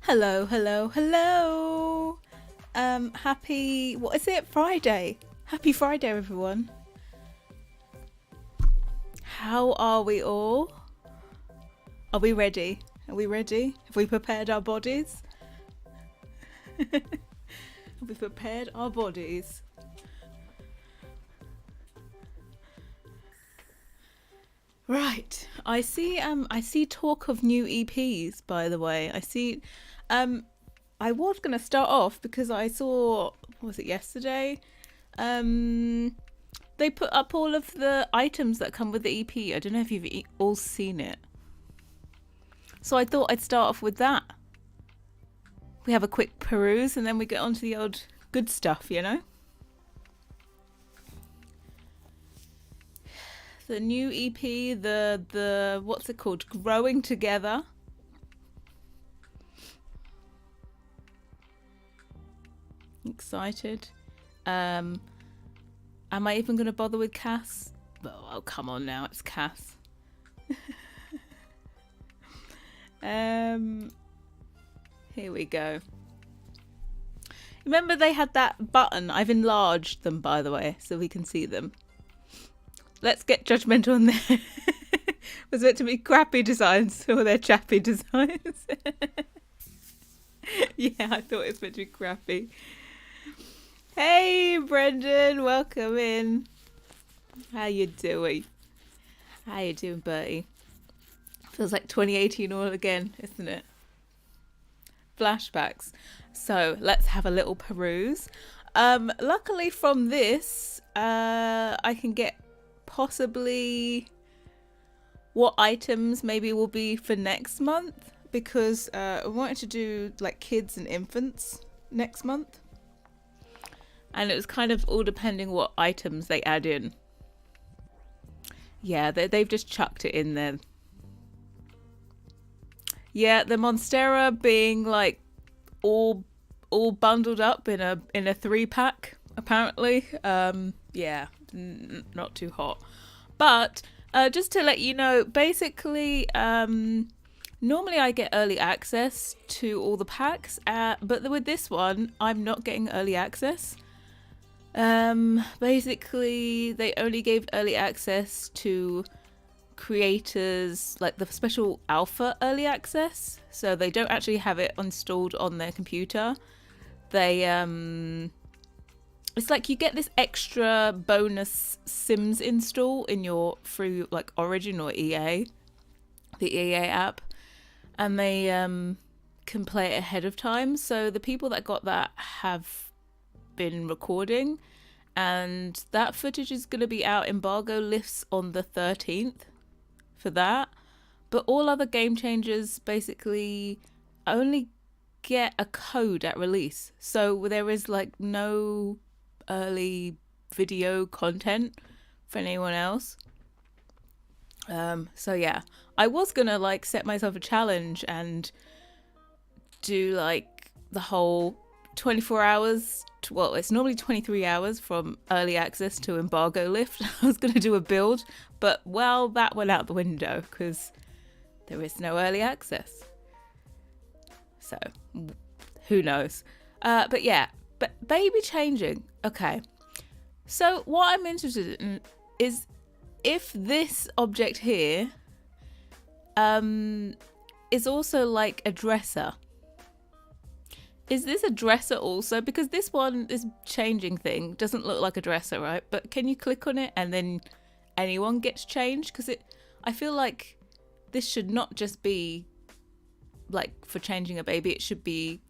Hello, hello, hello. Happy, what is it? Friday. Happy Friday, everyone. How are we all? Are we ready? Are we ready? Have we prepared our bodies? Have we prepared our bodies? Right. I see talk of new EPs, by the way. I was gonna start off because I saw, what was it, yesterday? They put up all of the items that come with the EP. I don't know if you've all seen it. So I thought I'd start off with that. We have a quick peruse and then we get on to the old good stuff, you know? The new EP, the what's it called? Growing Together. Excited. Am I even going to bother with Cass? Oh, come on now, it's Cass. Here we go. Remember they had that button? I've enlarged them, by the way, so we can see them. Let's get judgmental on there. Was meant to be crappy designs or they're chappy designs? Yeah, I thought it was meant to be crappy. Hey, Brendan, welcome in. How you doing? How you doing, Bertie? Feels like 2018 all again, isn't it? Flashbacks. So let's have a little peruse. Luckily from this, I can get possibly what items maybe will be for next month, because I wanted to do like kids and infants next month. And it was kind of all depending what items they add in. Yeah, they've just chucked it in there. Yeah, the Monstera being like all bundled up in a 3-pack apparently. Yeah, not too hot. But just to let you know, basically, normally I get early access to all the packs, but with this one, I'm not getting early access. Basically, they only gave early access to creators, like the special alpha early access, so they don't actually have it installed on their computer. They it's like you get this extra bonus Sims install in your through like Origin or EA, the EA app, and they can play it ahead of time. So the people that got that have been recording, and that footage is going to be out. Embargo lifts on the 13th for that, but all other game changers basically only get a code at release, so there is like no early video content for anyone else. So yeah, I was gonna like set myself a challenge and do like the whole 24 hours, well, it's normally 23 hours from early access to embargo lift. I was going to do a build, but well, that went out the window because there is no early access. So who knows? But yeah, but baby changing. Okay. So what I'm interested in is if this object here is also like a dresser. Is this a dresser also? Because this one, this changing thing, doesn't look like a dresser, right? But can you click on it and then anyone gets changed? Because I feel like this should not just be like for changing a baby. It should be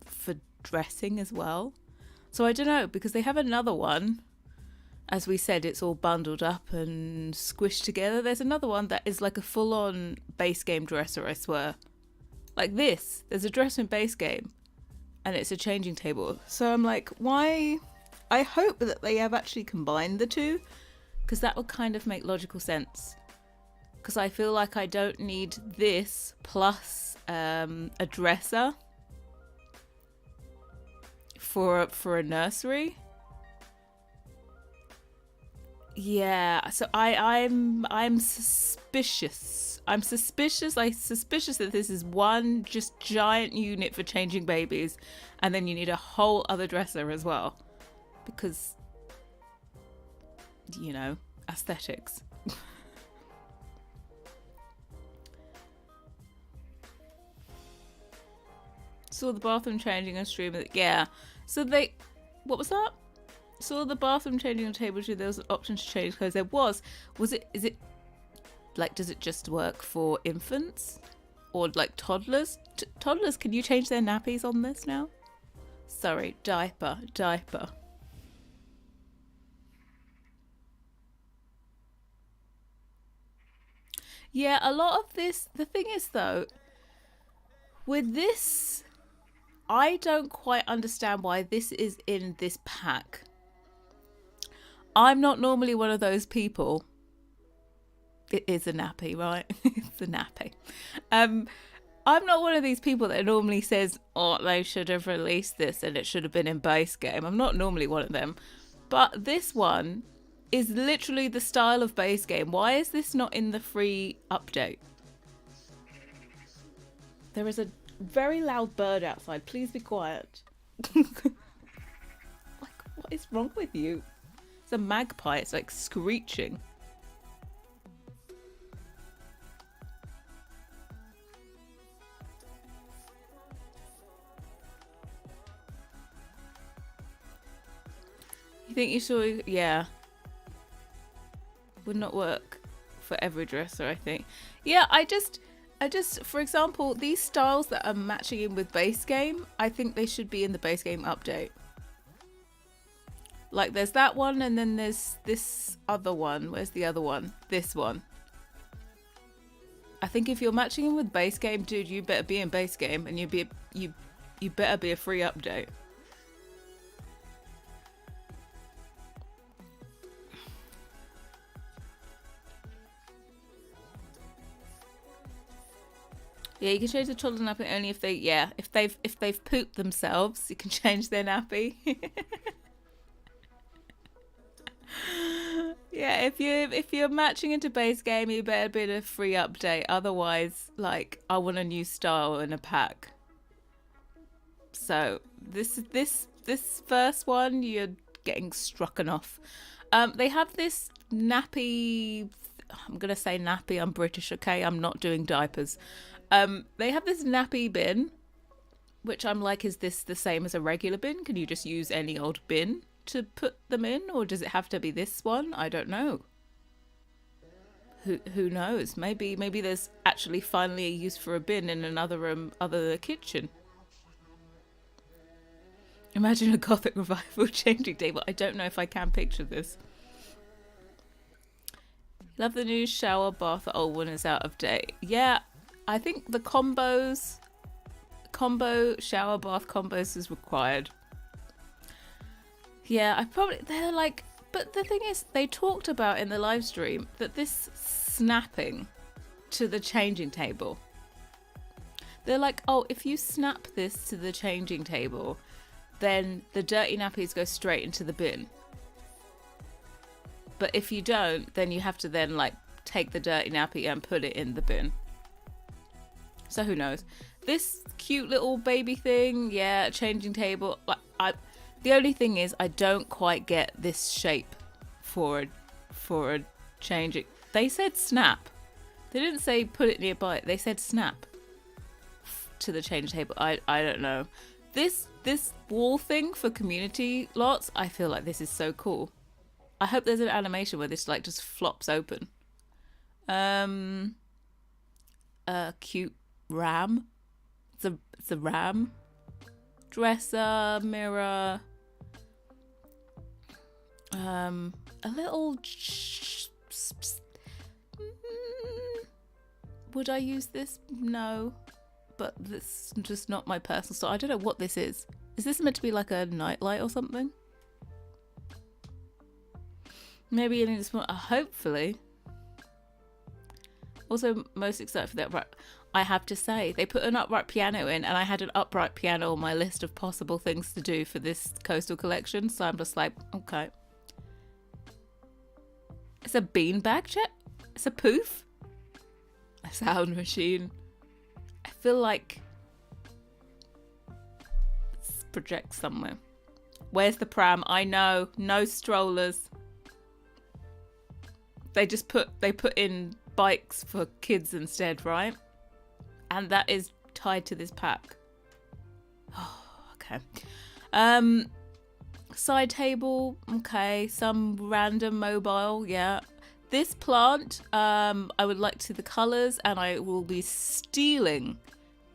for dressing as well. So I don't know, because they have another one. As we said, it's all bundled up and squished together. There's another one that is like a full-on base game dresser, I swear. Like this, there's a dresser in base game and it's a changing table. So I'm like, why? I hope that they have actually combined the two, because that would kind of make logical sense. Because I feel like I don't need this plus a dresser for a nursery. Yeah, so I'm suspicious. I'm suspicious. I'm suspicious that this is one just giant unit for changing babies, and then you need a whole other dresser as well, because you know, aesthetics. Saw the bathroom changing and streaming. Yeah. So they, what was that? Saw the bathroom changing on table. There was an option to change clothes. There was. Was it? Is it like? Does it just work for infants or like toddlers? Toddlers, can you change their nappies on this now? Sorry, diaper. Yeah, a lot of this. The thing is though, with this, I don't quite understand why this is in this pack. I'm not normally one of those people. It is a nappy, right? It's a nappy. I'm not one of these people that normally says, oh, they should have released this and it should have been in base game. I'm not normally one of them. But this one is literally the style of base game. Why is this not in the free update? There is a very loud bird outside. Please be quiet. Like, what is wrong with you? It's a magpie. It's like screeching. You think you saw? Yeah. Would not work for every dresser, I think. Yeah, I just, for example, these styles that are matching in with base game, I think they should be in the base game update. Like there's that one, and then there's this other one. Where's the other one? This one. I think if you're matching in with base game, dude, you better be in base game, and you better be a free update. Yeah, you can change the toddler nappy only if if they've pooped themselves, you can change their nappy. Yeah, if you're matching into base game, you better be in a free update. Otherwise, like, I want a new style in a pack. So this first one, you're getting strucken off. They have this nappy. I'm gonna say nappy. I'm British, okay? I'm not doing diapers. They have this nappy bin, which I'm like, is this the same as a regular bin? Can you just use any old bin to put them in, or does it have to be this one? I don't know. Who knows? Maybe there's actually finally a use for a bin in another room other than the kitchen. Imagine a gothic revival changing table. I don't know if I can picture this. Love the new shower bath. The old one is out of date. Yeah, I think the combo shower bath combos is required. Yeah, they're like, but the thing is, they talked about in the live stream that this snapping to the changing table. They're like, oh, if you snap this to the changing table, then the dirty nappies go straight into the bin. But if you don't, then you have to then like take the dirty nappy and put it in the bin. So who knows? This cute little baby thing, yeah, changing table. Like the only thing is, I don't quite get this shape for a changing. They said snap. They didn't say put it nearby. They said snap to the change table. I don't know. This wall thing for community lots, I feel like this is so cool. I hope there's an animation where this like just flops open. Cute ram. It's a ram. Dresser, mirror. A little. Would I use this? No. But this is just not my personal style. I don't know what this is. Is this meant to be like a nightlight or something? Maybe you need a small. Hopefully. Also, most excited for that. Right, I have to say, they put an upright piano in, and I had an upright piano on my list of possible things to do for this coastal collection. So I'm just like, okay. It's a beanbag chair? It's a poof? A sound machine. I feel like it's project somewhere. Where's the pram? I know. No strollers. They put in bikes for kids instead, right? And that is tied to this pack. Oh, okay. Side table, okay. Some random mobile, yeah. This plant, I would like to see the colours, and I will be stealing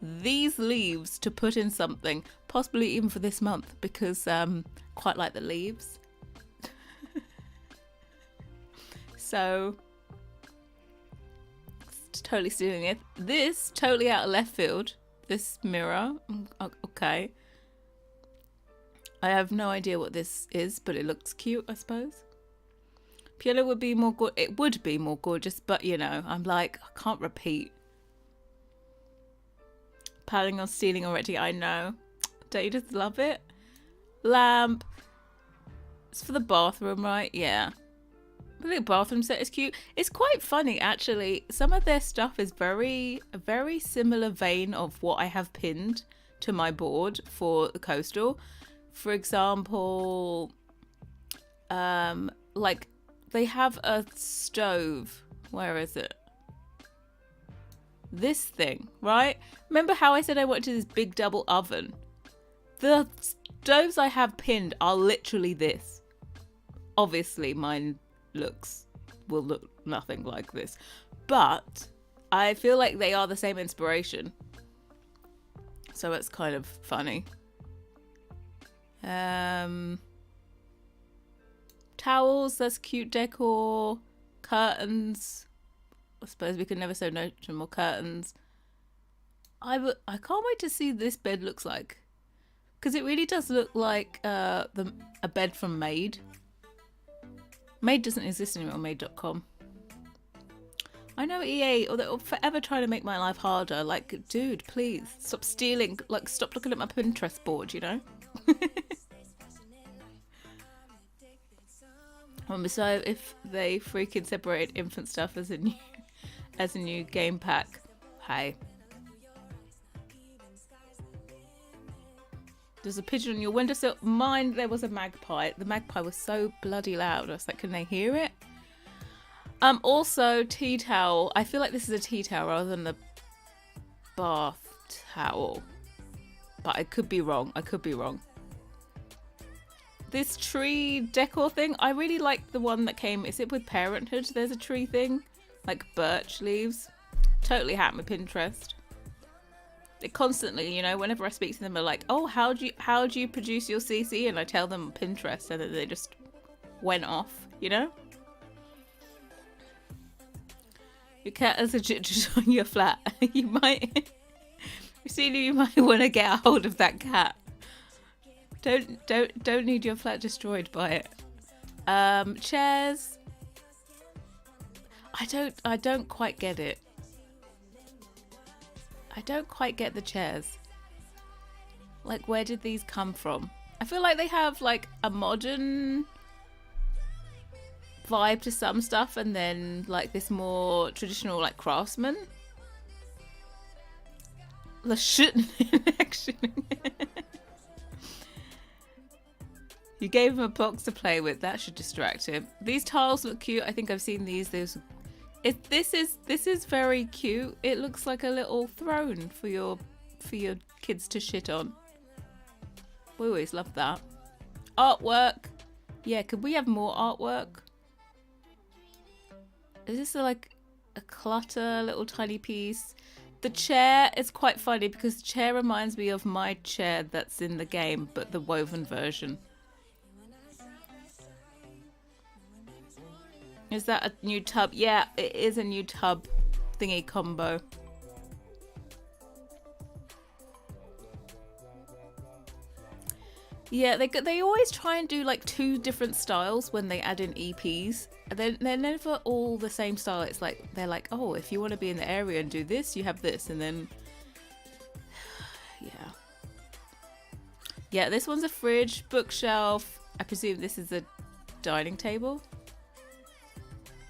these leaves to put in something, possibly even for this month, because quite like the leaves. So, totally stealing it. This, totally out of left field. This mirror, okay. I have no idea what this is, but it looks cute, I suppose. Piano would be more good. It would be more gorgeous, but you know, I'm like, I can't repeat. Planning on stealing already, I know. Don't you just love it? Lamp. It's for the bathroom, right? Yeah. I think the bathroom set is cute. It's quite funny, actually. Some of their stuff is a very similar vein of what I have pinned to my board for the coastal. For example, like they have a stove. Where is it? This thing, right? Remember how I said I wanted this big double oven? The stoves I have pinned are literally this. Obviously, mine will look nothing like this, but I feel like they are the same inspiration, so it's kind of funny. Towels, that's cute decor. Curtains, I suppose we could never say no to more curtains. I can't wait to see this bed looks like, because it really does look like a bed from Made. Made doesn't exist anymore on Made.com. I know EA, or they're forever trying to make my life harder. Like, dude, please stop stealing. Like, stop looking at my Pinterest board, you know? So if they freaking separated infant stuff as a new game pack, hey. There's a pigeon on your windowsill. Mine, there was a magpie. The magpie was so bloody loud. I was like, can they hear it? Also, tea towel. I feel like this is a tea towel rather than a bath towel. But I could be wrong. This tree decor thing, I really like the one that came. Is it with Parenthood? There's a tree thing. Like birch leaves. Totally hacked my Pinterest. They constantly, you know, whenever I speak to them, they're like, oh, how do you produce your CC? And I tell them Pinterest, and then they just went off, you know? Your cat is a just on your flat. You might want to get a hold of that cat. Don't need your flat destroyed by it. Chairs. I don't quite get it. I don't quite get the chairs. Like, where did these come from? I feel like they have like a modern vibe to some stuff, and then like this more traditional like craftsman. The shit action. You gave him a box to play with. That should distract him. These tiles look cute. I think I've seen these. This is very cute. It looks like a little throne for your kids to shit on. We always love that. Artwork. Yeah, could we have more artwork? Is this like a clutter little tiny piece? The chair is quite funny because the chair reminds me of my chair that's in the game, but the woven version. Is that a new tub? Yeah, it is a new tub thingy combo. Yeah, they always try and do like 2 different styles when they add in EPs. They're never all the same style. It's like they're like, oh, if you want to be in the area and do this, you have this, and then yeah, this one's a fridge, bookshelf. I presume this is a dining table.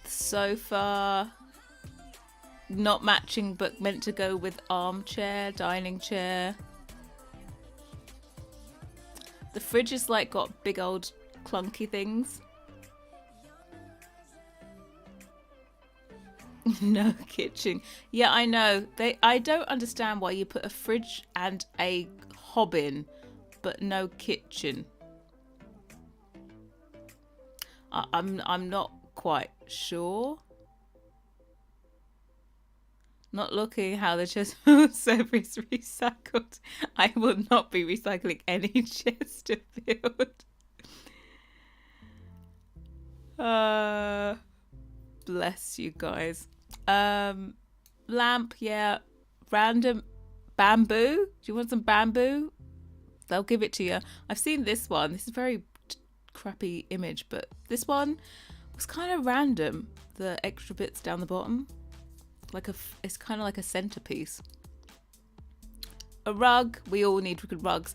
sofa, not matching but meant to go with armchair, dining chair. The fridge is like got big old clunky things. No kitchen. Yeah, I know. I don't understand why you put a fridge and a hob in, but no kitchen. I'm not quite sure. Not looking how the Chesterfield sofa is recycled. I will not be recycling any Chesterfield. Bless you guys. Lamp, yeah. Random bamboo. Do you want some bamboo? They'll give it to you. I've seen this one. This is a very crappy image, but this one was kind of random. The extra bits down the bottom. It's kind of like a centerpiece. A rug. We all need good rugs.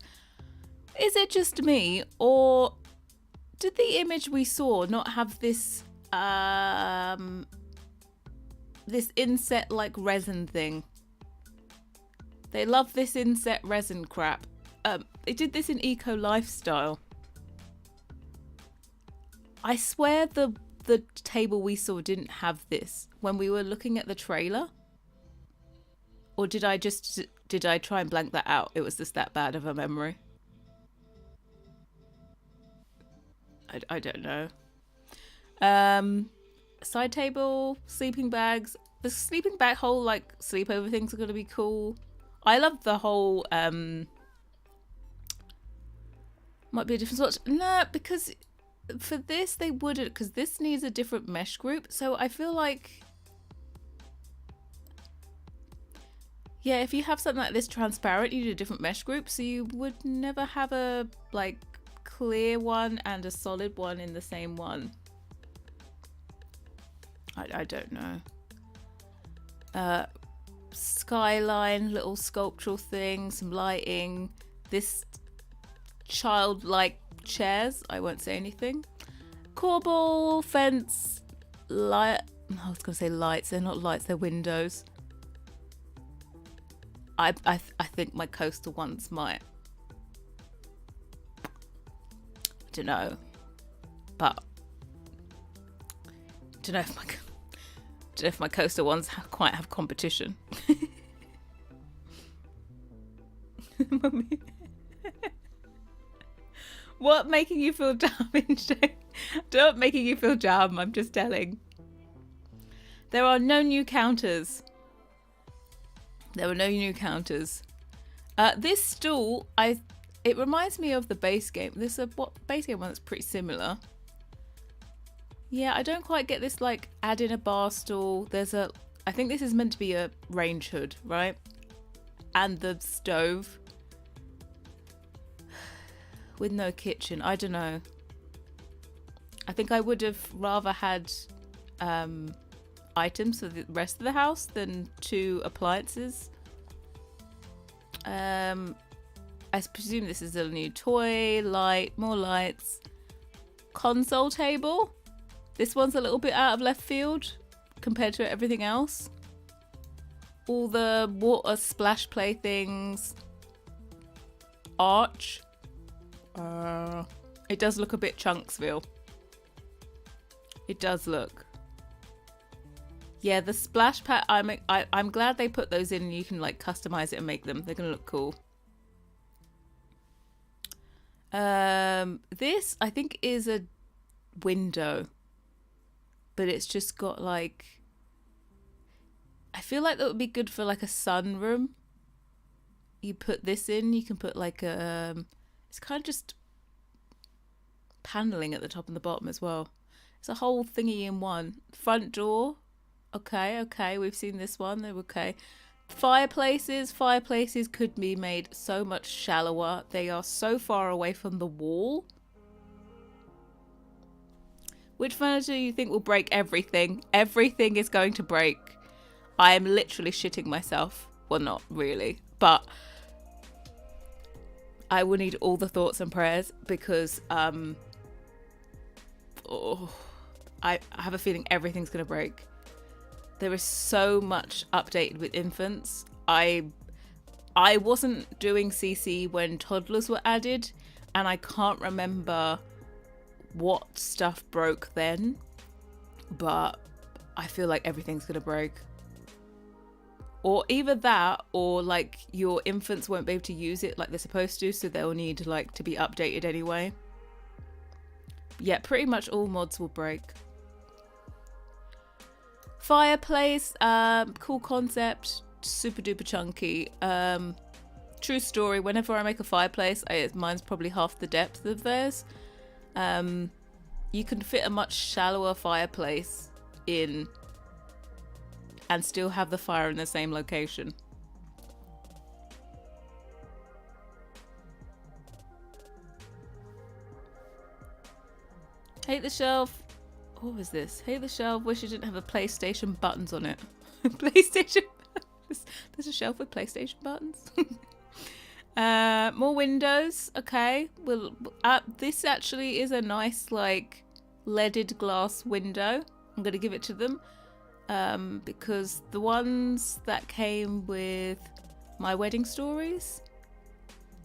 Is it just me, or did the image we saw not have this this inset like resin thing? They love this inset resin crap. They did this in Eco Lifestyle. I swear the table we saw didn't have this when we were looking at the trailer. Or did I try and blank that out? It was just that bad of a memory. I don't know. Side table, sleeping bags. The sleeping bag whole like sleepover things are gonna be cool. I love the whole might be a different swatch. No, because for this they wouldn't, because this needs a different mesh group. So I feel like, yeah, if you have something like this transparent, you need a different mesh group. So you would never have a like clear one and a solid one in the same one. I don't know. Skyline, little sculptural thing, some lighting. This childlike chairs. I won't say anything. Corbel, fence, light. I was gonna say lights. They're not lights. They're windows. I think my coastal ones might. I don't know, but I don't know if my coastal ones quite have competition. Mummy. What making you feel dumb? Don't making you feel dumb. I'm just telling. There are no new counters. There were no new counters. This stool, it reminds me of the base game. This is a base game one that's pretty similar. Yeah, I don't quite get this like add in a bar stool. I think this is meant to be a range hood, right? And the stove. With no kitchen. I don't know. I think I would have rather had items for the rest of the house than 2 appliances. I presume this is a new toy, light, more lights. Console table. This one's a little bit out of left field compared to everything else. All the water splash play things. Arch. It does look a bit Chunksville. It does look. Yeah, the splash pad. I'm glad they put those in and you can like customize it and make them. They're gonna look cool. This I think is a window, but it's just got like. I feel like that would be good for like a sunroom. You put this in. You can put like a. It's kind of just paneling at the top and the bottom as well. It's a whole thingy in one. Front door. Okay. We've seen this one. They're okay. Fireplaces could be made so much shallower. They are so far away from the wall. Which furniture do you think will break everything? Everything is going to break. I am literally shitting myself. Well, not really, but I will need all the thoughts and prayers because I have a feeling everything's going to break. There is so much updated with infants. I wasn't doing CC when toddlers were added, and I can't remember what stuff broke then, but I feel like everything's going to break. Or either that, or like your infants won't be able to use it like they're supposed to, so they'll need like to be updated anyway. Yeah, pretty much all mods will break. Fireplace, cool concept, super duper chunky. True story, whenever I make a fireplace, mine's probably half the depth of theirs. You can fit a much shallower fireplace in and still have the fire in the same location. Hate the shelf. What was this? Hate the shelf. Wish it didn't have a PlayStation buttons on it. PlayStation. There's a shelf with PlayStation buttons. More windows. Okay. Well, this actually is a nice like leaded glass window. I'm gonna give it to them. Because the ones that came with my wedding stories,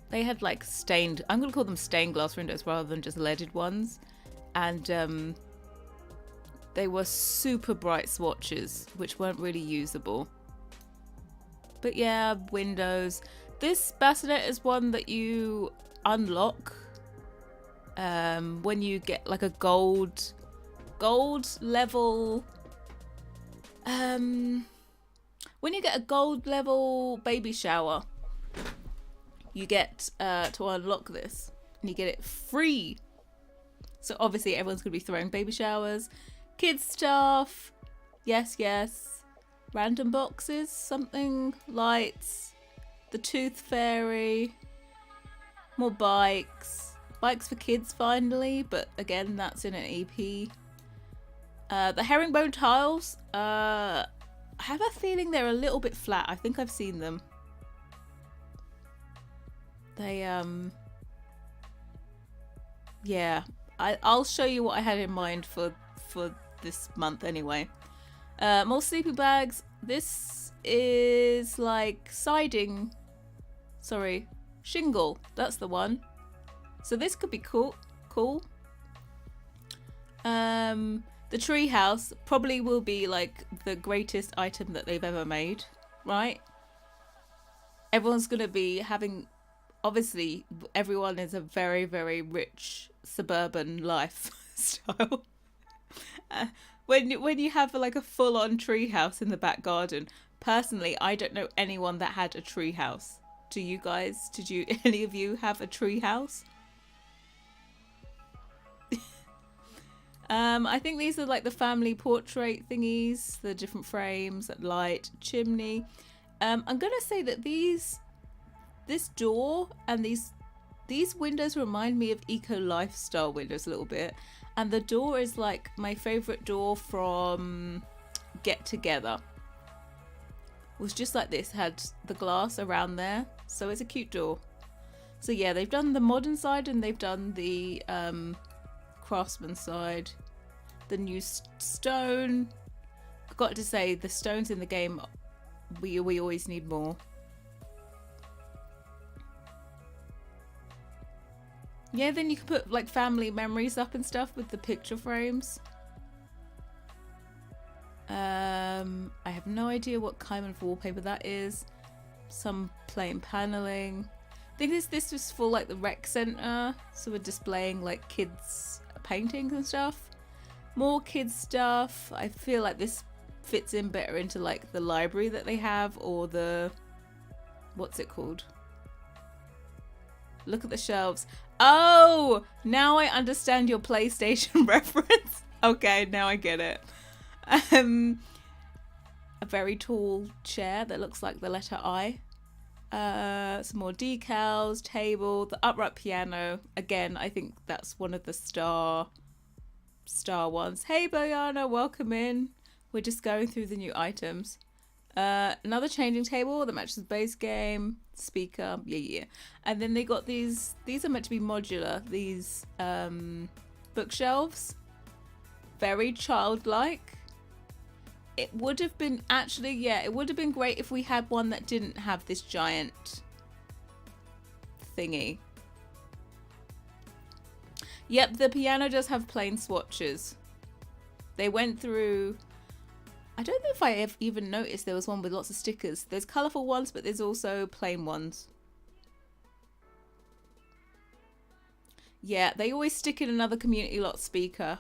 they had like stained, I'm going to call them stained glass windows rather than just leaded ones. And they were super bright swatches, which weren't really usable. But yeah, windows. This bassinet is one that you unlock when you get like a gold level. When you get a gold level baby shower, you get to unlock this, and you get it free. So obviously everyone's gonna be throwing baby showers, kids stuff, yes, random boxes, something, lights, the tooth fairy, more bikes for kids finally, but again that's in an EP. The herringbone tiles, I have a feeling they're a little bit flat. I think I've seen them. They, yeah. I'll show you what I had in mind for this month anyway. More sleeping bags. This is like shingle. That's the one. So this could be cool. The tree house probably will be like the greatest item that they've ever made, right? Everyone's going to be having, obviously everyone is a very, very rich suburban lifestyle. When you have like a full-on tree house in the back garden, personally, I don't know anyone that had a tree house. Do you guys? Any of you have a tree house? I think these are like the family portrait thingies, the different frames, light, chimney. I'm gonna say that this door and these windows remind me of eco lifestyle windows a little bit, and the door is like my favorite door from Get Together. It was just like this, had the glass around there, so it's a cute door. So yeah, they've done the modern side and they've done the craftsman side. The new stone. I've got to say, the stones in the game, we always need more. Yeah, then you can put like family memories up and stuff with the picture frames. I have no idea what kind of wallpaper that is. Some plain paneling. I think this was for like the rec center, so we're displaying like kids paintings and stuff. More kids stuff. I feel like this fits in better into like the library that they have, or the, what's it called? Look at the shelves. Oh, now I understand your PlayStation reference. Okay, now I get it. A very tall chair that looks like the letter I. Some more decals, table, the upright piano. Again, I think that's one of the star ones. Hey Boyana, welcome in. We're just going through the new items. Another changing table that matches the base game. Speaker, yeah. And then they got these are meant to be modular, these bookshelves. very childlike. It would have been actually, yeah, it would have been great if we had one that didn't have this giant thingy. Yep, the piano does have plain swatches. They went through, I don't know if I have even noticed there was one with lots of stickers. There's colourful ones, but there's also plain ones. Yeah, they always stick in another community lot speaker.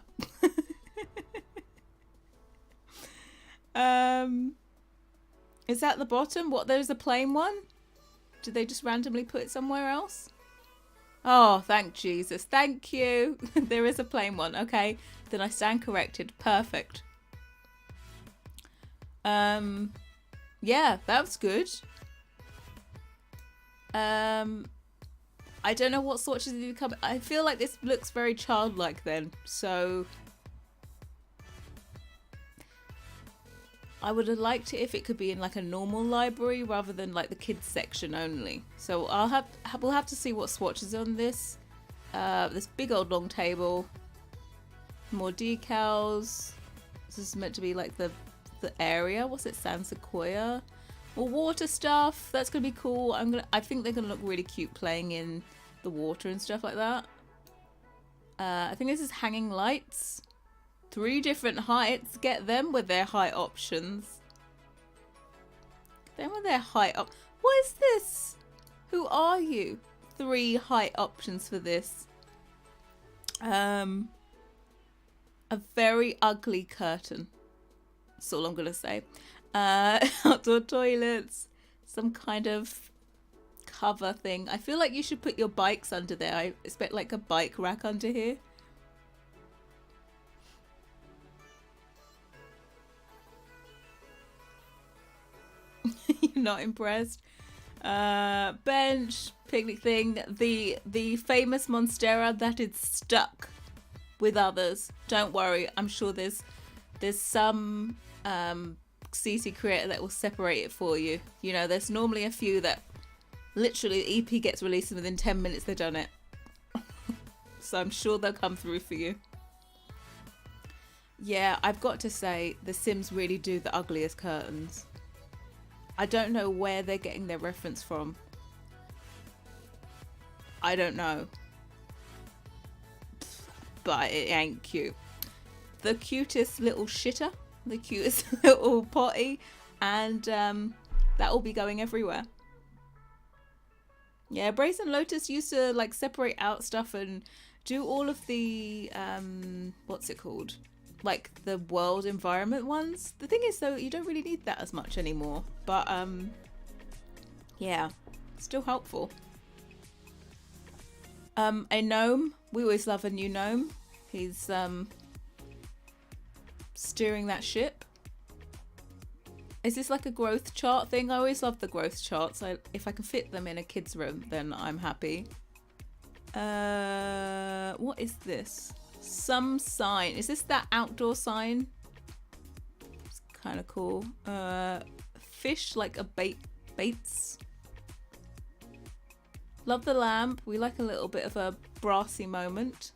Is that the bottom? What, there's a plain one? Did they just randomly put it somewhere else? Oh, thank Jesus. Thank you. There is a plain one. Okay, then I stand corrected. Perfect. Yeah, that was good. I don't know what swatches you come. I feel like this looks very childlike then, so I would have liked it if it could be in like a normal library rather than like the kids section only. So we'll have to see what swatches on this. This big old long table, more decals. This is meant to be like the area. What's it? San Sequoia. More water stuff. That's gonna be cool. I think they're gonna look really cute playing in the water and stuff like that. I think this is hanging lights. 3 different heights. Get them with their height options. Get them with their height op. What is this? Who are you? 3 height options for this. A very ugly curtain. That's all I'm gonna say. Outdoor toilets. Some kind of cover thing. I feel like you should put your bikes under there. I expect like a bike rack under here. You're not impressed? Bench, picnic thing. The famous Monstera that is stuck with others. Don't worry. I'm sure there's some CC creator that will separate it for you. You know, there's normally a few that literally the EP gets released and within 10 minutes they've done it. So I'm sure they'll come through for you. Yeah, I've got to say, The Sims really do the ugliest curtains. I don't know where they're getting their reference from. I don't know. But it ain't cute. The cutest little shitter. The cutest little potty. And that will be going everywhere. Yeah, Brazen Lotus used to like separate out stuff and do all of the what's it called? Like the world environment ones. The thing is though, you don't really need that as much anymore. But yeah, still helpful. A gnome. We always love a new gnome. He's steering that ship. Is this like a growth chart thing? I always love the growth charts. If I can fit them in a kid's room, then I'm happy. What is this? Some sign. Is this that outdoor sign? It's kind of cool. Fish, like a baits. Love the lamp. We like a little bit of a brassy moment.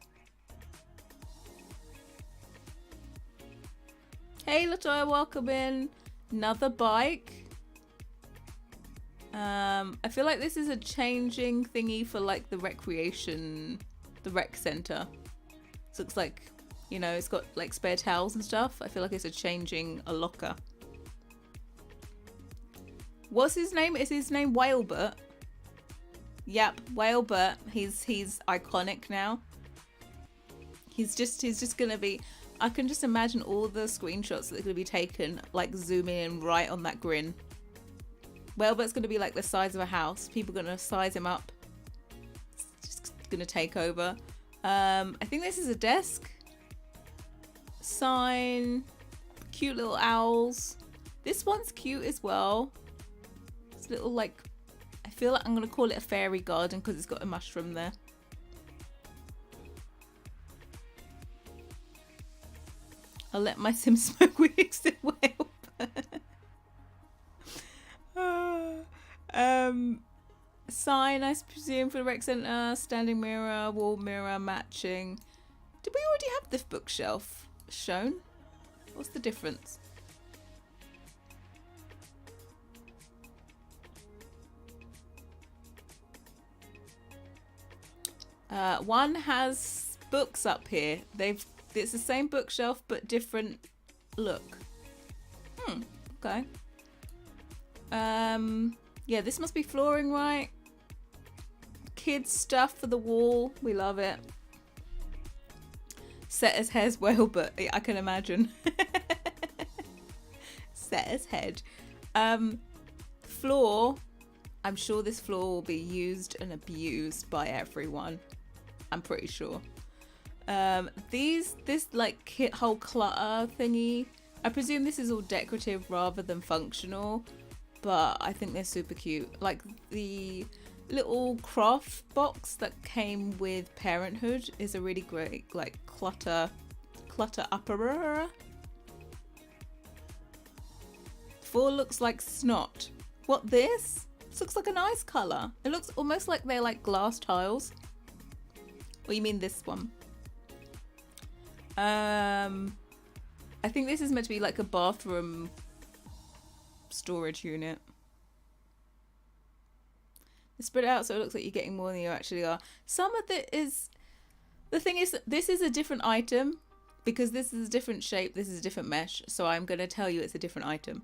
Hey Latoya, welcome in. Another bike. I feel like this is a changing thingy for like the recreation, the rec center. It looks like, you know, it's got like spare towels and stuff. I feel like it's a locker. What's his name? Is his name Whalebert? Yep, Whalebert. He's iconic now. He's just gonna be. I can just imagine all the screenshots that are gonna be taken, like zooming in right on that grin. Whalebert's gonna be like the size of a house. People are gonna size him up. It's just gonna take over. I think this is a desk. Sign. Cute little owls. This one's cute as well. It's a little like, I feel like I'm gonna call it a fairy garden because it's got a mushroom there. I'll let my sim smoke weed still well. Sign, I presume, for the rec center. Standing mirror, wall mirror, matching. Did we already have this bookshelf? shown? What's the difference? One has books up here. It's the same bookshelf but different look. Okay. Yeah, this must be flooring, right? Kids stuff for the wall. We love it. Set as hair as well, but I can imagine. Set as head. Floor. I'm sure this floor will be used and abused by everyone. I'm pretty sure. This like whole clutter thingy. I presume this is all decorative rather than functional, but I think they're super cute. Like the little craft box that came with Parenthood is a really great like clutter upper. 4 looks like snot. What this? This looks like a nice colour. It looks almost like they're like glass tiles. Or you mean this one? I think this is meant to be like a bathroom storage unit. It's spread out so it looks like you're getting more than you actually are. Some of it is... The thing is, this is a different item because this is a different shape, this is a different mesh. So I'm going to tell you it's a different item.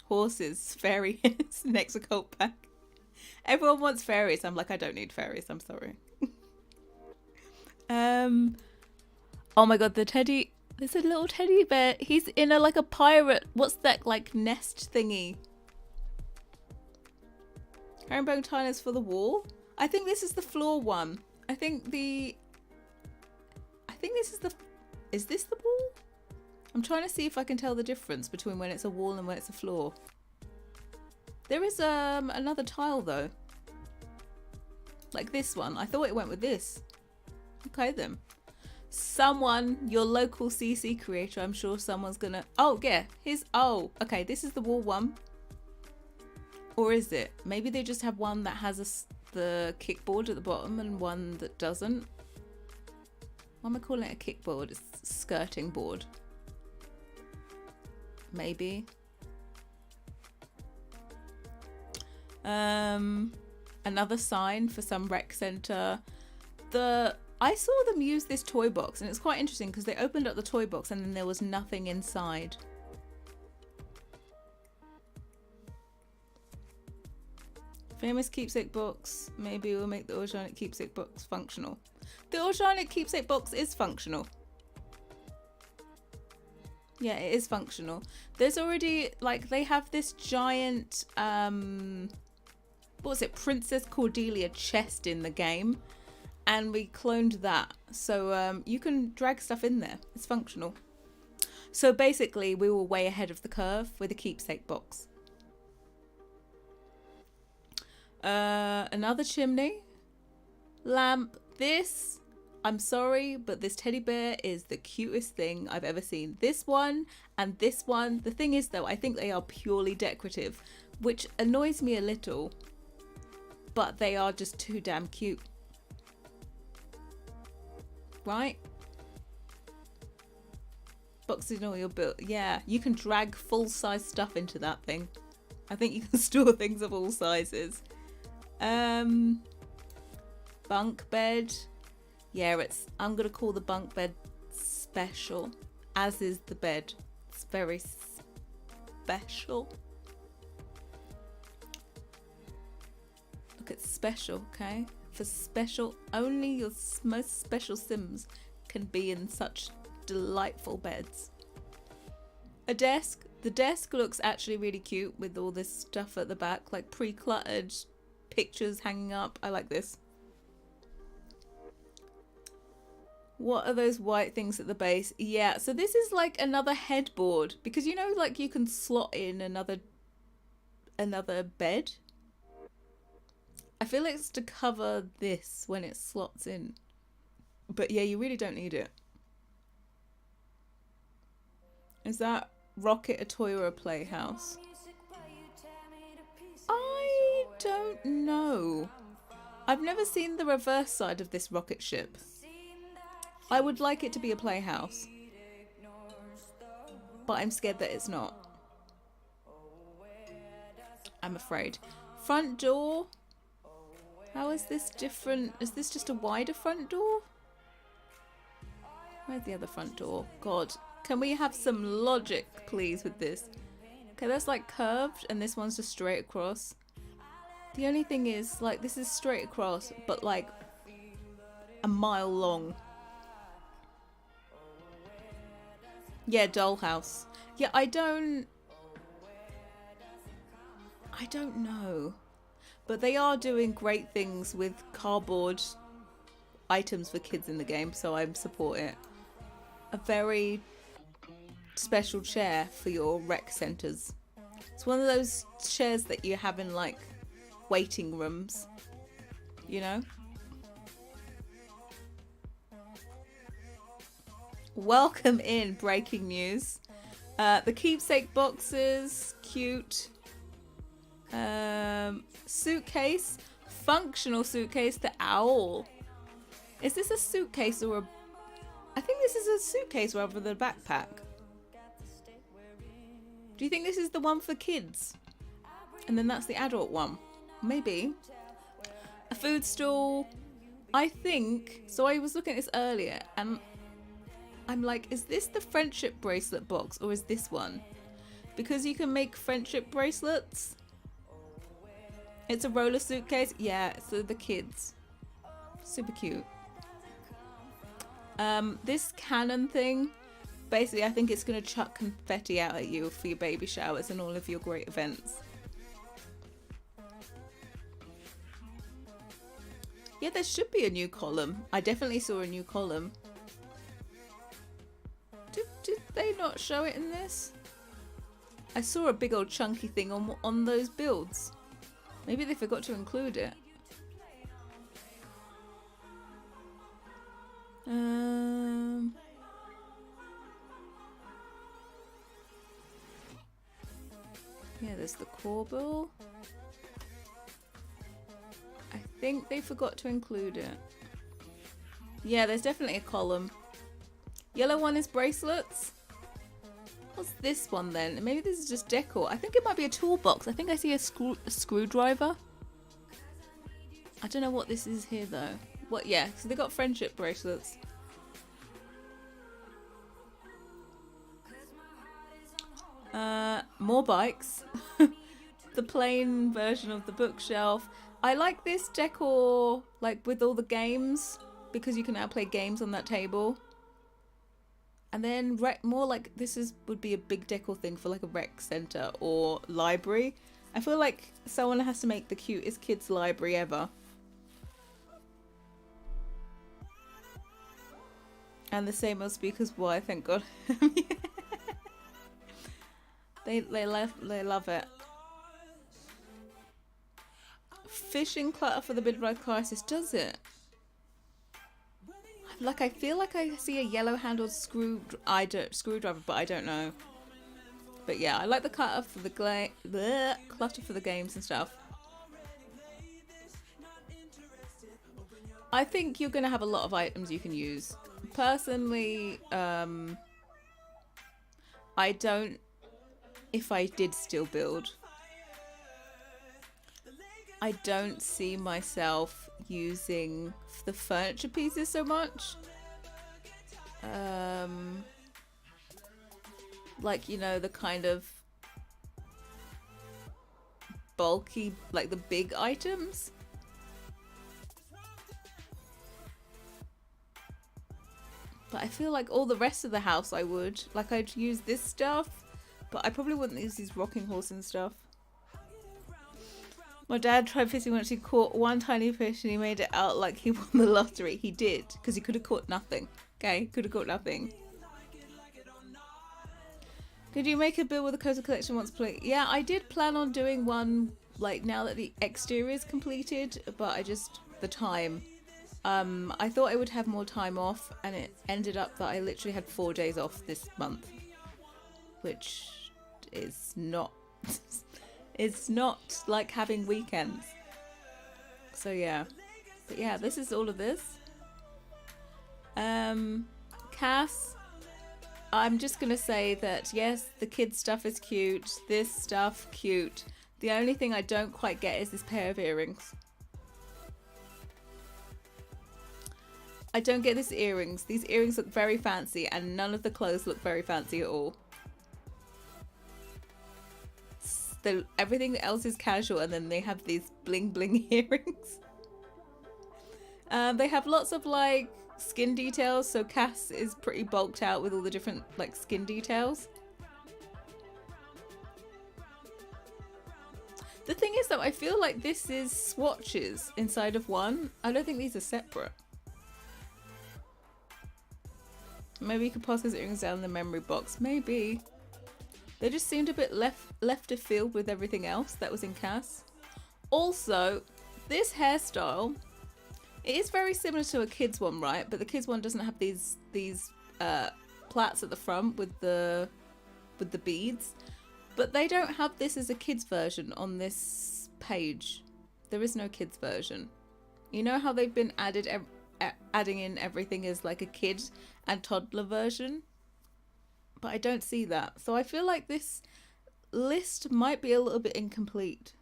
Horses, fairies, next occult pack. Everyone wants fairies. I'm like, I don't need fairies. I'm sorry. Oh my god, the teddy. There's a little teddy bear. He's in a like a pirate. What's that like nest thingy? Herringbone tilers for the wall. I think this is the floor one. I think this is the. Is this the wall? I'm trying to see if I can tell the difference between when it's a wall and when it's a floor. There is another tile though. Like this one. I thought it went with this. Okay then. Someone, your local CC creator, I'm sure someone's gonna... Oh yeah, here's... Oh, okay, this is the wall one. Or is it? Maybe they just have one that has the kickboard at the bottom and one that doesn't. Why am I calling it a kickboard? It's a skirting board. Maybe. Another sign for some rec center. I saw them use this toy box and it's quite interesting because they opened up the toy box and then there was nothing inside. Famous keepsake box. Maybe we'll make the organic keepsake box functional. The organic keepsake box is functional. Yeah, it is functional. There's already, like, they have this giant, what was it, Princess Cordelia chest in the game. And we cloned that. So you can drag stuff in there. It's functional. So basically, we were way ahead of the curve with a keepsake box. Another chimney. Lamp. This, I'm sorry, but this teddy bear is the cutest thing I've ever seen. This one and this one. The thing is, though, I think they are purely decorative, which annoys me a little. But they are just too damn cute. Right? Boxes in all your built. Yeah, you can drag full-size stuff into that thing. I think you can store things of all sizes. Bunk bed. Yeah, I'm gonna call the bunk bed special, as is the bed. It's very special. Look, it's special, okay? For special, only your most special Sims can be in such delightful beds. A desk. The desk looks actually really cute with all this stuff at the back, like pre-cluttered pictures hanging up. I like this. What are those white things at the base? Yeah, so this is like another headboard, because you know, like you can slot in another bed. I feel like it's to cover this when it slots in. But yeah, you really don't need it. Is that Rocket a toy or a playhouse? I don't know. I've never seen the reverse side of this rocket ship. I would like it to be a playhouse, but I'm scared that it's not. I'm afraid. Front door. How is this different? Is this just a wider front door? Where's the other front door? God, can we have some logic, please, with this? Okay, that's like curved, and this one's just straight across. The only thing is, like, this is straight across, but like a mile long. Yeah, dollhouse. Yeah, I don't know. But they are doing great things with cardboard items for kids in the game, so I support it. A very special chair for your rec centres. It's one of those chairs that you have in like waiting rooms, you know? Welcome in, breaking news. The keepsake boxes, cute. Suitcase, functional suitcase, the owl. Is this a suitcase or a... I think this is a suitcase rather than a backpack. Do you think this is the one for kids? And then that's the adult one? Maybe. A food stall. I think... So I was looking at this earlier and I'm like, is this the friendship bracelet box or is this one? Because you can make friendship bracelets. It's a roller suitcase. Yeah, it's the kids. Super cute. This cannon thing, basically I think it's going to chuck confetti out at you for your baby showers and all of your great events. Yeah, there should be a new column. I definitely saw a new column. Did they not show it in this? I saw a big old chunky thing on those builds. Maybe they forgot to include it. Yeah, there's the corbel. I think they forgot to include it. Yeah, there's definitely a column. Yellow one is bracelets. What's this one then? Maybe this is just decor. I think it might be a toolbox. I think I see a screwdriver. I don't know what this is here though. What? Yeah, so they got friendship bracelets. More bikes. The plain version of the bookshelf. I like this decor, like with all the games, because you can now play games on that table. And then more like would be a big decor thing for like a rec center or library. I feel like someone has to make the cutest kids library ever. And the same old speakers. Why? Thank God. They love it. Fishing clutter for the midlife crisis. Does it? Like I feel like I see a yellow-handled screwdriver, but I don't know. But yeah, I like the clutter for the clutter for the games and stuff. I think you're gonna have a lot of items you can use. Personally, I don't. If I did still build, I don't see myself using the furniture pieces so much. Like, you know, the kind of bulky, like the big items. But I feel like all the rest of the house I would. Like I'd use this stuff, but I probably wouldn't use these rocking horse and stuff. My dad tried fishing once. He caught one tiny fish and he made it out like he won the lottery. He did, because he could have caught nothing. Okay, could have caught nothing. Could you make a build with a coastal collection once please? Yeah, I did plan on doing one like now that the exterior is completed, but the time. I thought I would have more time off, and it ended up that I literally had 4 days off this month, which is not. It's not like having weekends. So yeah. But yeah, this is all of this. Cass, I'm just gonna say that yes, the kids stuff is cute. This stuff cute. The only thing I don't quite get is this pair of earrings. I don't get these earrings. These earrings look very fancy and none of the clothes look very fancy at all. Everything else is casual and then they have these bling bling earrings. They have lots of like skin details, so Cass is pretty bulked out with all the different like skin details. The thing is though, I feel like this is swatches inside of one. I don't think these are separate. Maybe you could pass his earrings down the memory box. Maybe. They just seemed a bit left of field with everything else that was in Cass. Also, this hairstyle, it is very similar to a kid's one, right? But the kids one doesn't have these plaits at the front with the beads. But they don't have this as a kid's version on this page. There is no kids version. You know how they've been adding in everything as like a kid and toddler version? But I don't see that. So I feel like this list might be a little bit incomplete.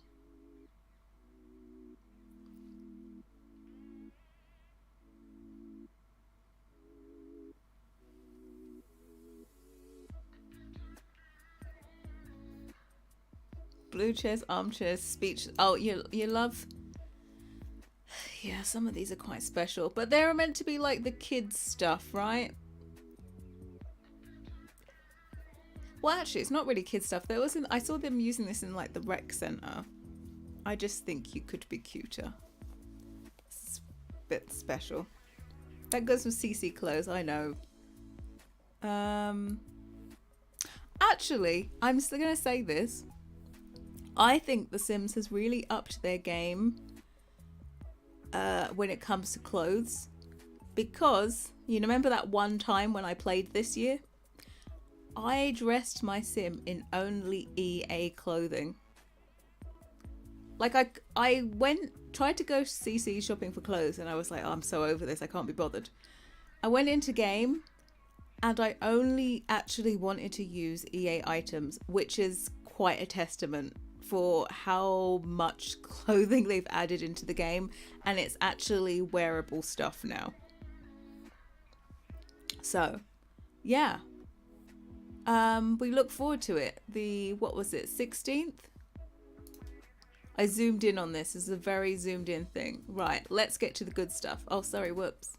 Blue chairs, armchairs, speech. Oh, you love... Yeah, some of these are quite special. But they're meant to be like the kids stuff, right? Well, actually, it's not really kid stuff. I saw them using this in like the rec center. I just think you could be cuter. It's a bit special. That goes with CC clothes, I know. Actually, I'm still gonna say this. I think The Sims has really upped their game when it comes to clothes, because you remember that one time when I played this year, I dressed my sim in only EA clothing. Like I tried to go CC shopping for clothes and I was like, oh, I'm so over this, I can't be bothered. I went into game and I only actually wanted to use EA items, which is quite a testament for how much clothing they've added into the game, and it's actually wearable stuff now. So yeah, we look forward to it. What was it, 16th? I zoomed in on this. This is a very zoomed in thing. Right, let's get to the good stuff. Oh, sorry, whoops.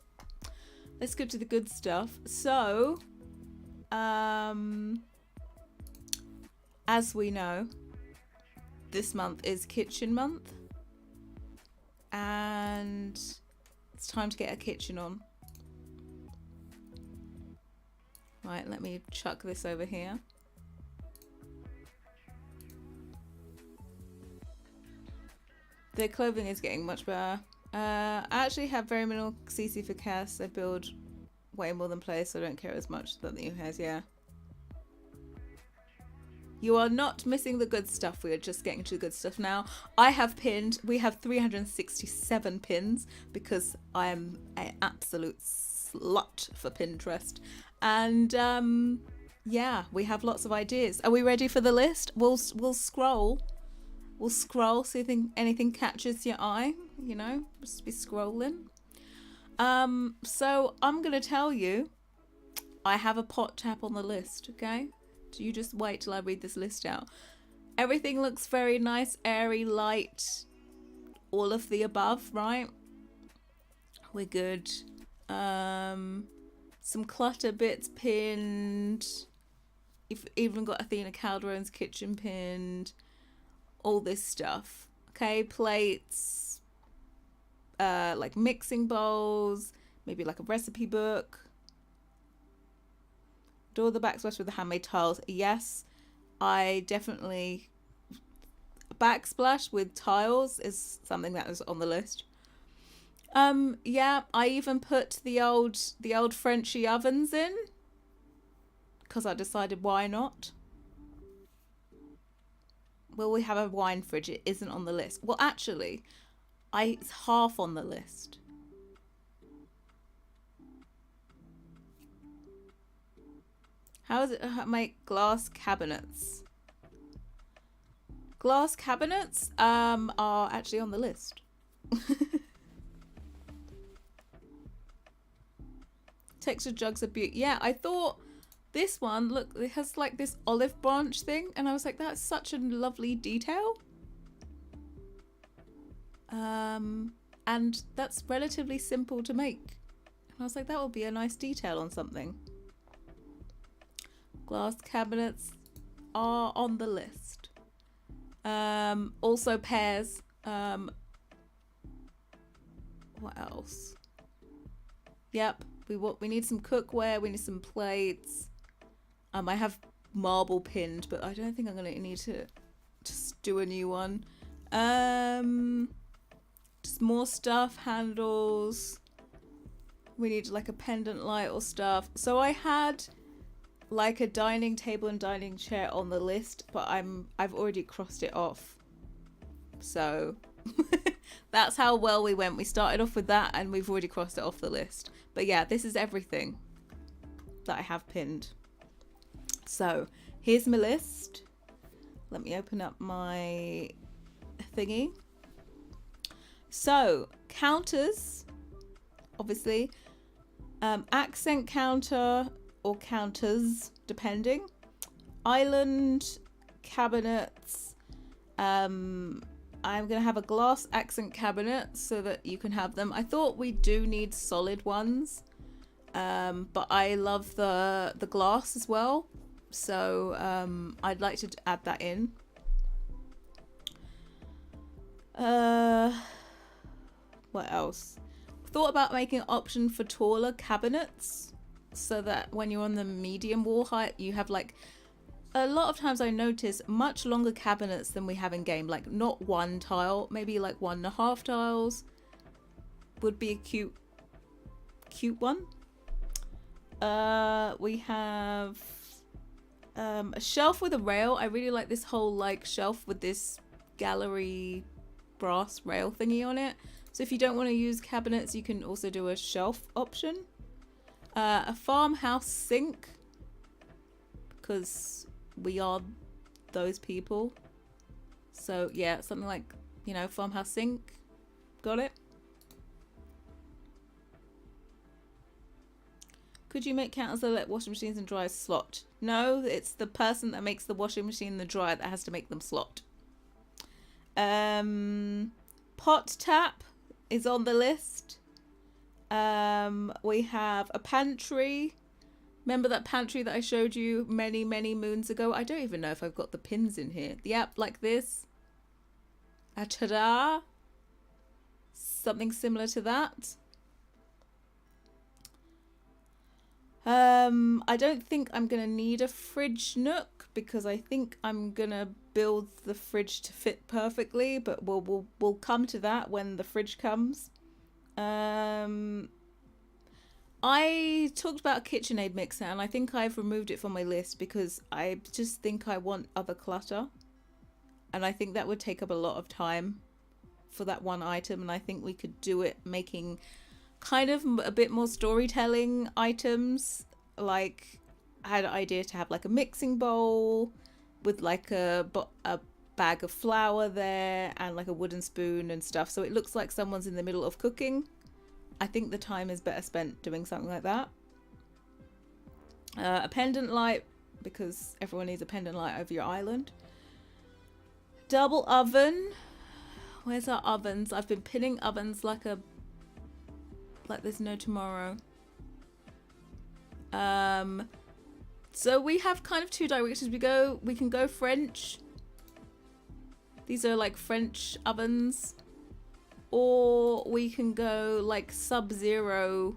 Let's get to the good stuff. So, as we know, this month is kitchen month. And it's time to get a kitchen on. Right, let me chuck this over here. Their clothing is getting much better. I actually have very minimal CC for Cass. I build way more than players, so I don't care as much that the new has, yeah. You are not missing the good stuff. We are just getting to the good stuff now. We have 367 pins because I am an absolute slut for Pinterest. And yeah, we have lots of ideas. Are we ready for the list? We'll scroll. We'll scroll, see if anything catches your eye. You know, just be scrolling. So I'm gonna tell you, I have a pot tap on the list. Okay. You just wait till I read this list out. Everything looks very nice, airy, light, all of the above, right? We're good. Some clutter bits pinned. You've even got Athena Calderon's kitchen pinned. All this stuff. Okay, plates, like mixing bowls, maybe like a recipe book. Door the backsplash with the handmade tiles. Yes, I definitely... Backsplash with tiles is something that was on the list. Yeah, I even put the old Frenchy ovens in, because I decided why not. Will we have a wine fridge? It isn't on the list. Well, actually, It's half on the list. How is it make glass cabinets? Glass cabinets are actually on the list. Textured jugs are beautiful. Yeah, I thought this one, look, it has like this olive branch thing, and I was like, that's such a lovely detail. And that's relatively simple to make. And I was like, that would be a nice detail on something. Glass cabinets are on the list. Also pears. What else? Yep, we need some cookware. We need some plates. I have marble pinned, but I don't think I'm gonna need to just do a new one. Just more stuff, handles. We need like a pendant light or stuff. So I had like a dining table and dining chair on the list, but I've already crossed it off. So that's how well we went. We started off with that and we've already crossed it off the list. But yeah, this is everything that I have pinned. So here's my list. Let me open up my thingy. So counters, obviously, accent counter or counters depending, island cabinets. I'm gonna have a glass accent cabinet so that you can have them. I thought we do need solid ones, but I love the glass as well, so I'd like to add that in. What else? Thought about making an option for taller cabinets so that when you're on the medium wall height, you have like, a lot of times I notice much longer cabinets than we have in game, like not one tile, maybe like 1.5 tiles would be a cute one. We have a shelf with a rail. I really like this whole like shelf with this gallery brass rail thingy on it. So if you don't want to use cabinets, you can also do a shelf option. A farmhouse sink, because we are those people. So yeah, something like, you know, farmhouse sink. Got it? Could you make counters that let washing machines and dryers slot? No, it's the person that makes the washing machine and the dryer that has to make them slot. Pot tap is on the list. We have a pantry. Remember that pantry that I showed you many moons ago? I don't even know if I've got the pins in here. Yep, like this. Ta-da! Something similar to that. I don't think I'm gonna need a fridge nook because I think I'm gonna build the fridge to fit perfectly, but we'll come to that when the fridge comes. I talked about a KitchenAid mixer and I think I've removed it from my list because I just think I want other clutter, and I think that would take up a lot of time for that one item, and I think we could do it making kind of a bit more storytelling items. Like I had an idea to have like a mixing bowl with like a bag of flour there and like a wooden spoon and stuff, so it looks like someone's in the middle of cooking. I think the time is better spent doing something like that. A pendant light, because everyone needs a pendant light over your island. Double oven. Where's our ovens? I've been pinning ovens like there's no tomorrow. So we have kind of two directions. We can go French. These are like French ovens. Or we can go like Sub-Zero,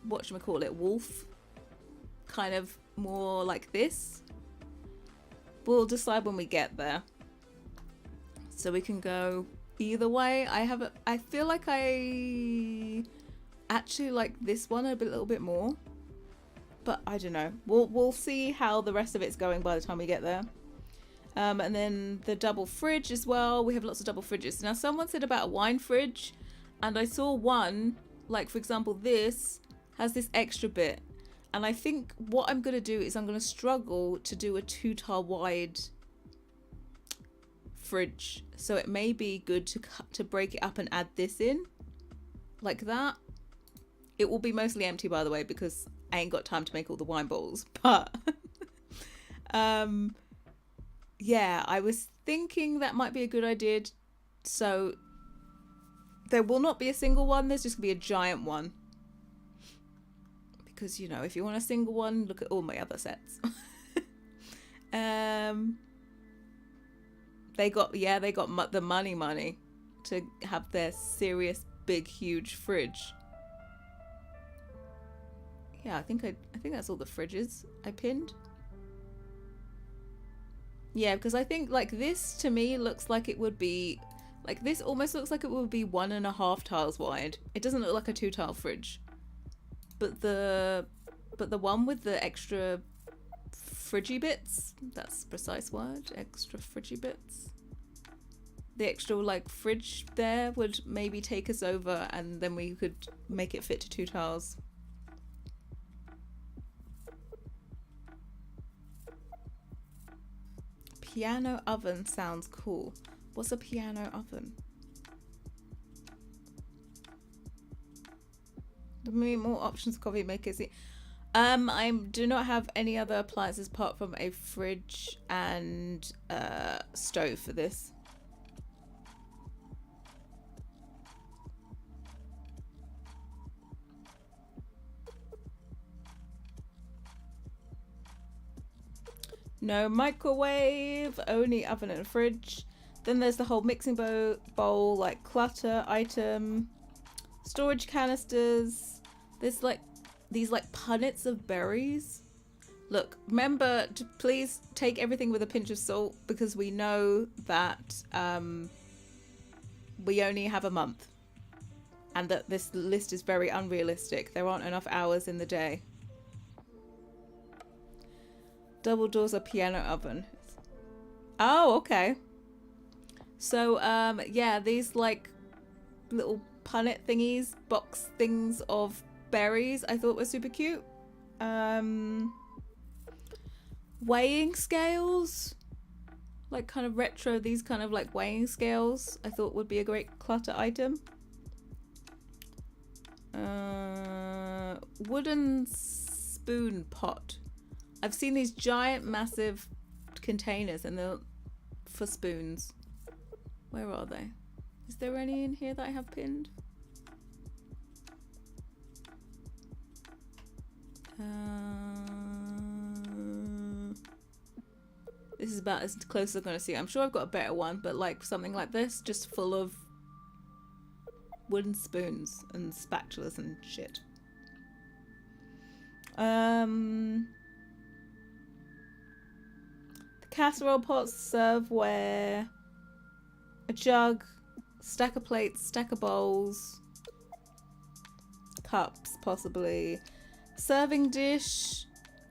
whatchamacallit, wolf. Kind of more like this. We'll decide when we get there. So we can go either way. I feel like I actually like this one a little bit more. But I don't know. We'll see how the rest of it's going by the time we get there. And then the double fridge as well. We have lots of double fridges. Now, someone said about a wine fridge, and I saw one, like for example, this has this extra bit. And I think what I'm going to do is I'm going to struggle to do a 2-tile wide fridge. So it may be good to break it up and add this in like that. It will be mostly empty, by the way, because I ain't got time to make all the wine bottles. But yeah, I was thinking that might be a good idea. So there will not be a single one. There's just going to be a giant one. Because, you know, if you want a single one, look at all my other sets. They got the money to have their serious, big, huge fridge. Yeah, I think that's all the fridges I pinned. Yeah, because I think like this to me looks like it would be like this almost looks like it would be 1.5 tiles wide. It doesn't look like a 2-tile fridge. But the one with the extra fridgy bits, that's the precise word, extra fridgy bits. The extra like fridge there would maybe take us over, and then we could make it fit to 2 tiles. Piano oven sounds cool. What's a piano oven? More options, coffee makers. I do not have any other appliances apart from a fridge and stove for this. No microwave, only oven and fridge. Then there's the whole mixing bowl, like clutter item, storage canisters. There's like these like punnets of berries. Look, remember to please take everything with a pinch of salt, because we know that we only have a month and that this list is very unrealistic. There aren't enough hours in the day. Double doors of piano oven. Oh, okay. So yeah, these like little punnet thingies, box things of berries, I thought were super cute. Weighing scales, like kind of retro, these kind of like weighing scales I thought would be a great clutter item. Wooden spoon pot. I've seen these giant massive containers and they're for spoons. Where are they? Is there any in here that I have pinned? This is about as close as I'm going to see. I'm sure I've got a better one, but like something like this, just full of wooden spoons and spatulas and shit. The casserole pots, serveware, a jug, stack of plates, stack of bowls, cups possibly, serving dish.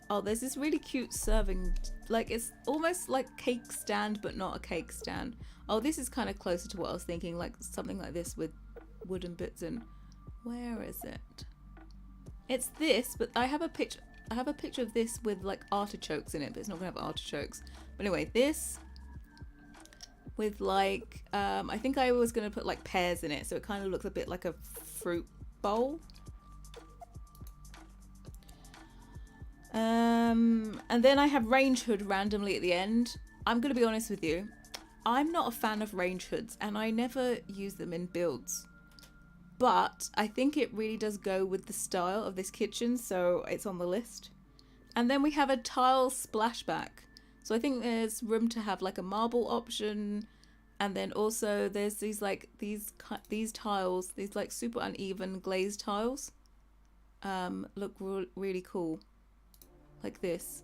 Oh, there's this really cute serving, like it's almost like cake stand but not a cake stand. Oh, this is kind of closer to what I was thinking, like something like this with wooden bits in. Where is it? It's this, but I have a picture of this with like artichokes in it, but it's not gonna have artichokes. But anyway, this with like I think I was gonna put like pears in it, so it kind of looks a bit like a fruit bowl. And then I have range hood randomly at the end. I'm gonna be honest with you, I'm not a fan of range hoods and I never use them in builds, but I think it really does go with the style of this kitchen, so it's on the list. And then we have a tile splashback, so I think there's room to have like a marble option, and then also there's these like these tiles, these like super uneven glazed tiles, look really cool. Like this.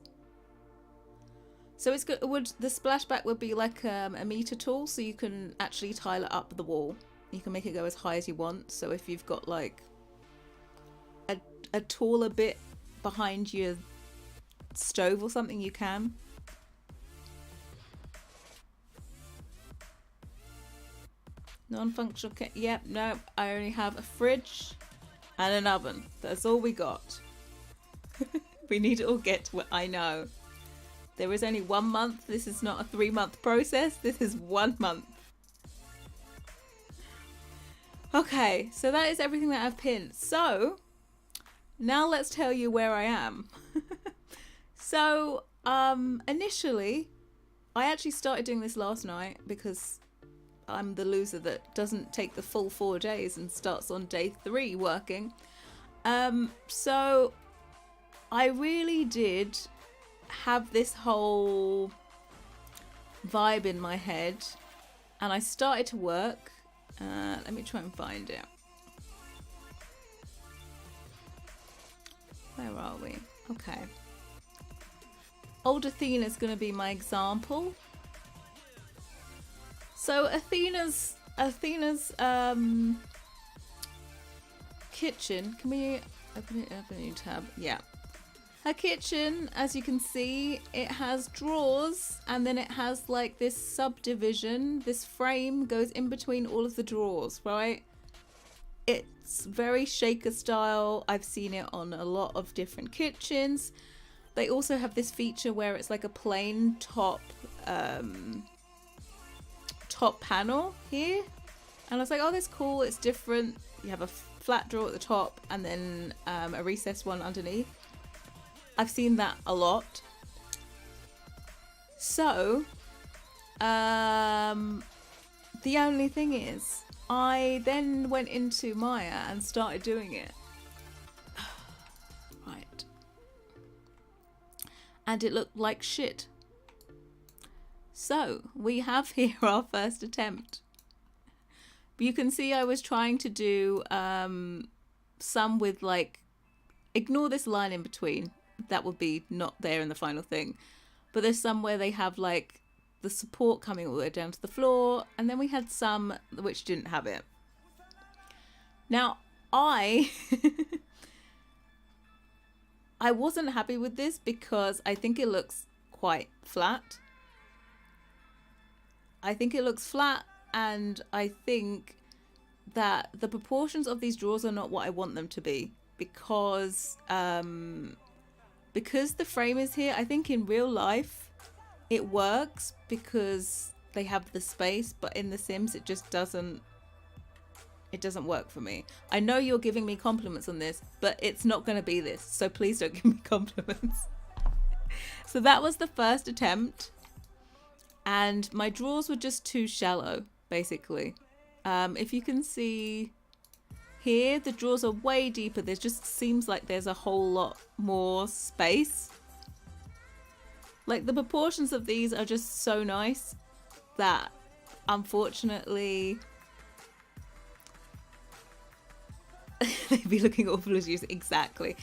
So it's good. The splashback would be like a meter tool, so you can actually tile it up the wall. You can make it go as high as you want. So if you've got like a taller bit behind your stove or something, you can. Non-functional kit. Yep, no, I only have a fridge and an oven. That's all we got. We need to all get to what I know. There is only 1 month. This is not a 3-month process. This is 1 month. Okay, so that is everything that I've pinned. So now let's tell you where I am. So initially, I actually started doing this last night because I'm the loser that doesn't take the full 4 days and starts on day 3 working. So I really did have this whole vibe in my head, and I started to work. Let me try and find it. Where are we? Okay. Old Athena's going to be my example. So Athena's kitchen. Can we open it up in a new tab? Yeah. Her kitchen, as you can see, it has drawers, and then it has like this subdivision. This frame goes in between all of the drawers, right? It's very shaker style. I've seen it on a lot of different kitchens. They also have this feature where it's like a plain top panel here, and I was like, oh, that's cool, it's different. You have a flat drawer at the top and then a recessed one underneath. I've seen that a lot. So the only thing is, I then went into Maya and started doing it. Right. And it looked like shit. So we have here our first attempt. You can see I was trying to do some with like, ignore this line in between. That would be not there in the final thing. But there's some where they have like the support coming all the way down to the floor. And then we had some which didn't have it. Now, I wasn't happy with this because I think it looks quite flat. I think it looks flat, and I think that the proportions of these drawers are not what I want them to be, because the frame is here. I think in real life it works because they have the space, but in The Sims it just doesn't work for me. I know you're giving me compliments on this, but it's not going to be this, so please don't give me compliments. So that was the first attempt. And my drawers were just too shallow, basically. If you can see here, the drawers are way deeper. There just seems like there's a whole lot more space. Like, the proportions of these are just so nice that, unfortunately, they'd be looking awful as usual. Exactly.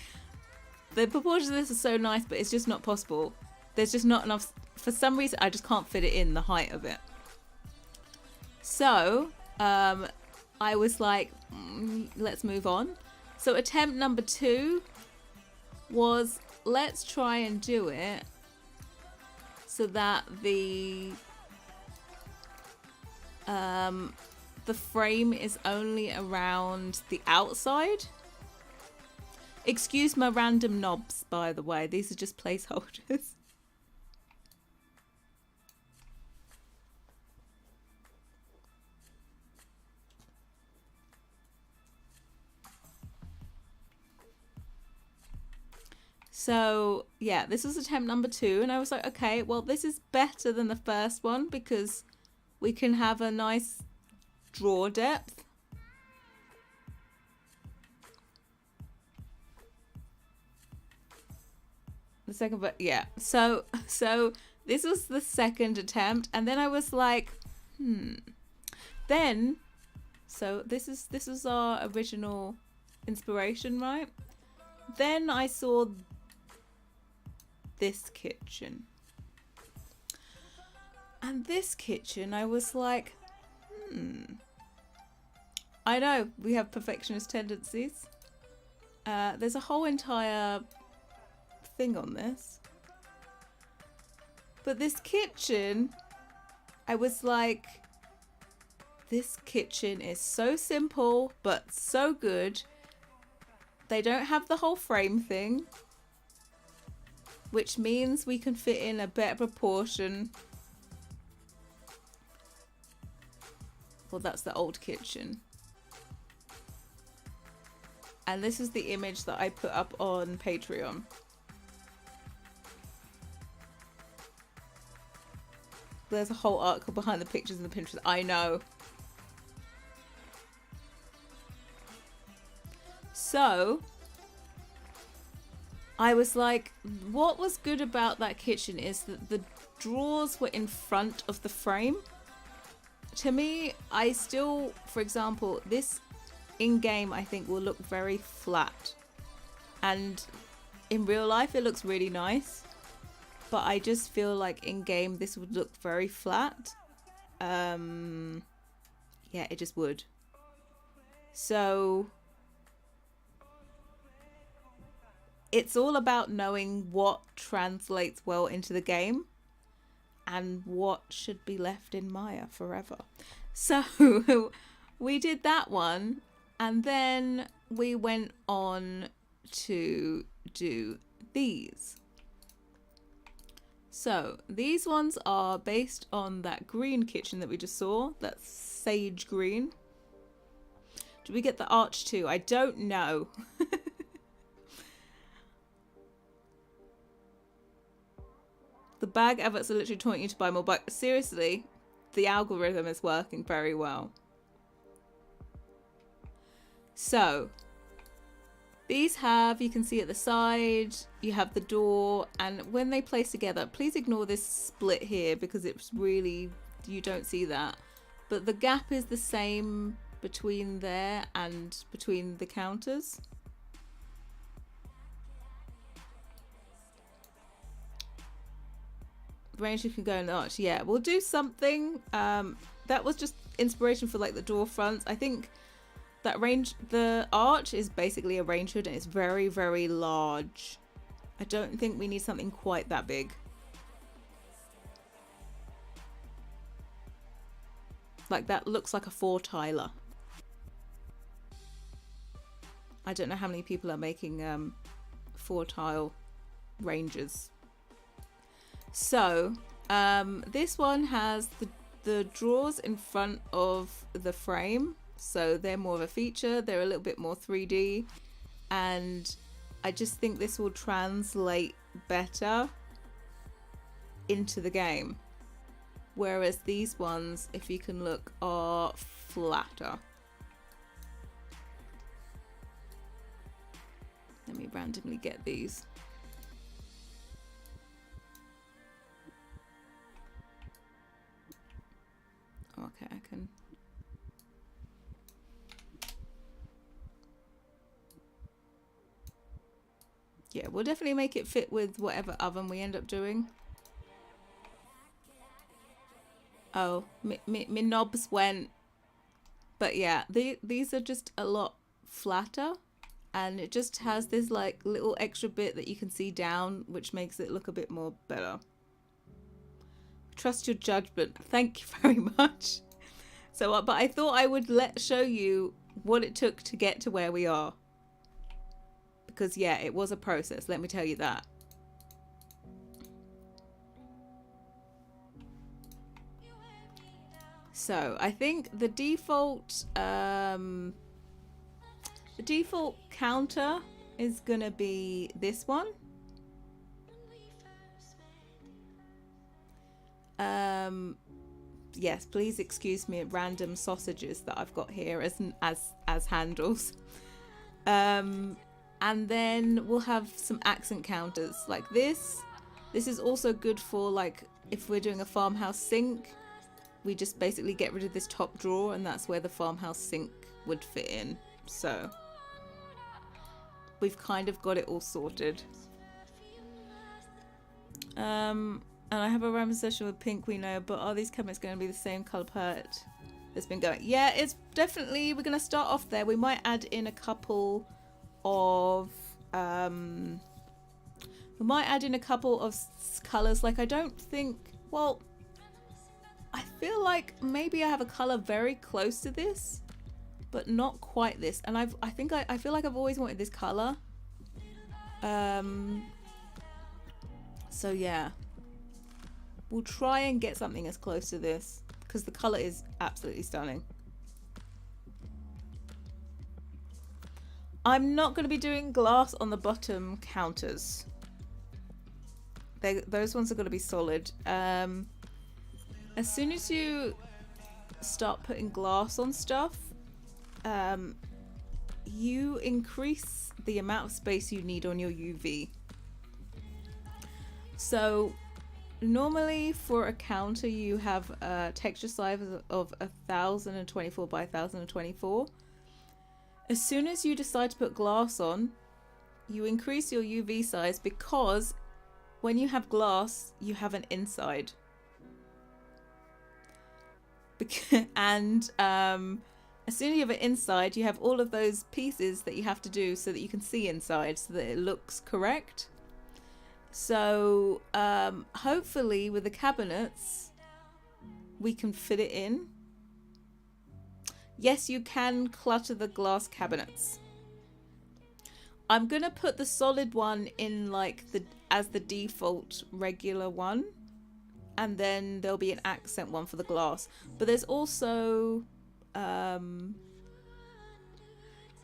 The proportions of this are so nice, but it's just not possible. There's just not enough. For some reason, I just can't fit it in the height of it. So, I was like, let's move on. So attempt number 2 was, let's try and do it so that the frame is only around the outside. Excuse my random knobs, by the way. These are just placeholders. So yeah, this was attempt number 2, and I was like, okay, well, this is better than the first one because we can have a nice drawer depth. The second, but yeah, so this was the second attempt, and then I was like, then, so this is our original inspiration, right? Then I saw this kitchen, and this kitchen, I was like, I know we have perfectionist tendencies. There's a whole entire thing on this, but this kitchen, I was like, This kitchen is so simple, but so good. They don't have the whole frame thing, which means we can fit in a better proportion. Well, that's the old kitchen. And this is the image that I put up on Patreon. There's a whole article behind the pictures and the Pinterest. I know. So I was like, what was good about that kitchen is that the drawers were in front of the frame. To me, I still, for example, this in-game I think will look very flat. And in real life it looks really nice. But I just feel like in-game this would look very flat. Yeah, it just would. So it's all about knowing what translates well into the game and what should be left in Maya forever. So we did that one, and then we went on to do these. So these ones are based on that green kitchen that we just saw, that sage green. Did we get the arch too? I don't know. The bag adverts are literally taunting you to buy more, but seriously, the algorithm is working very well. So these have, you can see at the side, you have the door, and when they place together, please ignore this split here because it's really, you don't see that. But the gap is the same between there and between the counters. Range you can go in the arch. Yeah, we'll do something. That was just inspiration for like the door fronts. I think that range, the arch is basically a range hood and it's very, very large. I don't think we need something quite that big. Like that looks like a 4-tiler. I don't know how many people are making 4-tile ranges. So this one has the drawers in front of the frame, so they're more of a feature. They're a little bit more 3D, and I just think this will translate better into the game, whereas these ones, if you can look, are flatter. Let me randomly get these. Okay, I can. Yeah, we'll definitely make it fit with whatever oven we end up doing. Oh, my knobs went. But yeah, these are just a lot flatter. And it just has this like little extra bit that you can see down, which makes it look a bit more better. Trust your judgment. Thank you very much. So, but I thought I would show you what it took to get to where we are. Because yeah, it was a process, let me tell you that. So I think the default counter is gonna be this one. Yes, please excuse me, random sausages that I've got here as handles. And then we'll have some accent counters like this. This is also good for like if we're doing a farmhouse sink, we just basically get rid of this top drawer and that's where the farmhouse sink would fit in. So we've kind of got it all sorted. And I have a random session with pink, we know, but are these cabinets going to be the same colour palette that's been going? Yeah, it's definitely, we're going to start off there. We might add in a couple of colours. Like I don't think, well, I feel like maybe I have a color very close to this, but not quite this. And I feel like I've always wanted this color. So yeah, we'll try and get something as close to this because the color is absolutely stunning. I'm not going to be doing glass on the bottom counters. Those ones are going to be solid. As soon as you start putting glass on stuff, you increase the amount of space you need on your UV. So normally for a counter you have a texture size of 1024 by 1024. As soon as you decide to put glass on, you increase your UV size because when you have glass, you have an inside. And as soon as you have an inside, you have all of those pieces that you have to do so that you can see inside, so that it looks correct. So hopefully with the cabinets, we can fit it in. Yes, you can clutter the glass cabinets. I'm gonna put the solid one in like as the default regular one, and then there'll be an accent one for the glass. But there's also there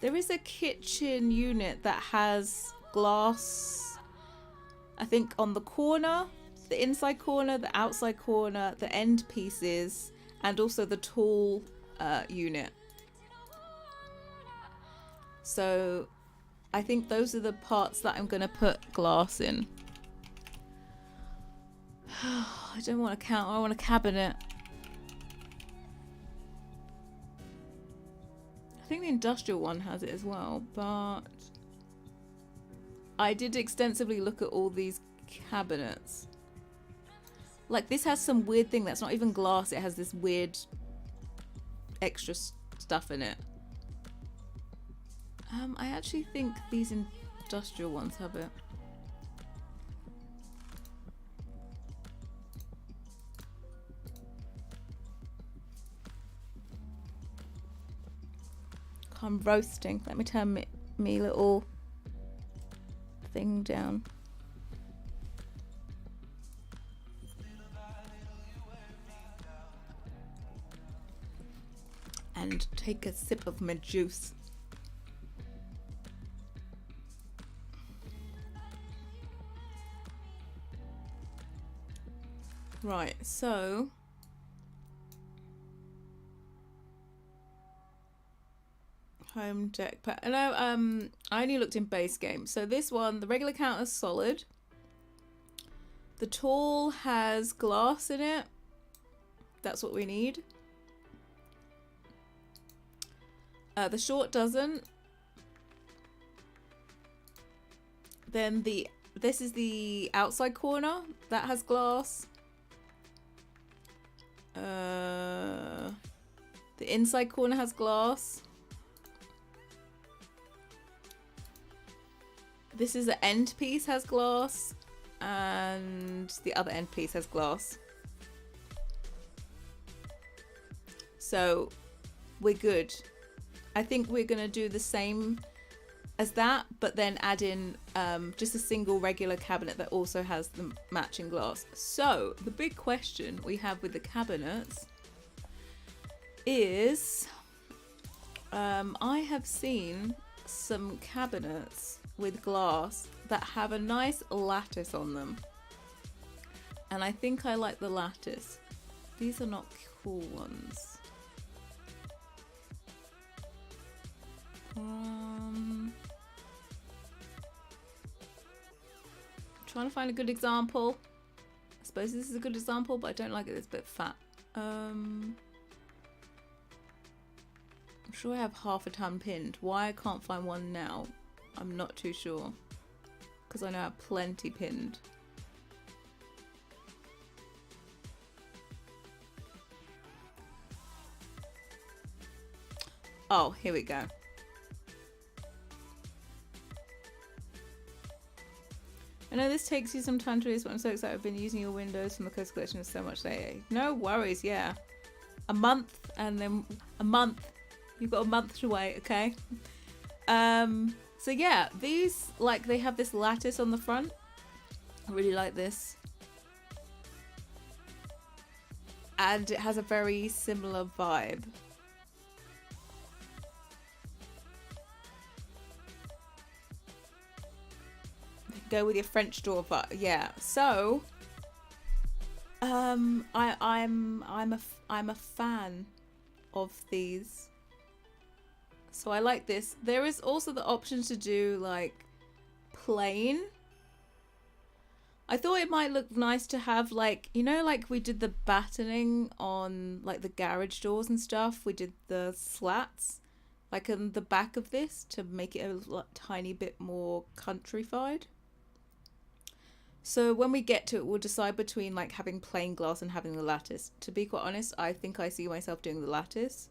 is a kitchen unit that has glass, I think, on the corner, the inside corner, the outside corner, the end pieces, and also the tall unit. So I think those are the parts that I'm going to put glass in. I don't want a counter, I want a cabinet. I think the industrial one has it as well, but I did extensively look at all these cabinets. Like this has some weird thing that's not even glass, it has this weird extra stuff in it. I actually think these industrial ones have it. I'm roasting. Let me turn me little thing down. And take a sip of my juice. Right, so home deck pack. No, I only looked in base game. So this one, the regular counter's solid. The tall has glass in it. That's what we need. The short doesn't. Then this is the outside corner that has glass. The inside corner has glass. This is the end piece has glass, and the other end piece has glass. So we're good. I think we're gonna do the same as that, but then add in just a single regular cabinet that also has the matching glass. So the big question we have with the cabinets is I have seen some cabinets with glass that have a nice lattice on them, and I think I like the lattice. These are not cool ones. Trying to find a good example. I suppose this is a good example, but I don't like it. It's a bit fat. I'm sure I have half a ton pinned. Why I can't find one now, I'm not too sure. Because I know I have plenty pinned. Oh, here we go. I know this takes you some time to release, but I'm so excited. I've been using your windows from the Coast Collection so much lately. No worries, yeah. A month, and then a month. You've got a month to wait, okay? So yeah, these, like, they have this lattice on the front. I really like this. And it has a very similar vibe. Go with your French door vibe. Yeah. So I'm a fan of these. So I like this. There is also the option to do like plain. I thought it might look nice to have, like, you know, like we did the battening on like the garage doors and stuff. We did the slats like on the back of this to make it a tiny bit more countrified. So when we get to it, we'll decide between like having plain glass and having the lattice. To be quite honest, I think I see myself doing the lattice.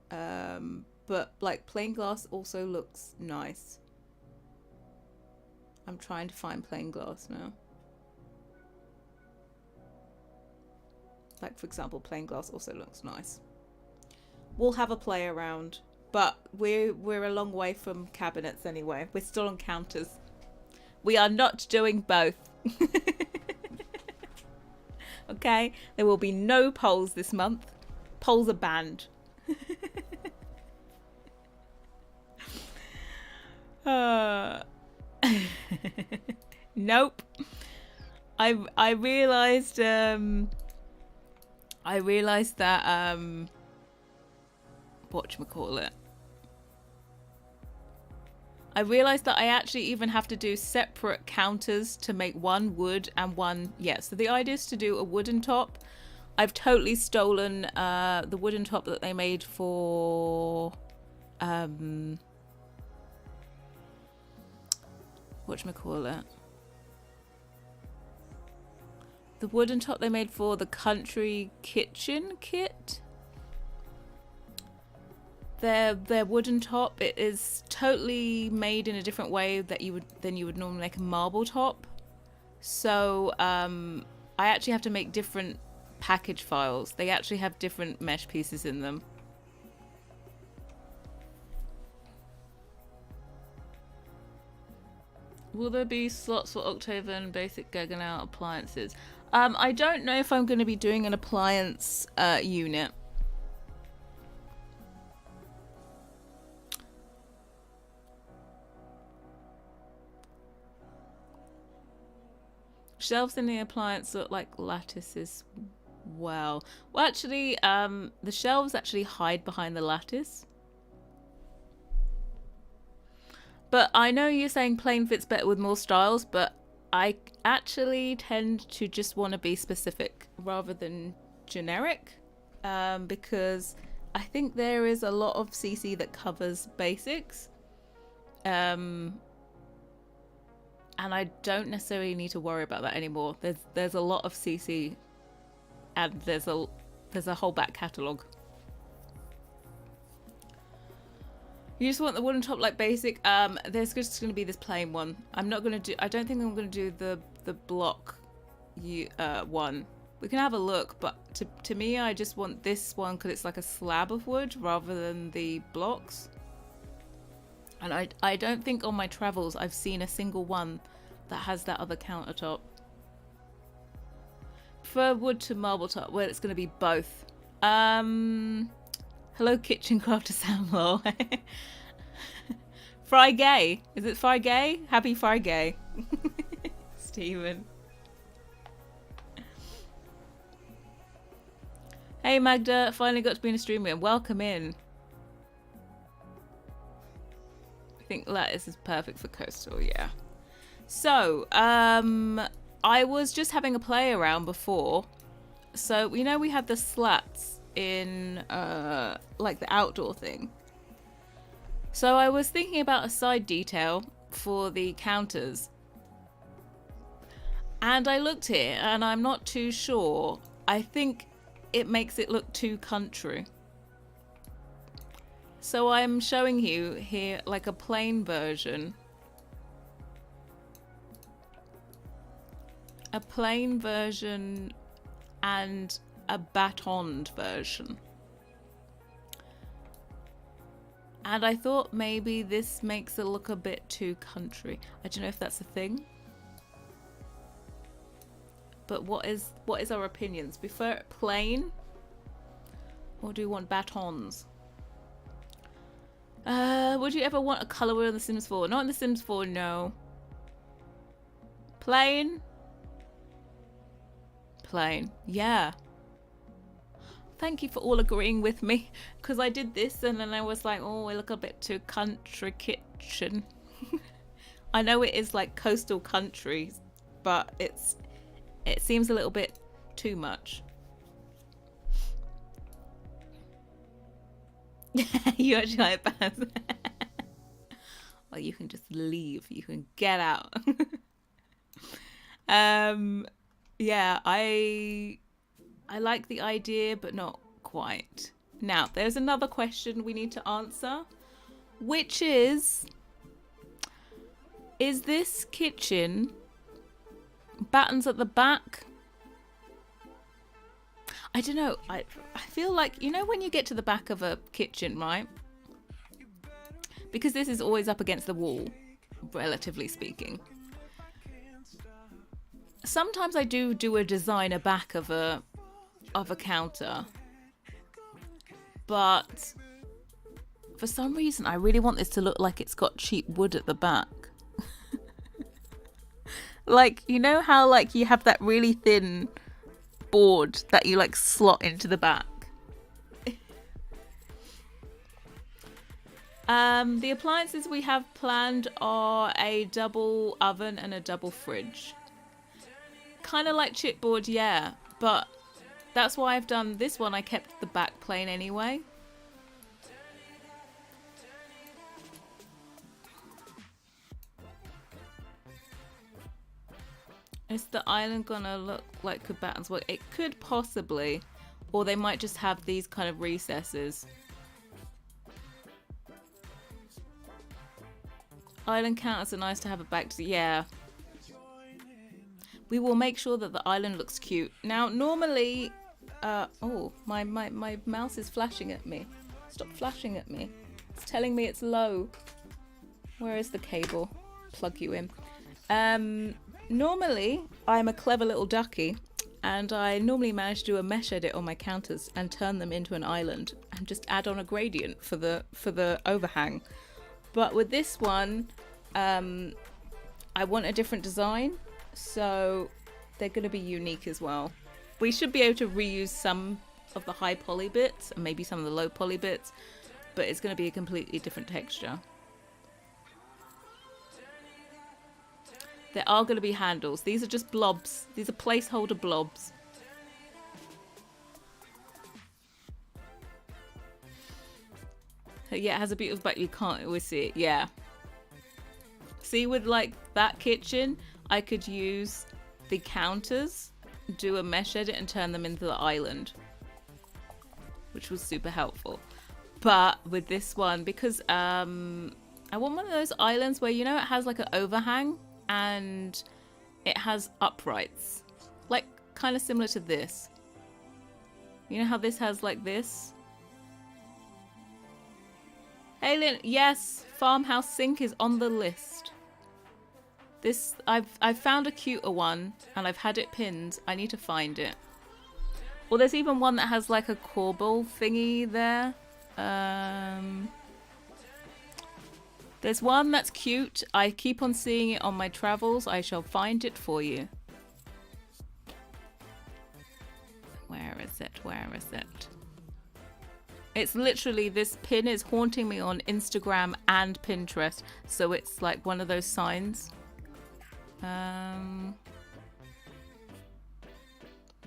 But like plain glass also looks nice. I'm trying to find plain glass now. Like, for example, plain glass also looks nice. We'll have a play around, but we're a long way from cabinets anyway. We're still on counters. We are not doing both. Okay? There will be no polls this month. Polls are banned. Nope. I realized that whatchamacallit. I realized that I actually even have to do separate counters to make one wood and one, yeah, so the idea is to do a wooden top. I've totally stolen the wooden top that they made for whatchamacallit. The wooden top they made for the country kitchen kit. Their wooden top, it is totally made in a different way than you would normally make a marble top. So I actually have to make different package files. They actually have different mesh pieces in them. Will there be slots for Octave and basic Gaggenau appliances? I don't know if I'm going to be doing an appliance unit. Shelves in the appliance look like lattices. Well, actually, the shelves actually hide behind the lattice. But I know you're saying plain fits better with more styles, but I actually tend to just want to be specific rather than generic, because I think there is a lot of CC that covers basics. And I don't necessarily need to worry about that anymore. There's a lot of CC, and there's a whole back catalogue. You just want the wooden top like basic. There's just going to be this plain one. I'm not going to do. I don't think I'm going to do the block one. We can have a look, but to me, I just want this one because it's like a slab of wood rather than the blocks. And I don't think on my travels I've seen a single one that has that other countertop. Prefer wood to marble top. Well, it's going to be both. Hello, Kitchen Crafter Samuel. Fry Gay. Is it Fry Gay? Happy Fry Gay. Stephen. Hey, Magda. Finally got to be in a stream with. Welcome in. I think lattice is perfect for coastal, yeah. So, I was just having a play around before. So, we know we have the slats in, like the outdoor thing. So, I was thinking about a side detail for the counters. And I looked here, and I'm not too sure. I think it makes it look too country. So I'm showing you here like a plain version a plain version and a batoned version. And I thought maybe this makes it look a bit too country. I don't know if that's a thing. But what is our opinions? Prefer it plain? Or do you want batons? Would you ever want a colour wheel in The Sims 4? Not in The Sims 4, no. Plain? Plain. Yeah. Thank you for all agreeing with me. Because I did this and then I was like, oh, I look a bit too country kitchen. I know it is like coastal country, but it seems a little bit too much. You actually like bands. Well, you can just leave. You can get out. Yeah, I like the idea, but not quite. Now, there's another question we need to answer, which is this kitchen battens at the back? I don't know. I feel like, you know when you get to the back of a kitchen, right? Because this is always up against the wall, relatively speaking. Sometimes I do a designer back of a counter. But for some reason I really want this to look like it's got cheap wood at the back. Like, you know how like you have that really thin board that you like slot into the back. The appliances we have planned are a double oven and a double fridge. Kind of like chipboard, yeah, but that's why I've done this one. I kept the back plain anyway. Is the island gonna look like could battens work? It could possibly, or they might just have these kind of recesses. Island counters are nice to have a back to, yeah. We will make sure that the island looks cute. Now, normally, oh, my mouse is flashing at me. Stop flashing at me. It's telling me it's low. Where is the cable? Plug you in. Normally, I'm a clever little ducky, and I normally manage to do a mesh edit on my counters and turn them into an island and just add on a gradient for the overhang. But with this one, I want a different design, so they're going to be unique as well. We should be able to reuse some of the high poly bits and maybe some of the low poly bits, but it's going to be a completely different texture. There are going to be handles. These are just blobs. These are placeholder blobs. Yeah, it has a beautiful back. You can't always see it. Yeah. See, with like that kitchen, I could use the counters, do a mesh edit and turn them into the island, which was super helpful. But with this one, because I want one of those islands where, you know, it has like an overhang and it has uprights, like kind of similar to this. You know how this has like this? Hey Lynn, yes, farmhouse sink is on the list. This, I've found a cuter one and I've had it pinned. I need to find it. Well, there's even one that has like a corbel thingy there. There's one that's cute. I keep on seeing it on my travels. I shall find it for you. Where is it? Where is it? It's literally, this pin is haunting me on Instagram and Pinterest. So it's like one of those signs.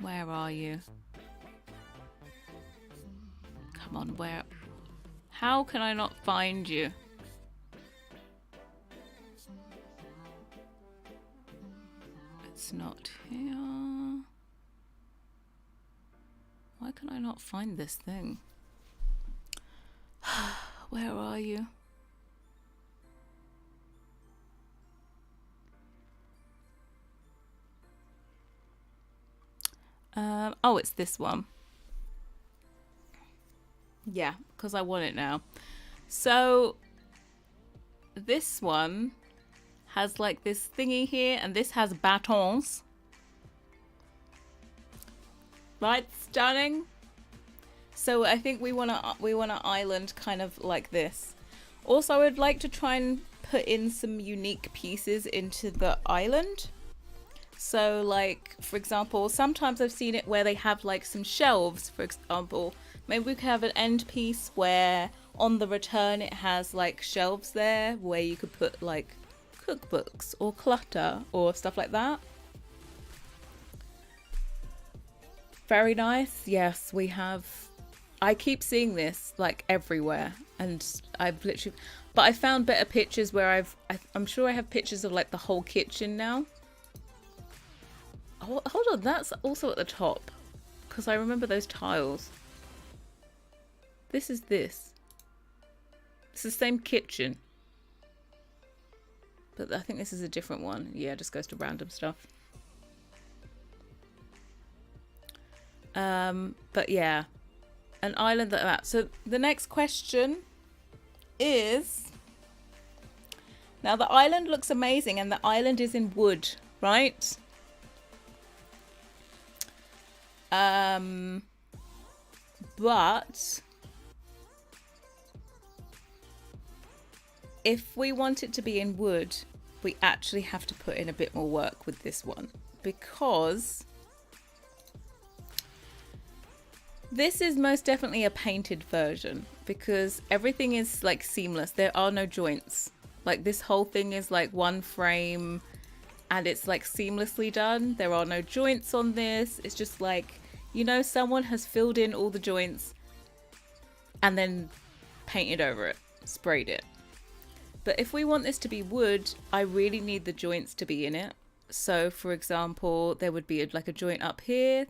Where are you? Come on, where? How can I not find you? It's not here. Why can I not find this thing? Where are you? Oh, it's this one. Yeah, because I want it now. So this one has like this thingy here, and this has batons. Right, stunning. So I think we want an island kind of like this. Also, I would like to try and put in some unique pieces into the island. So like, for example, sometimes I've seen it where they have like some shelves, for example. Maybe we could have an end piece where on the return it has like shelves there where you could put like cookbooks or clutter or stuff like that. Very nice. Yes, we have. I keep seeing this like everywhere, and I've literally, but I found better pictures where I'm sure I have pictures of like the whole kitchen now. Oh, hold on, that's also at the top because I remember those tiles. This is this. It's the same kitchen, but I think this is a different one. Yeah, it just goes to random stuff. But yeah, an island like that. So the next question is, now the island looks amazing and the island is in wood, right? But if we want it to be in wood, we actually have to put in a bit more work with this one, because this is most definitely a painted version, because everything is like seamless. There are no joints. Like this whole thing is like one frame and it's like seamlessly done. There are no joints on this. It's just like, you know, someone has filled in all the joints and then painted over it, sprayed it. But if we want this to be wood, I really need the joints to be in it. So for example, there would be like a joint up here.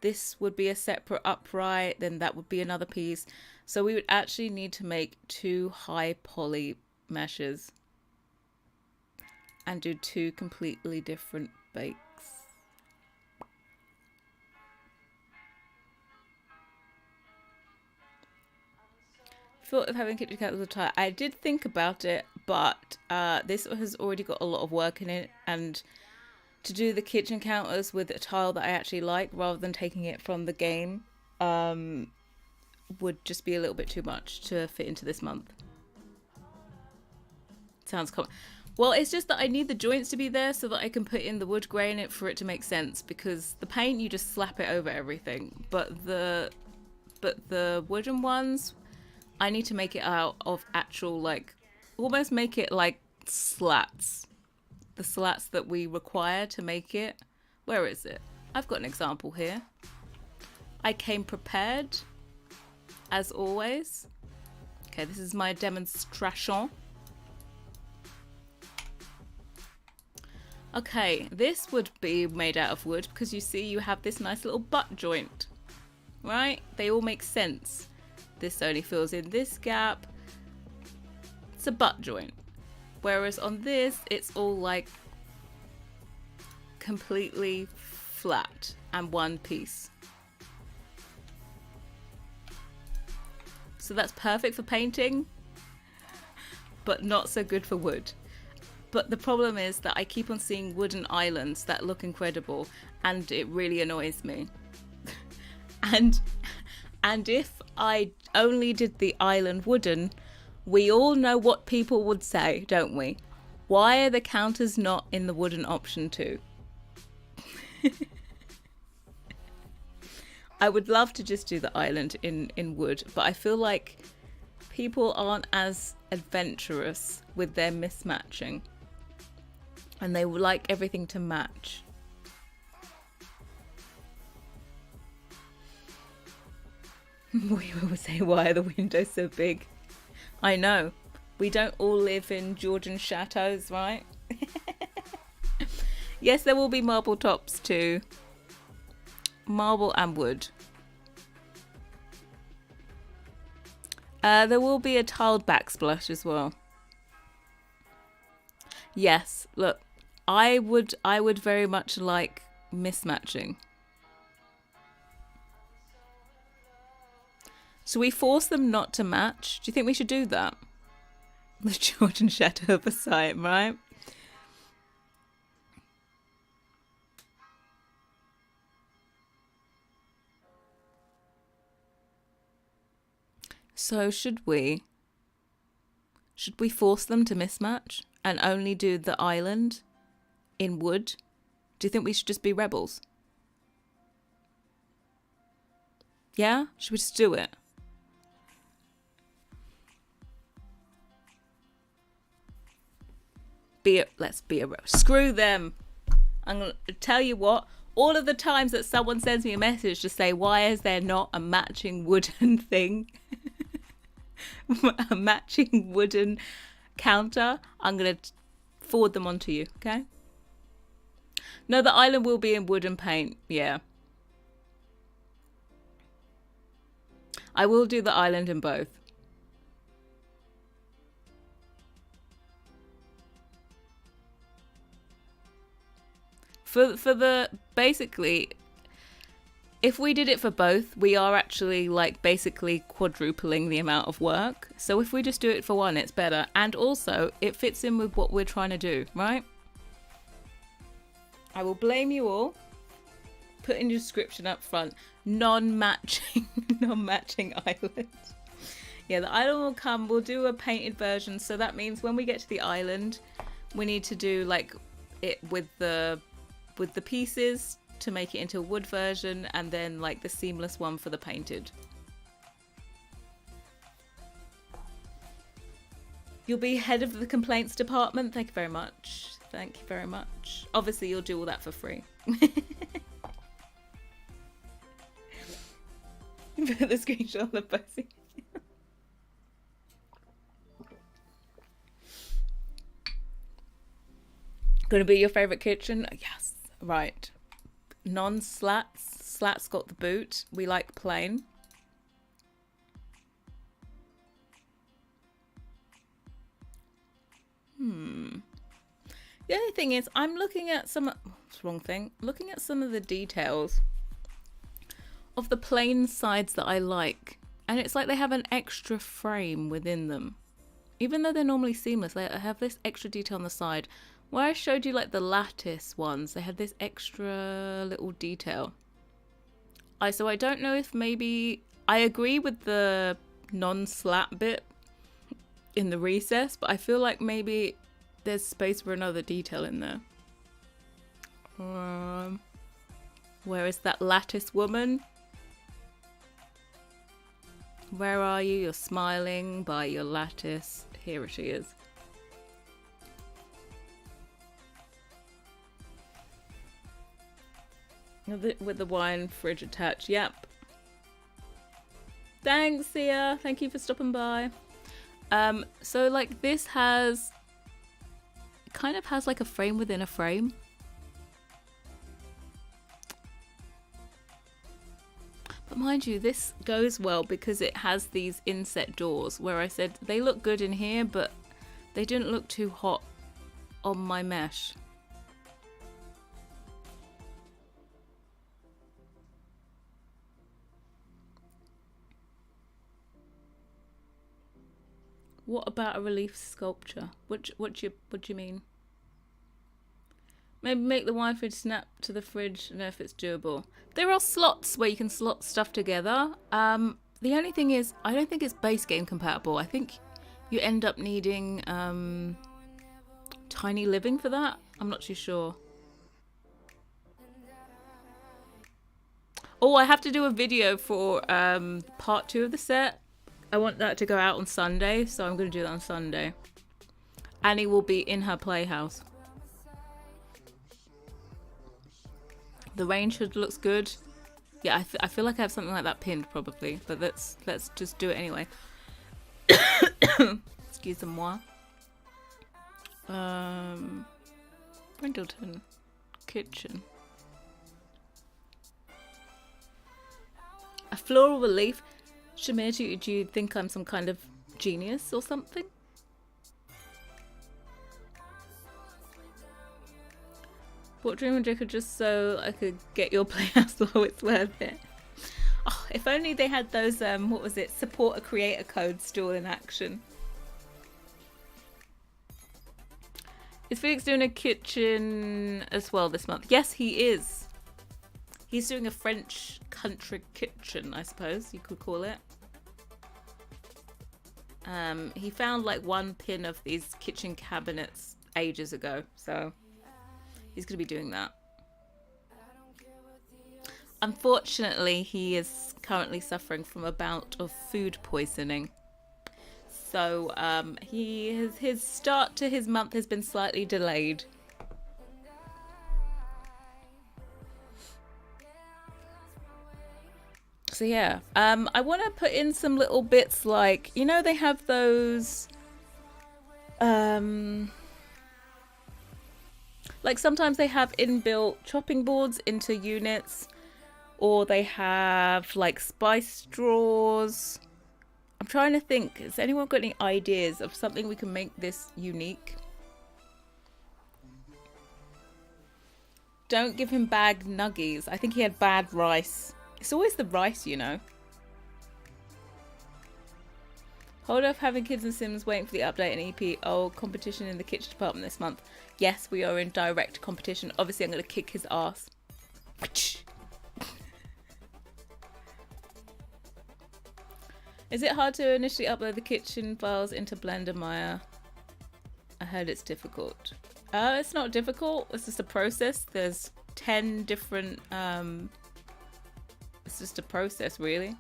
This would be a separate upright, then that would be another piece. So we would actually need to make 2 high poly meshes and do 2 completely different bakes. Thought of having kitchen counters with tile. I did think about it, but this has already got a lot of work in it, and to do the kitchen counters with a tile that I actually like rather than taking it from the game would just be a little bit too much to fit into this month. Sounds common. Well, it's just that I need the joints to be there so that I can put in the wood grain in it for it to make sense, because the paint, you just slap it over everything, but the wooden ones, I need to make it out of actual, like, almost make it like slats. The slats that we require to make it. Where is it? I've got an example here. I came prepared, as always. Okay, this is my demonstration. Okay, this would be made out of wood because you see you have this nice little butt joint, right? They all make sense. This only fills in this gap. It's a butt joint. Whereas on this, it's all like completely flat and one piece. So that's perfect for painting, but not so good for wood. But the problem is that I keep on seeing wooden islands that look incredible, and it really annoys me. and if I only did the island wooden, we all know what people would say, don't we? Why are the counters not in the wooden option too? I would love to just do the island in wood, but I feel like people aren't as adventurous with their mismatching. And they would like everything to match. We will say, why are the windows so big? I know. We don't all live in Georgian chateaus, right? Yes, there will be marble tops too. Marble and wood. There will be a tiled backsplash as well. Yes, look, I would very much like mismatching. So we force them not to match. Do you think we should do that? The Jordan shadow of a sight, right? So should we force them to mismatch and only do the island in wood? Do you think we should just be rebels? Yeah? Should we just do it? Let's be a rebel. Screw them. I'm going to tell you what. All of the times that someone sends me a message to say, why is there not a matching wooden thing? A matching wooden counter, I'm going to forward them on to you, okay? No, the island will be in wooden paint, yeah. I will do the island in both. For the, basically, if we did it for both, we are actually like basically quadrupling the amount of work. So if we just do it for one, it's better. And also, it fits in with what we're trying to do, right? I will blame you all. Put in your description up front. Non-matching island. Yeah, the island will come. We'll do a painted version. So that means when we get to the island, we need to do like it with the pieces to make it into a wood version, and then like the seamless one for the painted. You'll be head of the complaints department. Thank you very much. Thank you very much. Obviously you'll do all that for free. Put the screenshot on the posting. Gonna be your favorite kitchen? Yes. Right. Non-slats. Slats got the boot. We like plain. The only thing is, I'm looking at some... What's the wrong thing? Looking at some of the details of the plain sides that I like. And it's like they have an extra frame within them. Even though they're normally seamless, they have this extra detail on the side. Where I showed you like the lattice ones, they had this extra little detail. So I don't know if maybe... I agree with the non-slat bit in the recess, but I feel like maybe there's space for another detail in there. Where is that lattice woman? Where are you? You're smiling by your lattice. Here she is. With the wine fridge attached. Yep. Thanks, Sia. Thank you for stopping by. So like this has... kind of has like a frame within a frame. But mind you, this goes well because it has these inset doors where I said they look good in here, but they didn't look too hot on my mesh. What about a relief sculpture? What do you mean? Maybe make the wine fridge snap to the fridge and know if it's doable. There are slots where you can slot stuff together. The only thing is, I don't think it's base game compatible. I think you end up needing tiny living for that. I'm not too sure. Oh, I have to do a video for part 2 of the set. I want that to go out on Sunday, so I'm going to do that on Sunday. Annie will be in her playhouse. The range hood looks good. Yeah, I feel like I have something like that pinned probably, but let's just do it anyway. Excusez-moi. Brindleton kitchen. A floral relief. Shamir, do you think I'm some kind of genius or something? Bought Dream and Joker just so I could get your playhouse, so it's worth it. Oh, If only they had those, what was it? Support a creator code still in action. Is Felix doing a kitchen as well this month? Yes, he is. He's doing a French country kitchen, I suppose you could call it. He found like one pin of these kitchen cabinets ages ago, so he's going to be doing that. Unfortunately, he is currently suffering from a bout of food poisoning. So his start to his month has been slightly delayed. So yeah, I want to put in some little bits like, you know, they have those, like sometimes they have inbuilt chopping boards into units, or they have like spice drawers. I'm trying to think, has anyone got any ideas of something we can make this unique? Don't give him bad nuggies. I think he had bad rice. It's always the rice, you know. Hold off having kids and Sims, waiting for the update and EP. Oh, competition in the kitchen department this month. Yes, we are in direct competition. Obviously, I'm going to kick his ass. Is it hard to initially upload the kitchen files into Blender Maya? I heard it's difficult. It's not difficult. It's just a process. There's 10 different... It's just a process, really.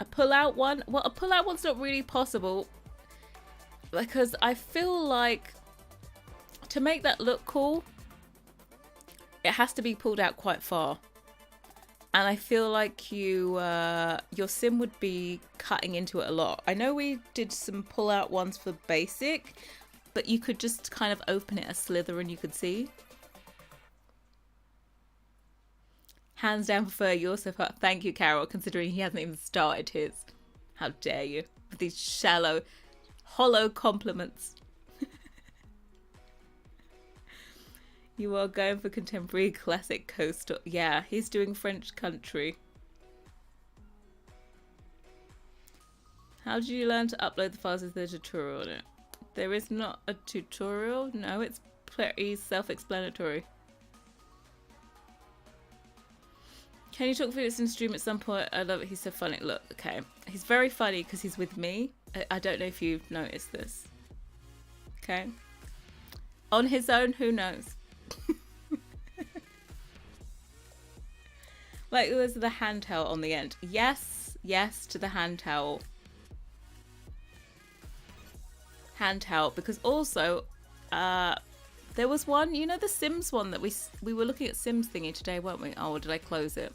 A pull-out one? Well, a pull-out one's not really possible. Because I feel like... to make that look cool, it has to be pulled out quite far. And I feel like your sim would be cutting into it a lot. I know we did some pull-out ones for basic, but you could just kind of open it a slither and you could see. Hands down prefer yours so far. Thank you, Carol, considering he hasn't even started his. How dare you? With these shallow, hollow compliments. You are going for contemporary classic coastal. Yeah, he's doing French country. How did you learn to upload the files? Is there a tutorial on it? There is not a tutorial. No, it's pretty self-explanatory. Can you talk Felix in stream at some point? I love it. He's so funny. Look, okay. He's very funny because he's with me. I don't know if you've noticed this. Okay. On his own, who knows? Like there's the hand towel on the end. Yes, yes to the hand towel. Hand towel, because also there was one, you know, the Sims one that we were looking at Sims thingy today, weren't we? Oh, did I close it?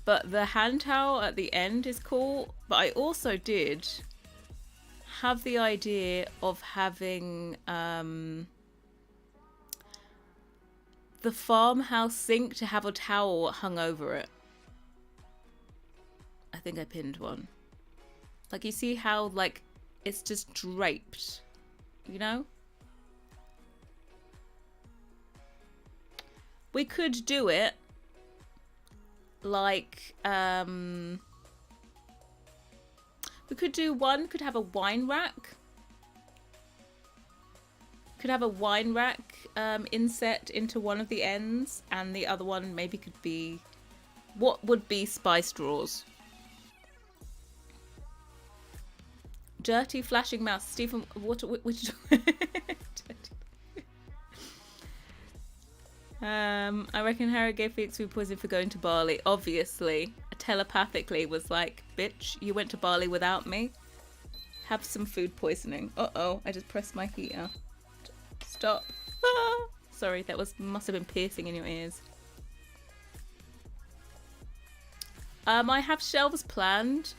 But the hand towel at the end is cool. But I also did have the idea of having the farmhouse sink to have a towel hung over it. I think I pinned one. Like, you see how, like, it's just draped, you know? We could do it like, we could do one, could have a wine rack. Could have a wine rack inset into one of the ends, and the other one maybe could be, what would be spice drawers. Dirty flashing mouse. Stephen, which I reckon Harrie gave Felix food poisoning for going to Bali. Obviously, telepathically was like, bitch, you went to Bali without me. Have some food poisoning. Uh-oh, I just pressed my heater. Stop. Ah! Sorry, that must have been piercing in your ears. I have shelves planned.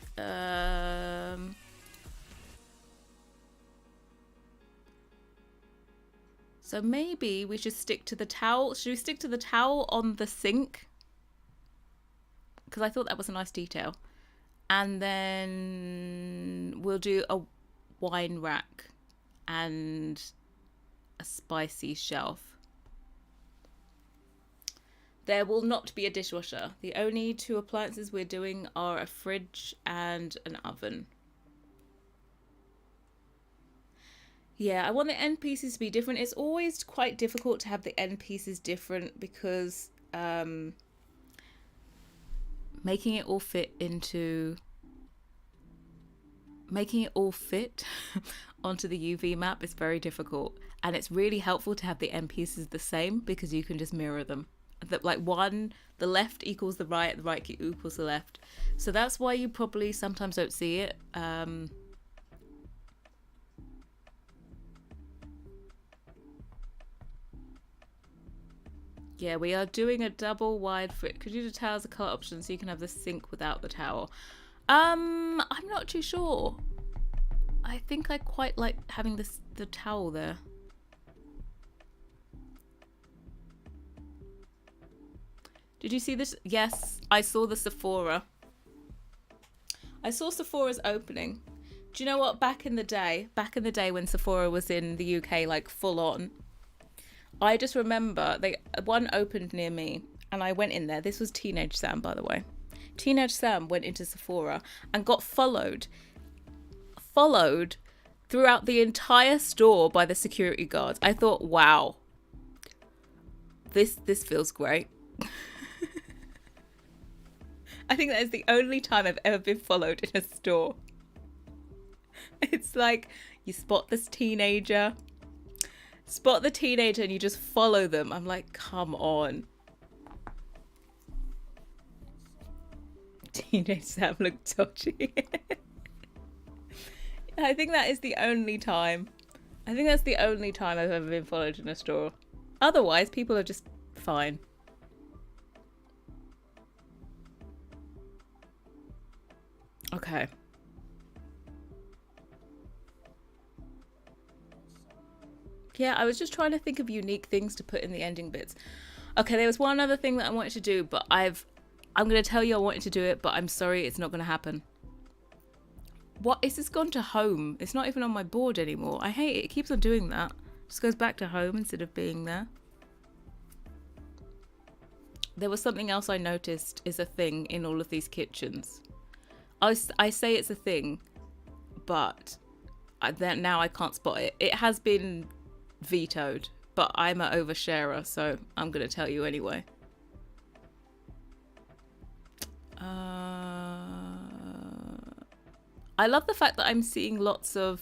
So maybe we should stick to the towel. Should we stick to the towel on the sink? Because I thought that was a nice detail. And then we'll do a wine rack and a spicy shelf. There will not be a dishwasher. The only two appliances we're doing are a fridge and an oven. Yeah, I want the end pieces to be different. It's always quite difficult to have the end pieces different because making it all fit onto the UV map is very difficult. And it's really helpful to have the end pieces the same because you can just mirror them. That like the left equals the right equals the left. So that's why you probably sometimes don't see it. Yeah, we are doing a double wide fit. Could you do towel as a color option so you can have the sink without the towel? I'm not too sure. I think I quite like having the towel there. Did you see this? Yes, I saw the Sephora. I saw Sephora's opening. Do you know what? Back in the day when Sephora was in the UK, like full on, I just remember one opened near me and I went in there. This was Teenage Sam, by the way. Teenage Sam went into Sephora and got followed throughout the entire store by the security guards. I thought, wow, this feels great. I think that is the only time I've ever been followed in a store. It's like you spot the teenager and you just follow them. I'm like, come on. Teenage Sam looked dodgy. I think that is the only time. I think that's the only time I've ever been followed in a store. Otherwise, people are just fine. Okay. Yeah, I was just trying to think of unique things to put in the ending bits. Okay, there was one other thing that I wanted to do, but I'm going to tell you I wanted to do it, but I'm sorry, it's not going to happen. What? Is this gone to home? It's not even on my board anymore. I hate it. It keeps on doing that. It just goes back to home instead of being there. There was something else I noticed is a thing in all of these kitchens. I say it's a thing, but now I can't spot it. It has been vetoed, but I'm an oversharer, so I'm going to tell you anyway. I love the fact that I'm seeing lots of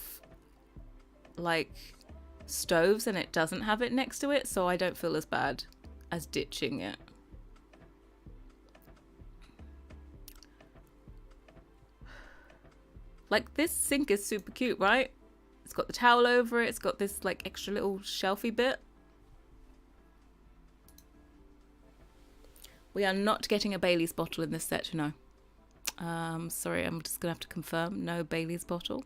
like stoves and it doesn't have it next to it, so I don't feel as bad as ditching it. Like this sink is super cute, right? It's got the towel over it. It's got this like extra little shelfy bit. We are not getting a Bailey's bottle in this set, no. Sorry, I'm just gonna have to confirm. No Bailey's bottle.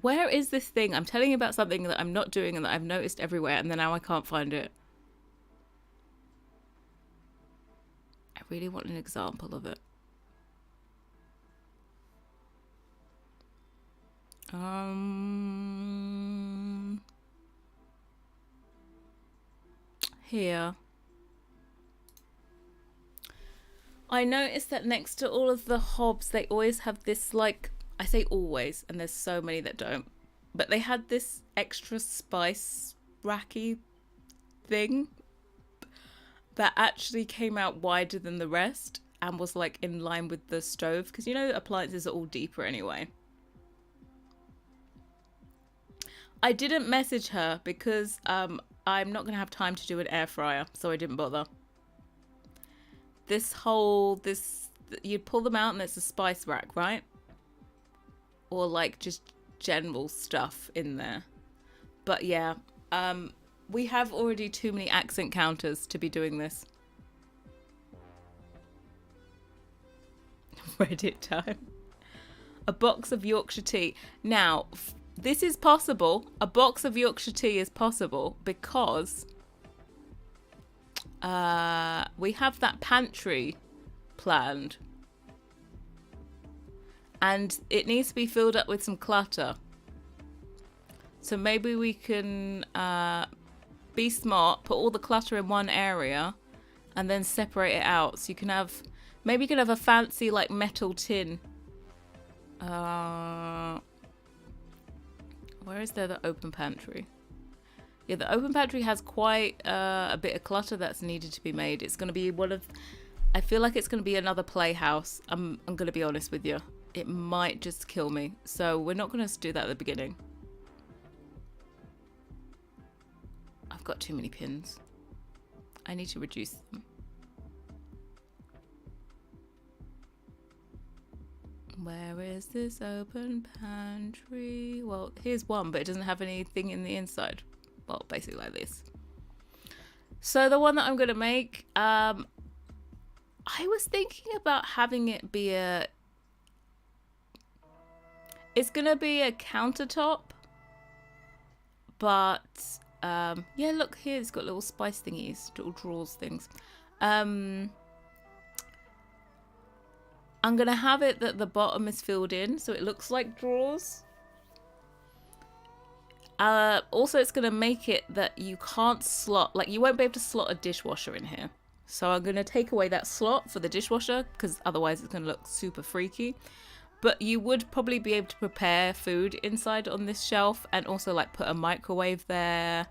Where is this thing? I'm telling you about something that I'm not doing and that I've noticed everywhere, and then now I can't find it. I really want an example of it. Here. I noticed that next to all of the hobs, they always have this, like, I say always, and there's so many that don't, but they had this extra spice racky thing that actually came out wider than the rest and was like in line with the stove, because you know appliances are all deeper anyway. I didn't message her because I'm not going to have time to do an air fryer, so I didn't bother. You'd pull them out and there's a spice rack, right? Or like just general stuff in there. But yeah, we have already too many accent counters to be doing this. Reddit time. A box of Yorkshire tea. Now, this is possible. A box of Yorkshire tea is possible because we have that pantry planned. And it needs to be filled up with some clutter. So maybe we can be smart, put all the clutter in one area and then separate it out. So you can have, maybe you can have a fancy like metal tin. Where is there the open pantry? Yeah, the open pantry has quite a bit of clutter that's needed to be made. It's going to be one of, I feel like it's going to be another playhouse. I'm going to be honest with you. It might just kill me. So we're not going to do that at the beginning. I've got too many pins. I need to reduce them. Where is this open pantry? Well, here's one, but it doesn't have anything in the inside. Well, basically like this. So the one that I'm going to make, I was thinking about having it be a... It's going to be a countertop. But, yeah, look here. It's got little spice thingies, little drawers things. I'm going to have it that the bottom is filled in, so it looks like drawers. Also, it's going to make it that you can't slot, like you won't be able to slot a dishwasher in here. So I'm going to take away that slot for the dishwasher, because otherwise it's going to look super freaky. But you would probably be able to prepare food inside on this shelf, and also like put a microwave there.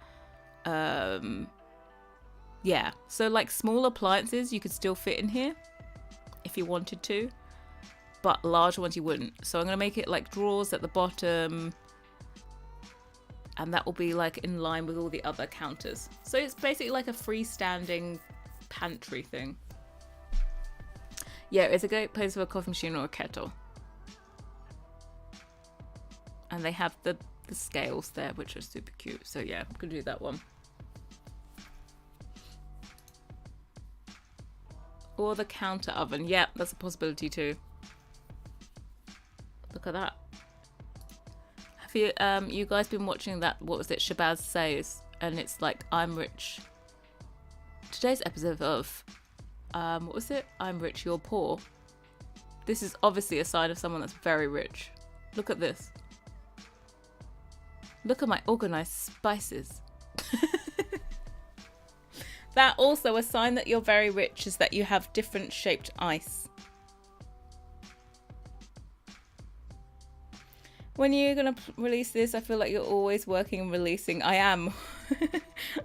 Yeah, so like small appliances you could still fit in here if you wanted to, but large ones you wouldn't. So I'm going to make it like drawers at the bottom, and that will be like in line with all the other counters. So it's basically like a freestanding pantry thing. Yeah, it's a great place for a coffee machine or a kettle. And they have the scales there, which are super cute. So yeah, I'm going to do that one. Or the counter oven. Yeah, that's a possibility too. Look at that. Have you you guys been watching that, what was it, Shabazz Says? And it's like, I'm rich. Today's episode of, what was it? I'm rich, you're poor. This is obviously a sign of someone that's very rich. Look at this. Look at my organized spices. That also a sign that you're very rich is that you have different shaped ice. When you're going to release this, I feel like you're always working and releasing. I am.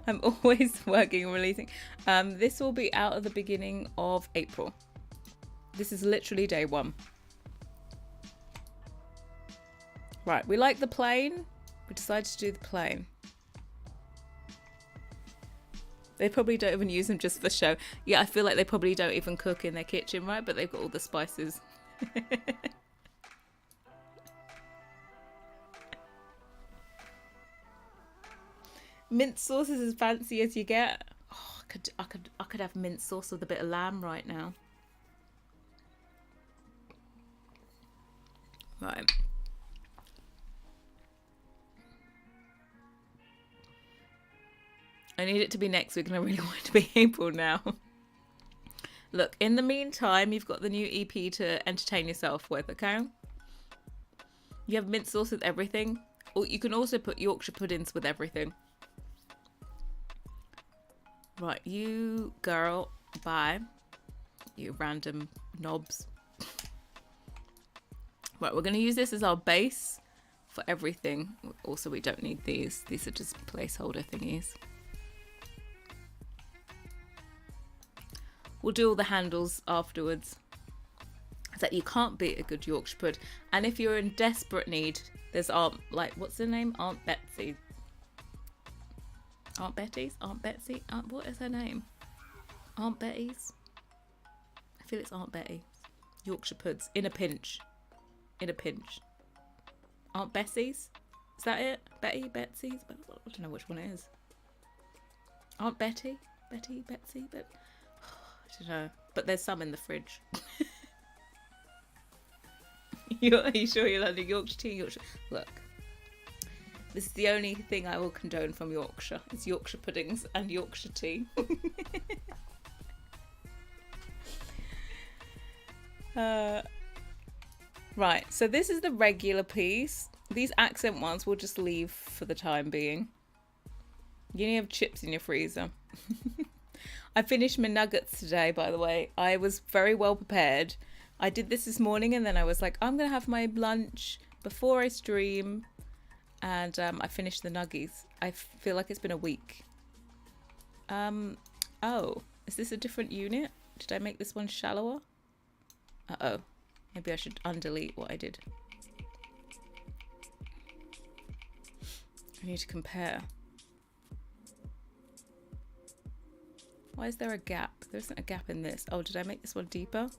I'm always working and releasing. This will be out at the beginning of April. This is literally day one. Right, we like the plain. We decided to do the plain. They probably don't even use them just for show. Yeah, I feel like they probably don't even cook in their kitchen, right? But they've got all the spices. Mint sauce is as fancy as you get. Oh, I could have mint sauce with a bit of lamb right now. Right. I need it to be next week and I really want it to be April now. Look, in the meantime, you've got the new EP to entertain yourself with, okay? You have mint sauce with everything. Or you can also put Yorkshire puddings with everything. Right, you girl, bye. You random knobs. Right, we're going to use this as our base for everything. Also, we don't need these. These are just placeholder thingies. We'll do all the handles afterwards. So that you can't beat a good Yorkshire pud. And if you're in desperate need, there's like, what's her name? Aunt Betsy. Aunt Betty's? Aunt Betsy? What is her name? Aunt Betty's? I feel it's Aunt Betty. Yorkshire puds. In a pinch. In a pinch. Aunt Bessie's? Is that it? Betty? Betsy's? I don't know which one it is. Aunt Betty? Betty? Betsy? I don't know. But there's some in the fridge. Are you sure you'll have a Yorkshire tea? Yorkshire? Look. This is the only thing I will condone from Yorkshire. It's Yorkshire puddings and Yorkshire tea. Right, so this is the regular piece. These accent ones we'll just leave for the time being. You only have chips in your freezer. I finished my nuggets today, by the way. I was very well prepared. I did this morning, and then I was like, I'm going to have my lunch before I stream. And I finished the nuggies. I feel like it's been a week. Oh, is this a different unit? Did I make this one shallower? Uh-oh. Maybe I should undelete what I did. I need to compare. Why is there a gap? There isn't a gap in this. Oh, did I make this one deeper?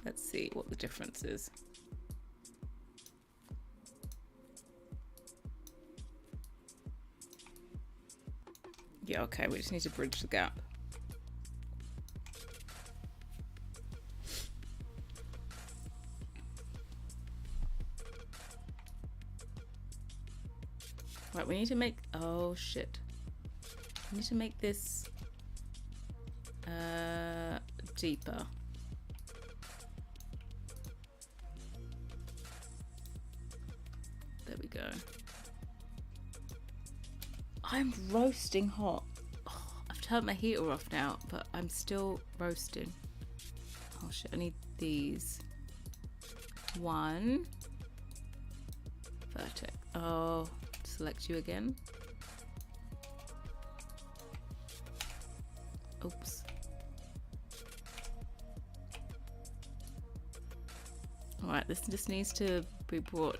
Let's see what the difference is. Yeah, okay, we just need to bridge the gap. Right, we need to make... Oh, shit. We need to make this deeper. There we go. I'm roasting hot. Oh, I've turned my heater off now, but I'm still roasting. Oh shit, I need these. One. Vertex. Oh, select you again. Oops. Alright, this just needs to be brought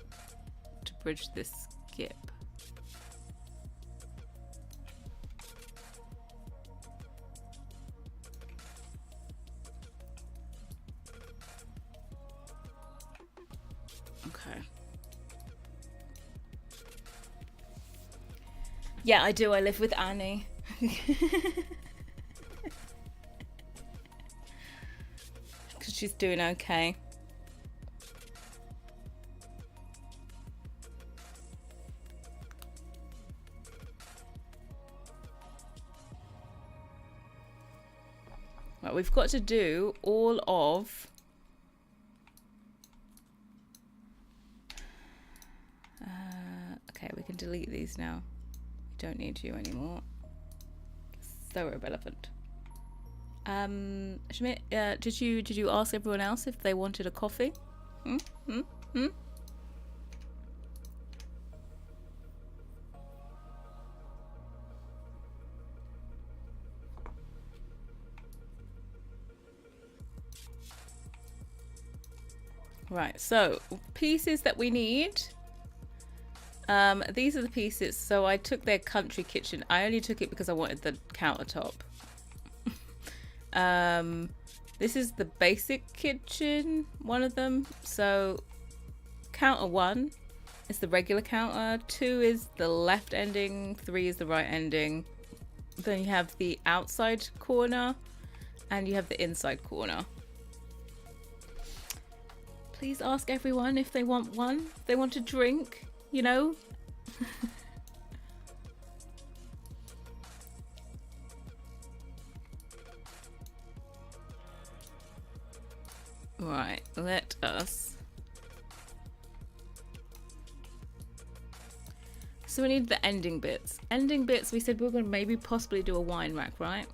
to bridge this gap. Okay. Yeah, I do. I live with Annie. Because she's doing okay. Right, we've got to do all of... okay, we can delete these now. We don't need you anymore. So irrelevant. Schmidt, did you ask everyone else if they wanted a coffee? Right, so pieces that we need. These are the pieces. So I took their country kitchen. I only took it because I wanted the countertop. This is the basic kitchen, one of them. So counter 1 is the regular counter, 2 is the left ending, 3 is the right ending. Then you have the outside corner and you have the inside corner. Please ask everyone if they want one, if they want a drink, you know. Right, let us. So we need the ending bits. Ending bits, we said we were going to maybe possibly do a wine rack, right?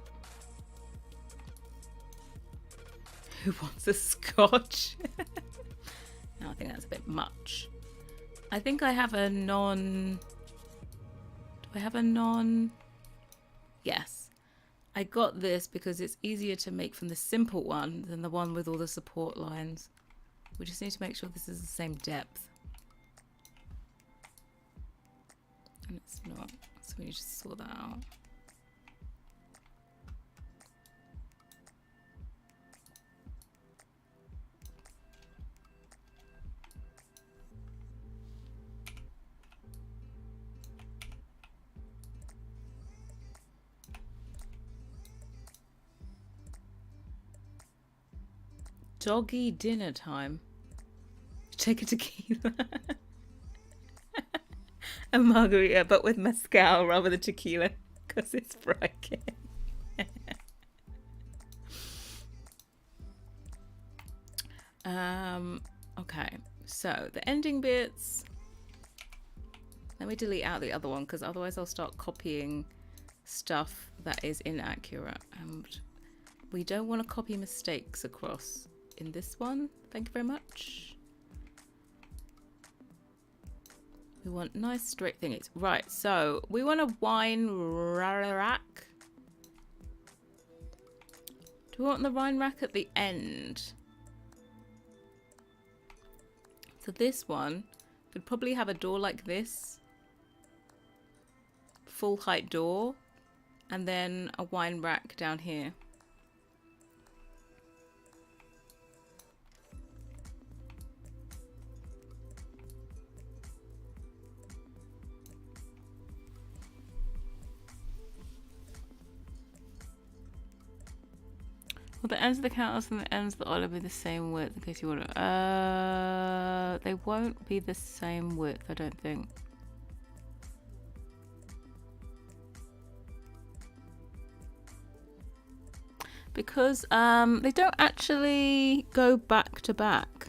Who wants a scotch? No, I think that's a bit much. I think I have a non... Do I have a non... Yes. I got this because it's easier to make from the simple one than the one with all the support lines. We just need to make sure this is the same depth. And it's not. So we need to sort that out. Doggy dinner time. Take a tequila. A margarita, but with mezcal rather than tequila, because it's Friday. Okay, so the ending bits. Let me delete out the other one because otherwise I'll start copying stuff that is inaccurate. And we don't want to copy mistakes across in this one. Thank you very much. We want nice straight thingies. Right, so we want a wine rack. Do we want the wine rack at the end? So this one could probably have a door like this. Full height door. And then a wine rack down here. Well, the ends of the counters and the ends of the olive be the same width in case you want to. They won't be the same width, I don't think. Because they don't actually go back to back.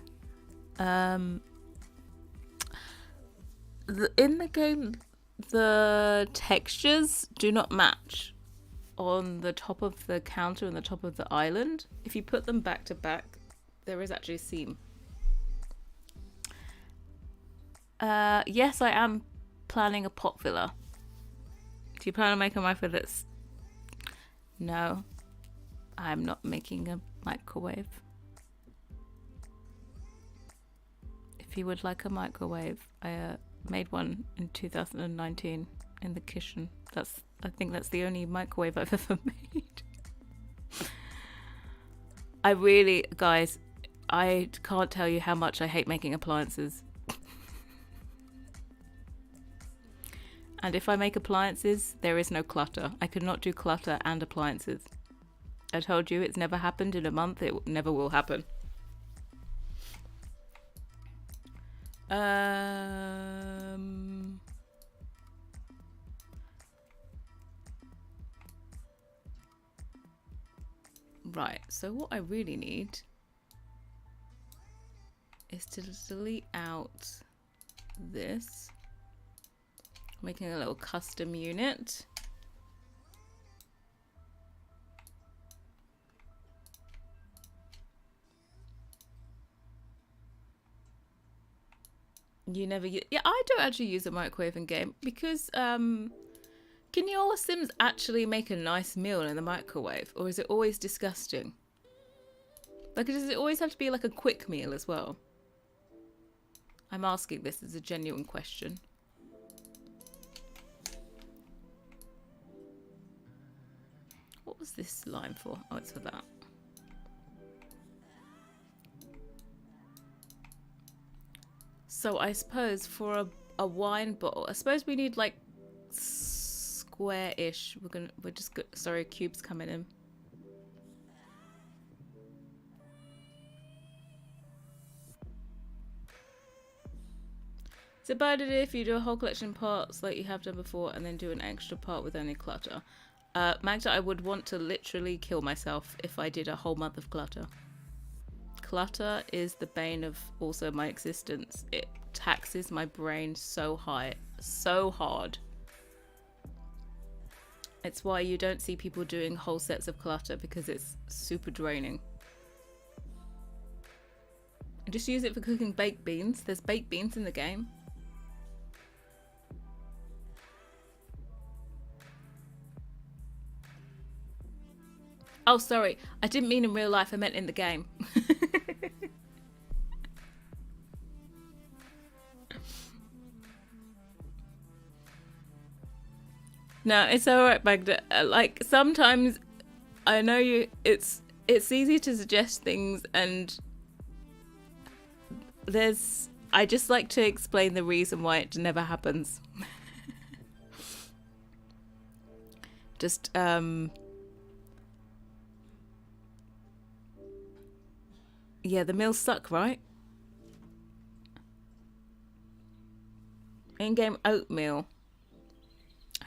In the game, the textures do not match on the top of the counter and the top of the island. If you put them back to back, there is actually a seam. Yes, I am planning a pot filler. Do you plan on making my fillets? No, I'm not making a microwave. If you would like a microwave, I made one in 2019 in the kitchen. I think that's the only microwave I've ever made. I really, guys, I can't tell you how much I hate making appliances. And if I make appliances, there is no clutter. I could not do clutter and appliances. I told you it's never happened in a month. It never will happen. Right, so what I really need is to delete out this. Making a little custom unit. You never use... Yeah, I don't actually use a microwave in game because can your Sims actually make a nice meal in the microwave, or is it always disgusting? Like, does it always have to be like a quick meal as well? I'm asking this as a genuine question. What was this line for? Oh, it's for that. So I suppose for a wine bottle, I suppose we need like square-ish. We're just sorry, cubes coming in. It's a bad idea if you do a whole collection of parts like you have done before and then do an extra part with only clutter. Magda, I would want to literally kill myself if I did a whole month of clutter. Clutter is the bane of also my existence. It taxes my brain so hard. It's why you don't see people doing whole sets of clutter, because it's super draining. Just use it for cooking baked beans. There's baked beans in the game. Oh, sorry. I didn't mean in real life. I meant in the game. No, it's alright, Magda. Like, sometimes I know it's easy to suggest things, and I just like to explain the reason why it never happens. Just, yeah, the meals suck, right? In-game oatmeal.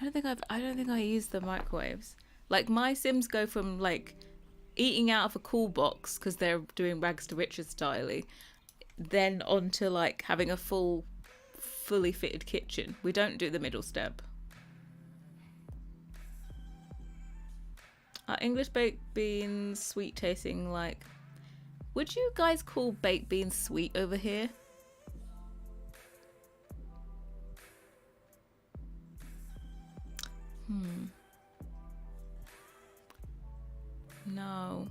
I don't think I use the microwaves. Like, my Sims go from like eating out of a cool box because they're doing rags to riches style, then on to like having a full fully fitted kitchen. We don't do the middle step. Are English baked beans sweet tasting? Like, would you guys call baked beans sweet over here? No.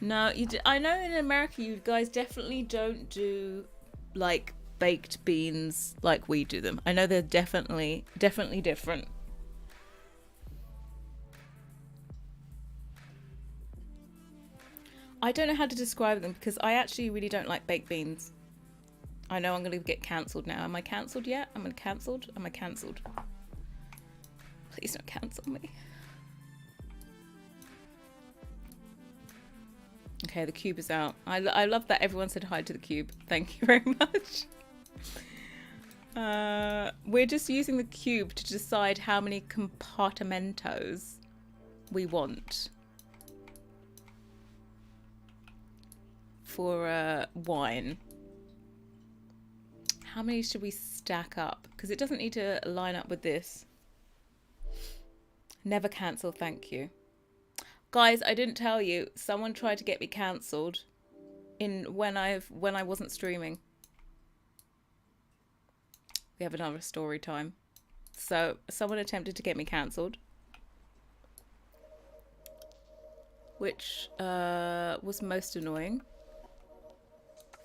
No, I know in America you guys definitely don't do like baked beans like we do them. I know they're definitely different. I don't know how to describe them because I actually really don't like baked beans. I know I'm going to get cancelled now. Am I cancelled yet? Am I cancelled? Am I cancelled? Please don't cancel me. Okay, the cube is out. I love that everyone said hi to the cube. Thank you very much. We're just using the cube to decide how many compartimentos we want for wine. How many should we stack up? Because it doesn't need to line up with this. Never cancel, thank you. Guys, I didn't tell you. Someone tried to get me cancelled when I wasn't streaming. We have another story time. So someone attempted to get me cancelled, which was most annoying.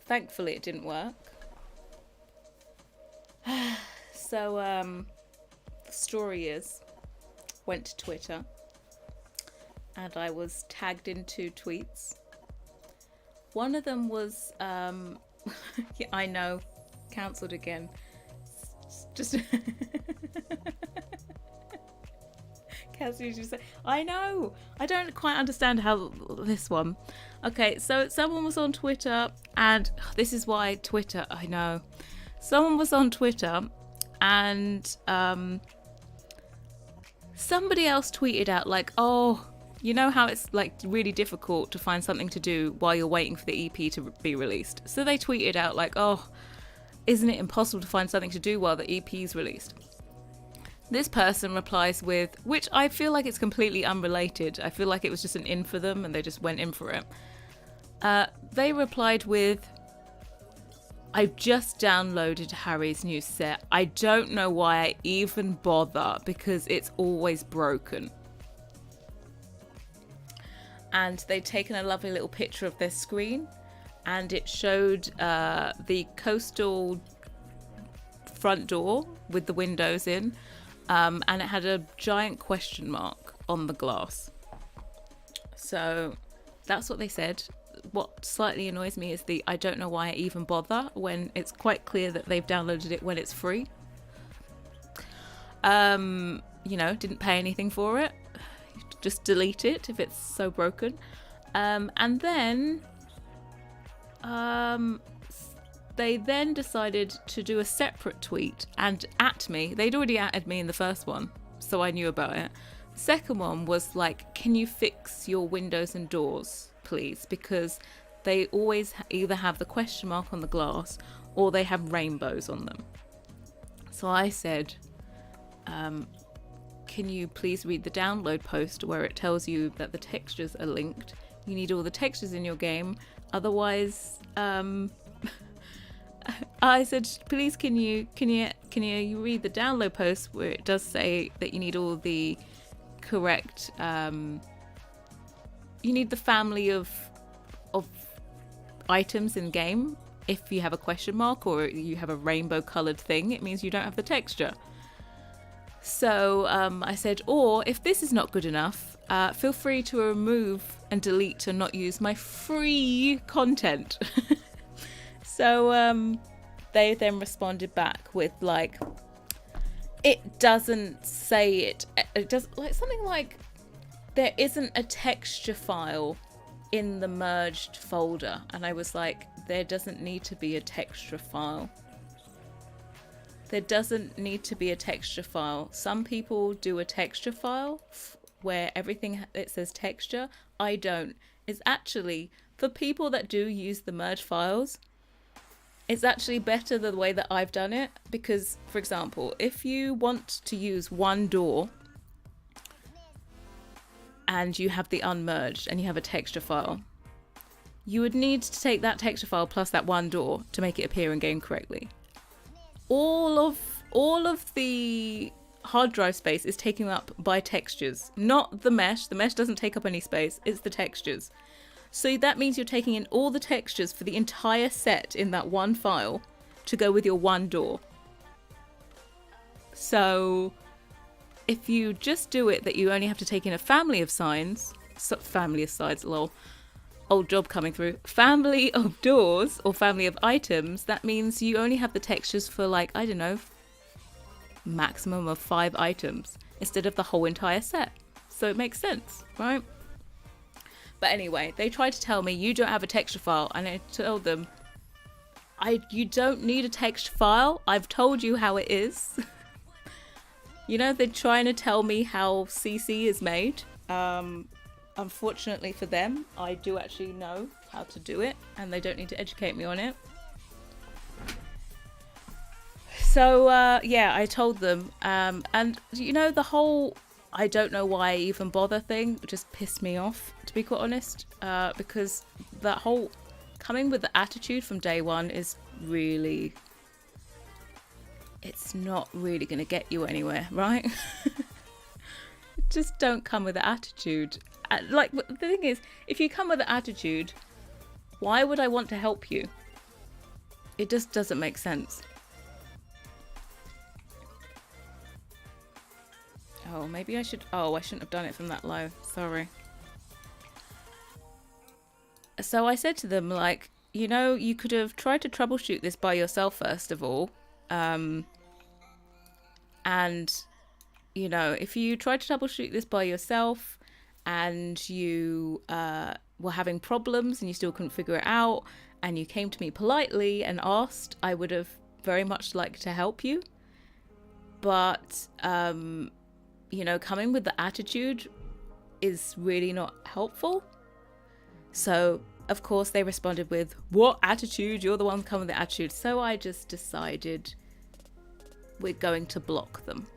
Thankfully, it didn't work. So the story is, went to Twitter and I was tagged in 2 tweets. One of them was yeah, I know, cancelled again. Just Cassie just say, I know. I don't quite understand how this one. Okay, so someone was on Twitter, and this is why Twitter. I know. Someone was on Twitter, and somebody else tweeted out like, "Oh, you know how it's like really difficult to find something to do while you're waiting for the EP to be released." So they tweeted out like, "Oh, isn't it impossible to find something to do while the EP is released?" This person replies with, which I feel like it's completely unrelated. I feel like it was just an in for them and they just went in for it. They replied with, "I've just downloaded Harrie's new set. I don't know why I even bother because it's always broken." And they'd taken a lovely little picture of their screen and it showed the coastal front door with the windows in. And it had a giant question mark on the glass. So that's what they said. What slightly annoys me is the I don't know why I even bother when it's quite clear that they've downloaded it when it's free. You know, didn't pay anything for it. Just delete it if it's so broken. And then they then decided to do a separate tweet and at me. They'd already added me in the first one, so I knew about it. The second one was like, "Can you fix your windows and doors, please?" Because they always either have the question mark on the glass or they have rainbows on them. So I said, "Can you please read the download post where it tells you that the textures are linked? You need all the textures in your game, otherwise." I said, "Please, can you read the download post where it does say that you need all the correct you need the family of items in game. If you have a question mark or you have a rainbow colored thing, it means you don't have the texture." So I said, "Or if this is not good enough, feel free to remove and delete and not use my free content." So they then responded back with like, "It doesn't say it. It does like something like there isn't a texture file in the merged folder." And I was like, there doesn't need to be a texture file. There doesn't need to be a texture file. Some people do a texture file where everything it says texture. I don't. It's actually for people that do use the merge files. It's actually better the way that I've done it because, for example, if you want to use one door and you have the unmerged and you have a texture file, you would need to take that texture file plus that one door to make it appear in game correctly. All of the hard drive space is taken up by textures, not the mesh. The mesh doesn't take up any space, it's the textures. So that means you're taking in all the textures for the entire set in that one file to go with your one door. So if you just do it that you only have to take in a family of signs, lol, old job coming through, family of doors or family of items, that means you only have the textures for like, I don't know, maximum of 5 items instead of the whole entire set. So it makes sense, right? But anyway, they tried to tell me you don't have a texture file, and I told them, you don't need a text file. I've told you how it is. You know, they're trying to tell me how CC is made. Unfortunately for them, I do actually know how to do it, and they don't need to educate me on it. So yeah, I told them, and you know, the whole I don't know why I even bother thing just pissed me off, to be quite honest, because that whole coming with the attitude from day one is really, it's not really going to get you anywhere, right? Just don't come with the attitude. Like, the thing is, if you come with the attitude, why would I want to help you? It just doesn't make sense. Oh, maybe I should... Oh, I shouldn't have done it from that low. Sorry. So I said to them, like, you know, you could have tried to troubleshoot this by yourself, first of all. And, you know, if you tried to troubleshoot this by yourself and you were having problems and you still couldn't figure it out and you came to me politely and asked, I would have very much liked to help you. But... you know, coming with the attitude is really not helpful. So, of course, they responded with, what attitude? You're the one coming with the attitude. So I just decided we're going to block them.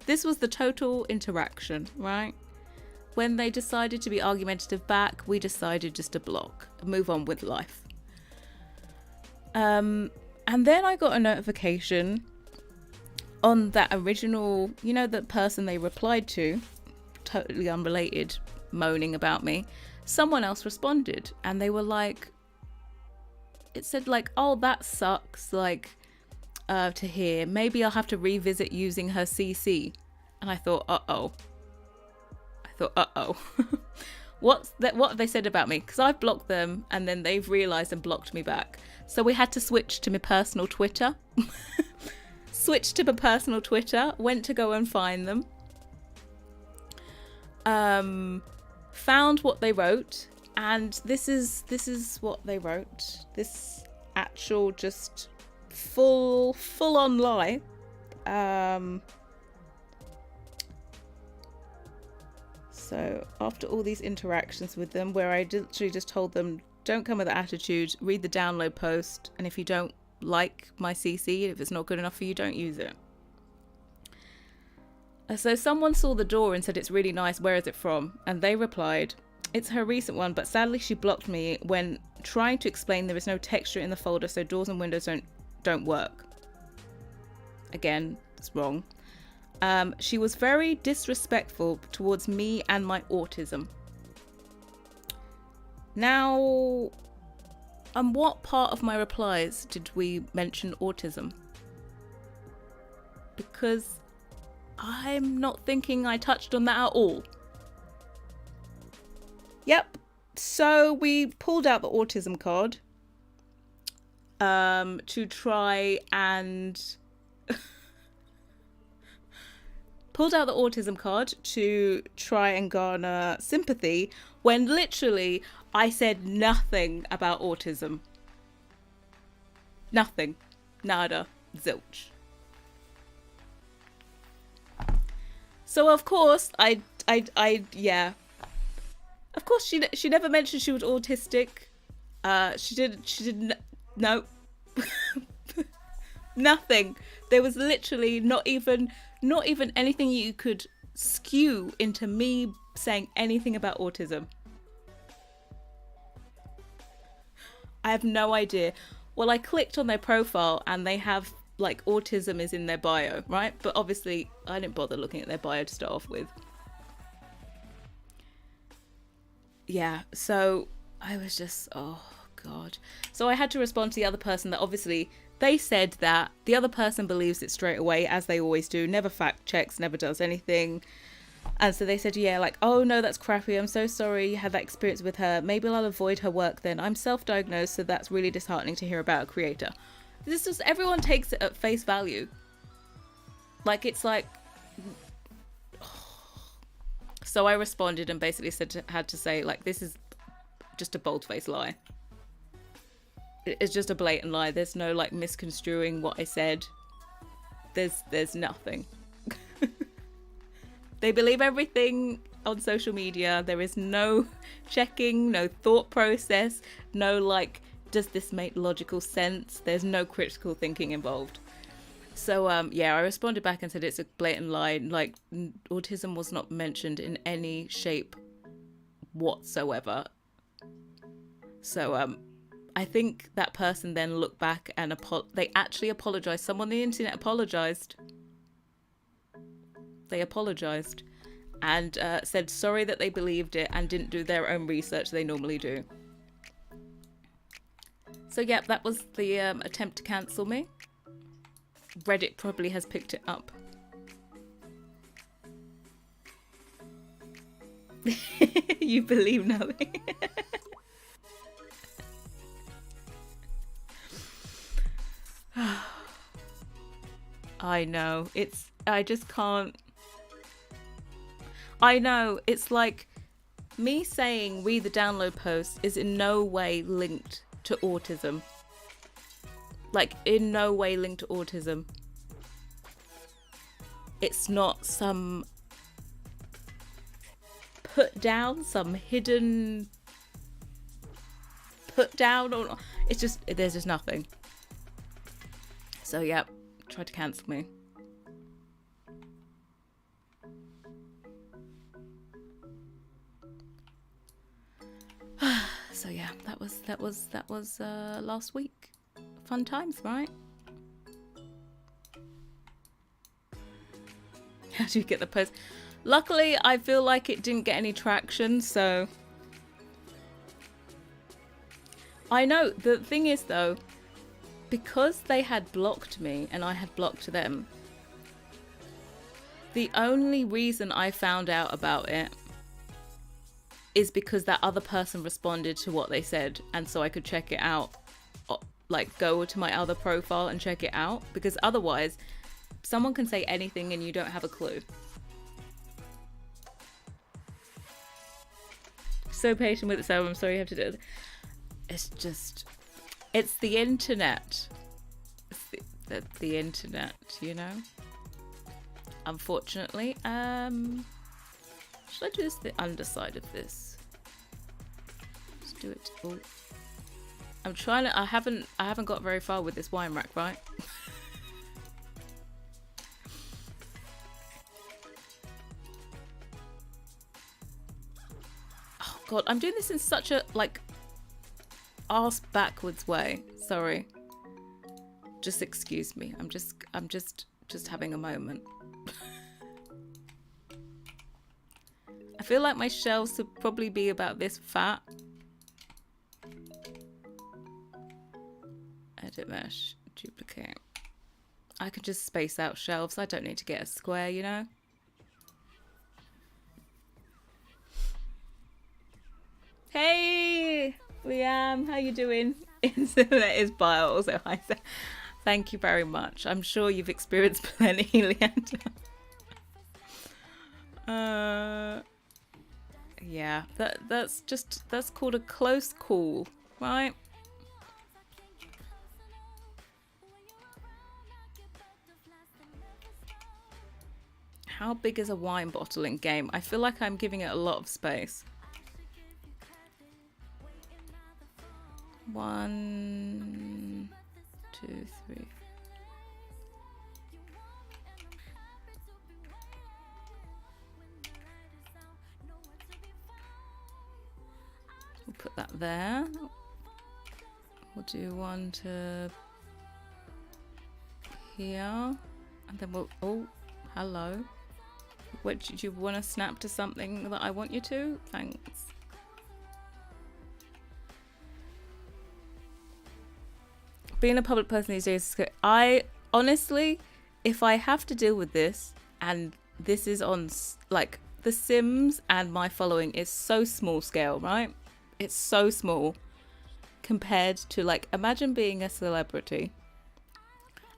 This was the total interaction, right? When they decided to be argumentative back, we decided just to block and move on with life. And then I got a notification on that original, you know, the person they replied to, totally unrelated, moaning about me, someone else responded and they were like, it said like, oh, that sucks, like, to hear. Maybe I'll have to revisit using her CC. And I thought, uh-oh. What have they said about me? Because I've blocked them and then they've realised and blocked me back. So we had to switch to my personal Twitter. Switched to my personal Twitter, went to go and find them. Found what they wrote, and this is what they wrote. This actual just full on lie. So after all these interactions with them, where I literally just told them, don't come with an attitude, read the download post, and if you don't like my CC, if it's not good enough for you, don't use it. So someone saw the door and said, it's really nice, where is it from? And they replied, it's her recent one, but sadly she blocked me when trying to explain there is no texture in the folder, so doors and windows don't work. Again, it's wrong. She was very disrespectful towards me and my autism. Now, what part of my replies did we mention autism? Because I'm not thinking I touched on that at all. Yep. So we pulled out the autism card to try and garner sympathy when literally I said nothing about autism. Nothing. Nada. Zilch. So of course yeah. Of course she never mentioned she was autistic. She didn't. No. Nothing. There was literally not even anything you could skew into me saying anything about autism. I have no idea. Well, I clicked on their profile and they have like autism is in their bio, right? But obviously I didn't bother looking at their bio to start off with. Yeah, so I was just, oh God. So I had to respond to the other person that obviously they said that the other person believes it straight away, as they always do, never fact checks, never does anything. And so they said, yeah, like, oh no, that's crappy. I'm so sorry you had that experience with her. Maybe I'll avoid her work then. I'm self-diagnosed, so that's really disheartening to hear about a creator. This is, everyone takes it at face value. Like, it's like... So I responded and basically had to say, like, this is just a bold-faced lie. It's just a blatant lie. There's no, like, misconstruing what I said. There's nothing. They believe everything on social media. There is no checking, no thought process, no, like, does this make logical sense? There's no critical thinking involved. So, yeah, I responded back and said it's a blatant lie. Like, autism was not mentioned in any shape whatsoever. So, I think that person then looked back and they actually apologized. Someone on the internet apologized. They apologized and said sorry that they believed it and didn't do their own research they normally do. So, yeah, that was the attempt to cancel me. Reddit probably has picked it up. You believe nothing. I know. I just can't. I know. It's like me saying read the download post is in no way linked to autism. Like, in no way linked to autism. It's not some put down, some hidden put down, or it's just, there's just nothing. So yeah, tried to cancel me. So yeah, that was last week. Fun times, right? How do you get the post? Luckily, I feel like it didn't get any traction, so... I know, the thing is though, because they had blocked me and I had blocked them, the only reason I found out about it is because that other person responded to what they said, and so I could check it out. Like, go to my other profile and check it out, because otherwise someone can say anything and you don't have a clue. So patient with it, so I'm sorry you have to do it. It's just, it's the internet. It's the internet, you know? Unfortunately. Should I do this the underside of this? Let's do it. Oh. I'm trying to, I haven't got very far with this wine rack, right? Oh God, I'm doing this in such a, like, arse backwards way. Sorry. Just excuse me. I'm just having a moment. I feel like my shelves should probably be about this fat. Edit mesh, duplicate. I can just space out shelves. I don't need to get a square, you know? Hey, Liam, how you doing? That is bio also. Hi, thank you very much. I'm sure you've experienced plenty, Leander. Yeah, that's called a close call, right? How big is a wine bottle in game? I feel like I'm giving it a lot of space. 1, 2, 3. We'll put that there. We'll do one to here, and then we'll, oh, hello. What, did you want to snap to something that I want you to? Thanks. Being a public person these days, I honestly, if I have to deal with this, and this is on like The Sims, and my following is so small scale, right? It's so small compared to, like, imagine being a celebrity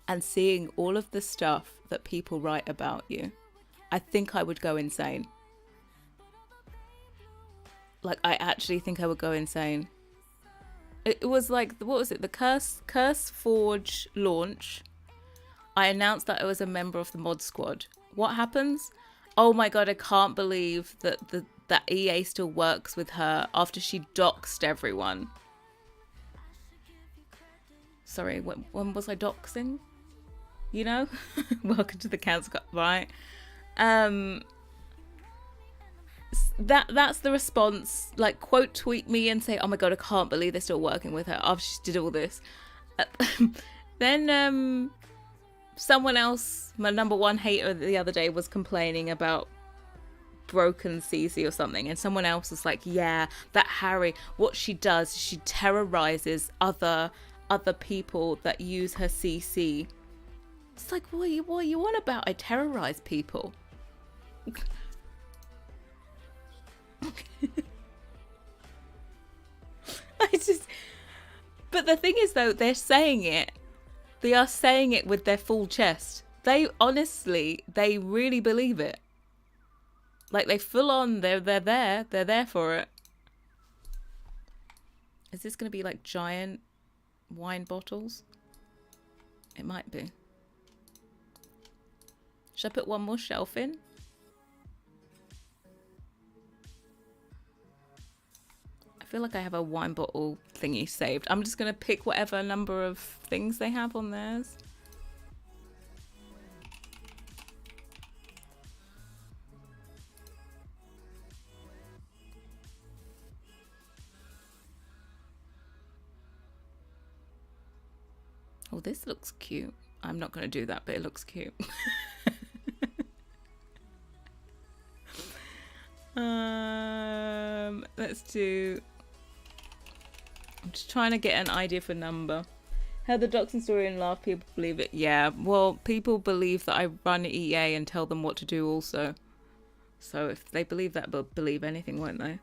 and seeing all of the stuff that people write about you. I think I would go insane. Like, I actually think I would go insane. It was like, what was it? The Curse Forge launch. I announced that I was a member of the mod squad. What happens? Oh my god, I can't believe that that EA still works with her after she doxed everyone. Sorry, when was I doxing? You know? Welcome to the council, right? That's the response. Like, quote tweet me and say, oh my god, I can't believe they're still working with her after she did all this. Then someone else, my number one hater the other day, was complaining about broken CC or something, and someone else was like, yeah, that Harrie, what she does is she terrorizes other people that use her CC. It's like, what are you on about? I terrorize people. But the thing is, though, they're saying it. They are saying it with their full chest. They honestly, they really believe it. Like, they full on, they're there for it. Is this going to be like giant wine bottles? It might be. Should I put one more shelf in? I feel like I have a wine bottle thingy saved. I'm just going to pick whatever number of things they have on theirs. Oh, this looks cute. I'm not going to do that, but it looks cute. Let's do... I'm just trying to get an idea for number. Heard the doxing story and laugh. People believe it. Yeah, well, people believe that I run EA and tell them what to do also. So if they believe that, they'll believe anything, won't they?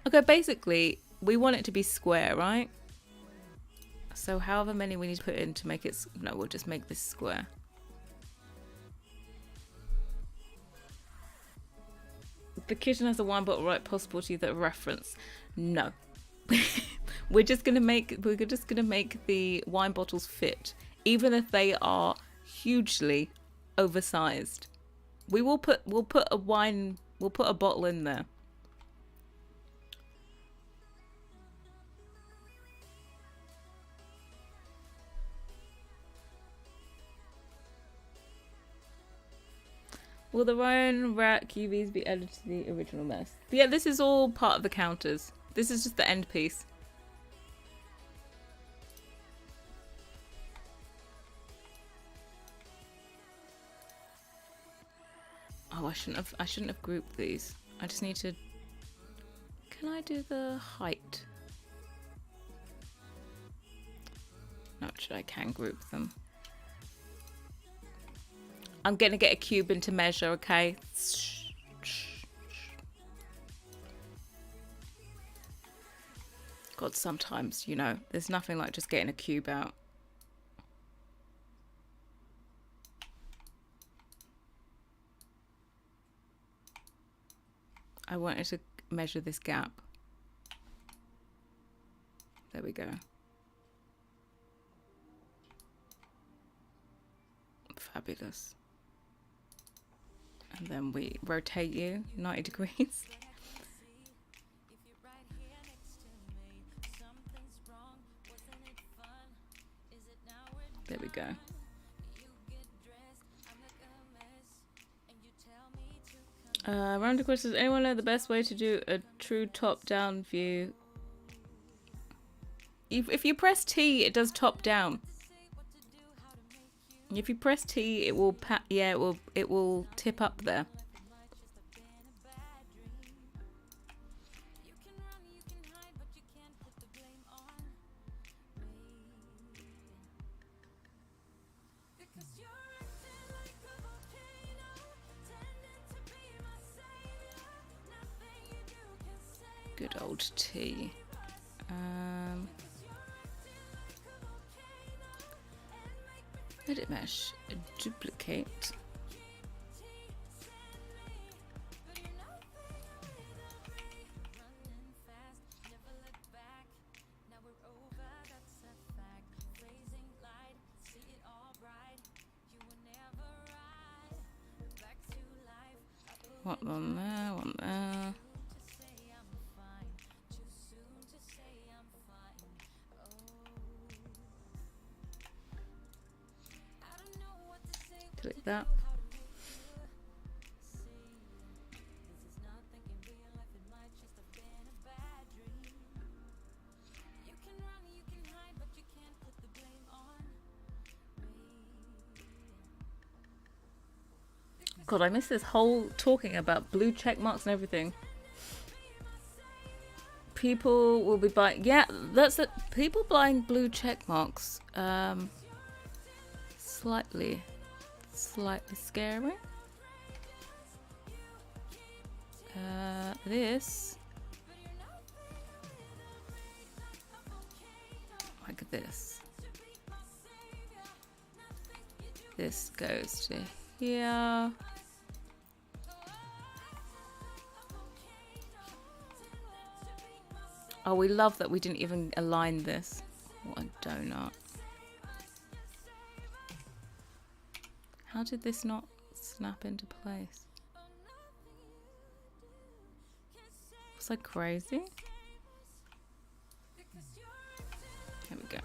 Okay, basically, we want it to be square, right? So however many we need to put in to make it... No, we'll just make this square. The kitchen has a wine bottle, right? Possibility that reference. No. we're just gonna make the wine bottles fit, even if they are hugely oversized. We'll put a bottle in there. Will the Ryan rack UVs be added to the original mess? But yeah, this is all part of the counters. This is just the end piece. Oh, I shouldn't have grouped these. I just need to... Can I do the height? No, actually I can group them. I'm going to get a cube into measure, okay? God, sometimes, you know, there's nothing like just getting a cube out. I wanted to measure this gap. There we go. Fabulous. And then we rotate you 90 degrees. Round question, does anyone know the best way to do a true top-down view? If you press T, it does top-down. If you press T, it will it will tip up there. Good old T. Edit mesh, duplicate. One there, one there. Click that. God, I miss this whole talking about blue check marks and everything. People will be buying. Yeah, that's it. People buying blue check marks. Slightly scary. This. Like this. This goes to here. Oh, we love that we didn't even align this. What a donut. How did this not snap into place? Was I crazy? There we go.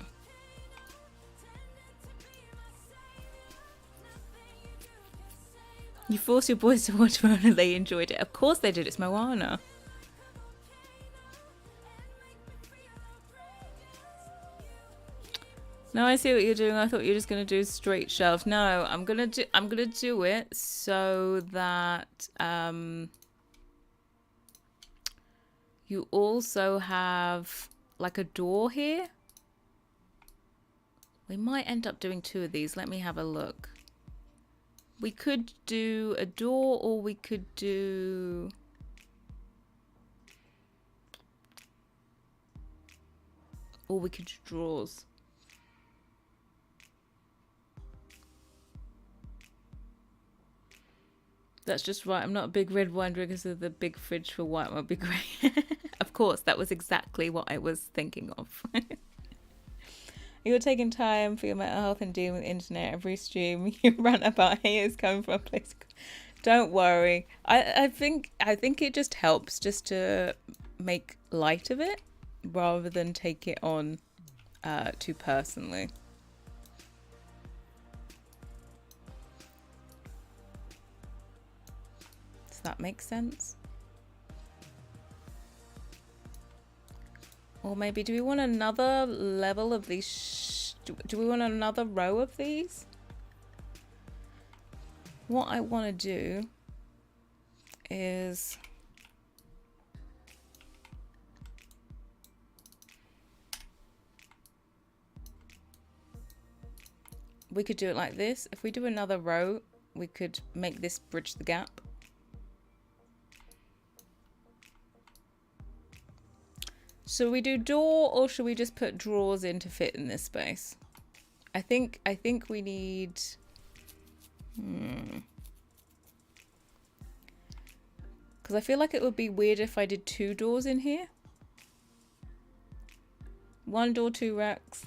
You force your boys to watch Moana, they enjoyed it. Of course they did, it's Moana. No, I see what you're doing. I thought you were just gonna do straight shelves. No, I'm gonna do it so that you also have like a door here. We might end up doing two of these. Let me have a look. We could do a door, or we could do... Or we could do drawers. That's just right. I'm not a big red wine drinker, so the big fridge for white would be great. Of course, that was exactly what I was thinking of. You're taking time for your mental health and dealing with the internet. Every stream you rant about haters coming from a place. Don't worry. I think it just helps just to make light of it rather than take it on too personally. Does that make sense? Or maybe, do we want another level of these? Do we want another row of these? What I want to do is... we could do it like this. If we do another row, we could make this bridge the gap. Should we do door, or should we just put drawers in to fit in this space? I think we need... Because I feel like it would be weird if I did two doors in here. One door, two racks.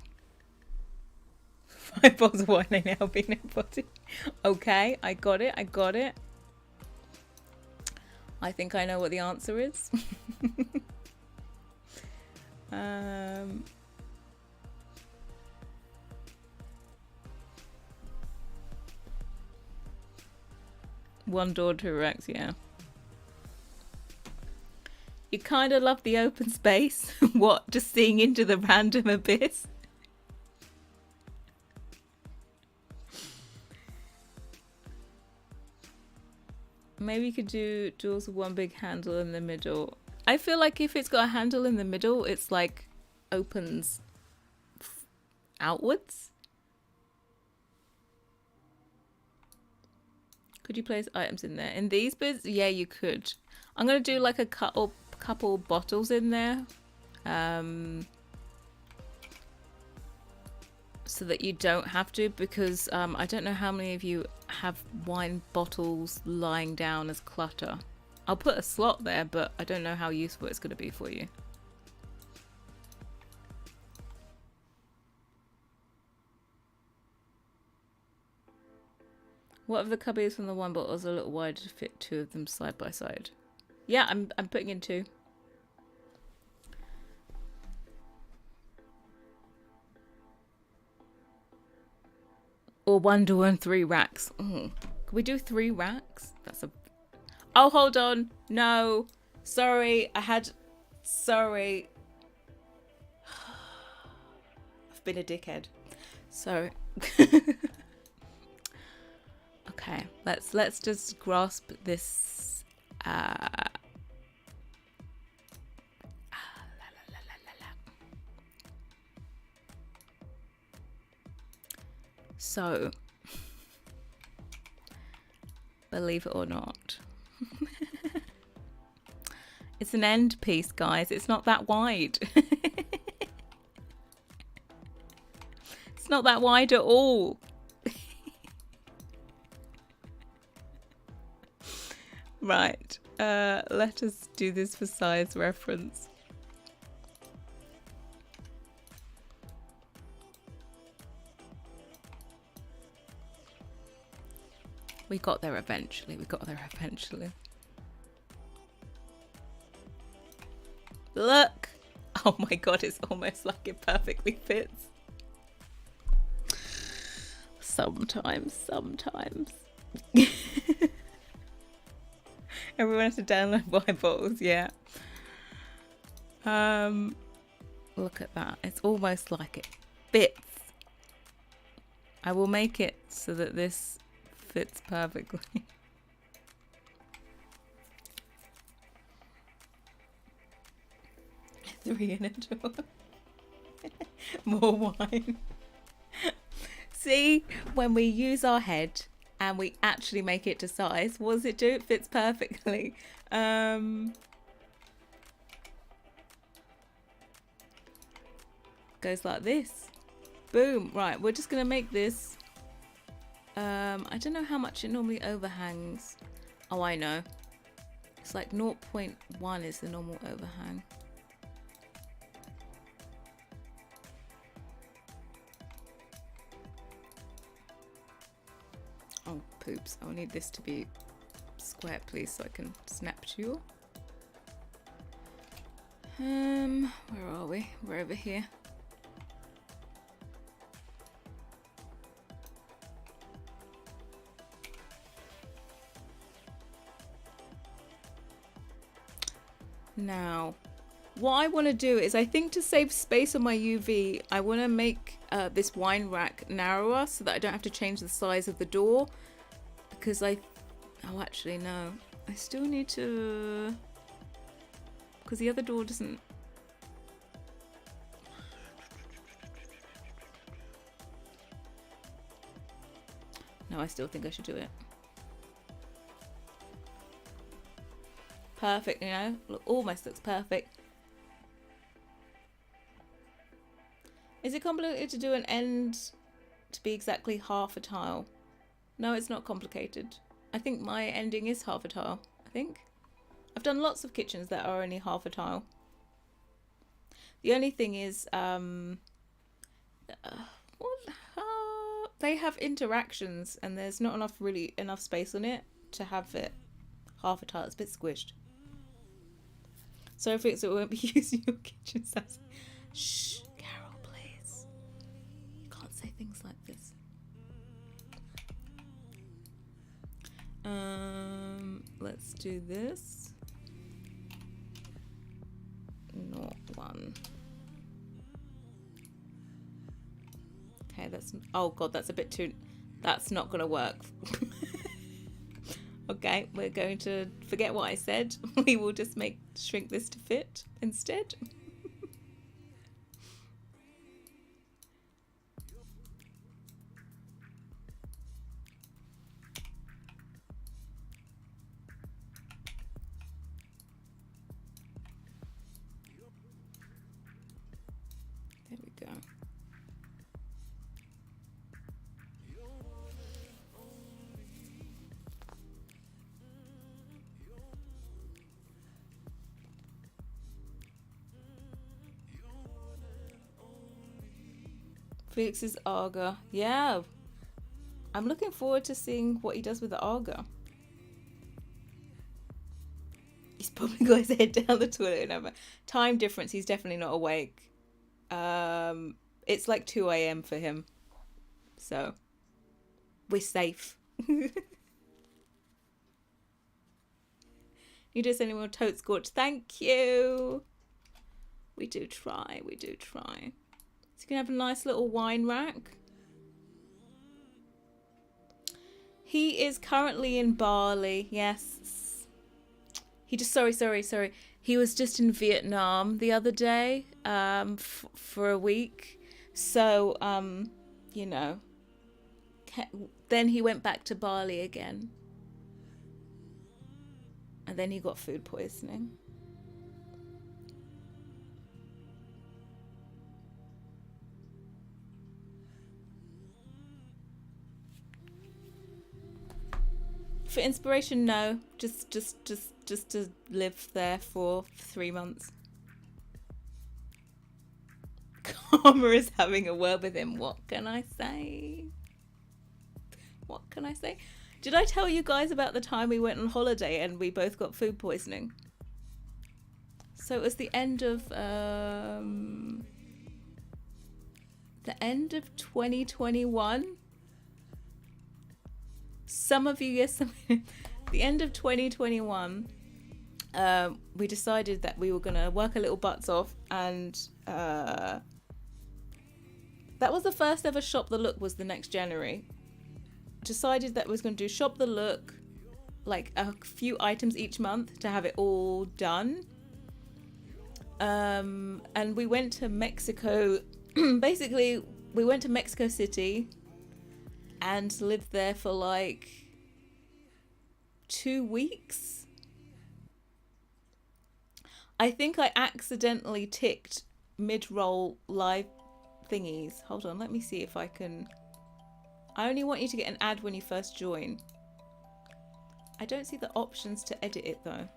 5 bottles of wine and now being body. Okay, I got it. I think I know what the answer is. One door, two racks, yeah. You kind of love the open space. What? Just seeing into the random abyss? Maybe you could do doors with one big handle in the middle. I feel like if it's got a handle in the middle, it's like opens outwards. Could you place items in there? In these bits? Yeah, you could. I'm going to do like a couple bottles in there. So that you don't have to, because I don't know how many of you have wine bottles lying down as clutter. I'll put a slot there, but I don't know how useful it's going to be for you. What if the cubbies from the wine bottles are a little wider to fit two of them side by side? Yeah, I'm putting in two. Or one door and 3 racks. Can we do 3 racks? That's a... Oh, hold on. No. Sorry. Sorry. I've been a dickhead. So... Okay. Let's just grasp this... So, believe it or not, it's an end piece, guys. It's not that wide. It's not that wide at all. Right, let us do this for size reference. We got there eventually. Look! Oh my god, it's almost like it perfectly fits. Sometimes. Everyone has to download wine bottles, yeah. Look at that. It's almost like it fits. I will make it so that this fits perfectly. 3 in a door. More wine. See, when we use our head and we actually make it to size, what does it do? It fits perfectly. Goes like this. Boom. Right, we're just going to make this. I don't know how much it normally overhangs. Oh, I know. It's like 0.1 is the normal overhang. Oh, poops. I'll need this to be square, please, so I can snap to you. Where are we? We're over here. Now, what I want to do is, I think to save space on my UV, I want to make this wine rack narrower so that I don't have to change the size of the door. Because oh, actually, no. I still need to... Because the other door doesn't... No, I still think I should do it. Perfect, you know, look, almost looks perfect. Is it complicated to do an end to be exactly half a tile? No, it's not complicated. I think my ending is half a tile, I think. I've done lots of kitchens that are only half a tile. The only thing is, they have interactions and there's not enough space on it to have it half a tile. It's a bit squished. So if it won't be using your kitchen size. Shh, Carol, please. You can't say things like this. Let's do this. 1. Okay, that's, oh god, that's a bit too, that's not gonna work. Okay, we're going to forget what I said. We will just shrink this to fit instead. There we go. Felix's Arga. Yeah. I'm looking forward to seeing what he does with the Arga. He's probably got his head down the toilet. And time difference, he's definitely not awake. It's like 2 a.m. for him. So, we're safe. You just any more tote scorch. Thank you. We do try. We do try. So you can have a nice little wine rack. He is currently in Bali. Yes. He just, sorry. He was just in Vietnam the other day for a week. So, you know, then he went back to Bali again. And then he got food poisoning. For inspiration, no. Just to live there for 3 months. Karma is having a word with him. What can I say? What can I say? Did I tell you guys about the time we went on holiday and we both got food poisoning? So it was the end of 2021. Some of you, yes, the end of 2021, we decided that we were going to work our little butts off, and that was the first ever Shop the Look, was the next January. Decided that we was going to do Shop the Look, like a few items each month to have it all done. And we went to Mexico. Basically, we went to Mexico City and lived there for like 2 weeks. I think I accidentally ticked mid-roll live thingies. Hold on, let me see if I can. I only want you to get an ad when you first join. I don't see the options to edit it though.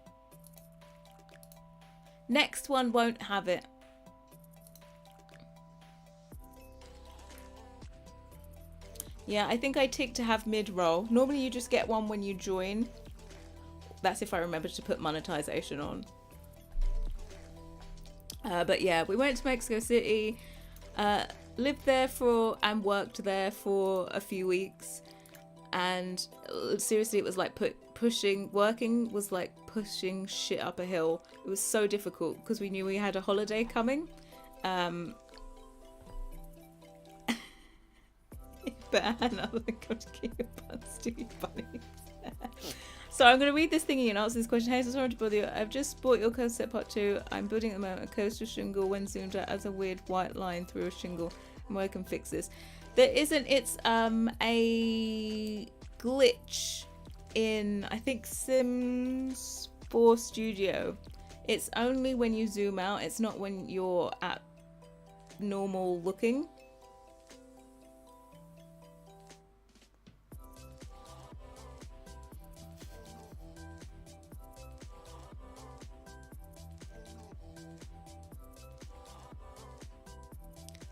Next one won't have it. Yeah, I think I ticked to have mid-roll. Normally you just get one when you join. That's if I remember to put monetization on. But yeah, we went to Mexico City, lived there and worked there for a few weeks. And seriously, it was like working was like pushing shit up a hill. It was so difficult because we knew we had a holiday coming. But Hannah, I'm going to keep your buns to be funny. So I'm going to read this thingy and answer this question. Hey, so sorry to bother you. I've just bought your coaster set part 2. I'm building at the moment a coaster shingle when zoomed out as a weird white line through a shingle. And where I can fix this. There isn't. It's a glitch in, I think, Sims 4 Studio. It's only when you zoom out. It's not when you're at normal looking.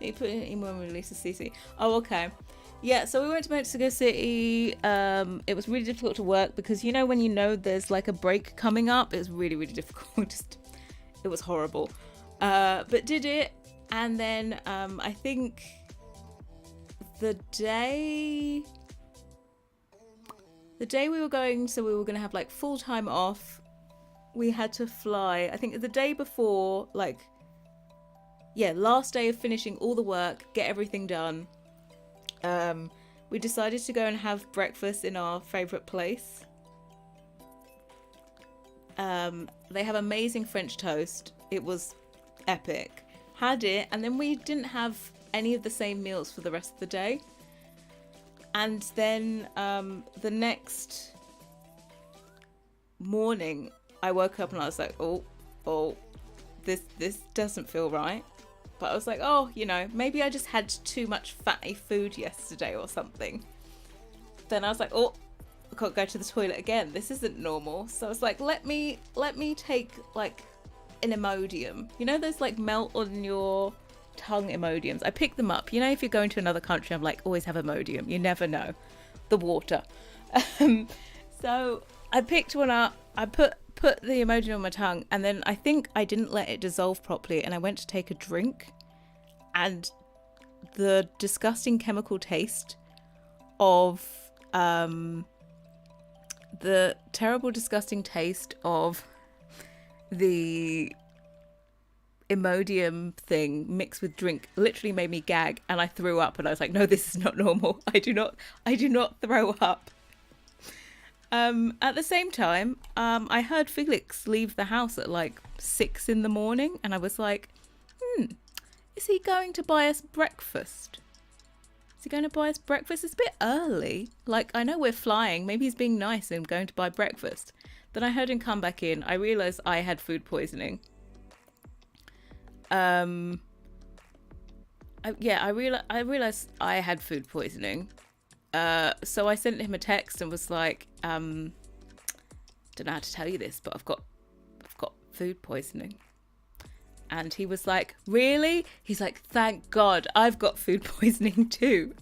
You put in email and release a CC. Oh, okay. Yeah, so we went to Mexico City. It was really difficult to work because, you know, when you know there's like a break coming up, it's really, really difficult. It was horrible. But did it. And then I think the day we were going, so we were going to have like full time off. We had to fly. I think the day before, like yeah, last day of finishing all the work, get everything done. We decided to go and have breakfast in our favourite place. They have amazing French toast. It was epic. Had it, and then we didn't have any of the same meals for the rest of the day. And then the next morning, I woke up and I was like, oh, this doesn't feel right. But I was like, oh, you know, maybe I just had too much fatty food yesterday or something. Then I was like, oh, I can't go to the toilet again. This isn't normal. So I was like, let me take like an Imodium. You know those like melt on your tongue Imodiums? I picked them up. You know, if you're going to another country, I'm like, always have Imodium. You never know. The water. So I picked one up. I put the Imodium on my tongue, and then I think I didn't let it dissolve properly, and I went to take a drink, and the disgusting chemical taste of the terrible disgusting taste of the Imodium thing mixed with drink literally made me gag, and I threw up, and I was like, no, this is not normal. I do not throw up. At the same time, I heard Felix leave the house at like 6 in the morning, and I was like, is he going to buy us breakfast? Is he going to buy us breakfast? It's a bit early. Like, I know we're flying. Maybe he's being nice and going to buy breakfast. Then I heard him come back in. I realised I had food poisoning. I realised I had food poisoning. So I sent him a text and was like, don't know how to tell you this, but I've got food poisoning. And he was like, really? He's like, thank God, I've got food poisoning too.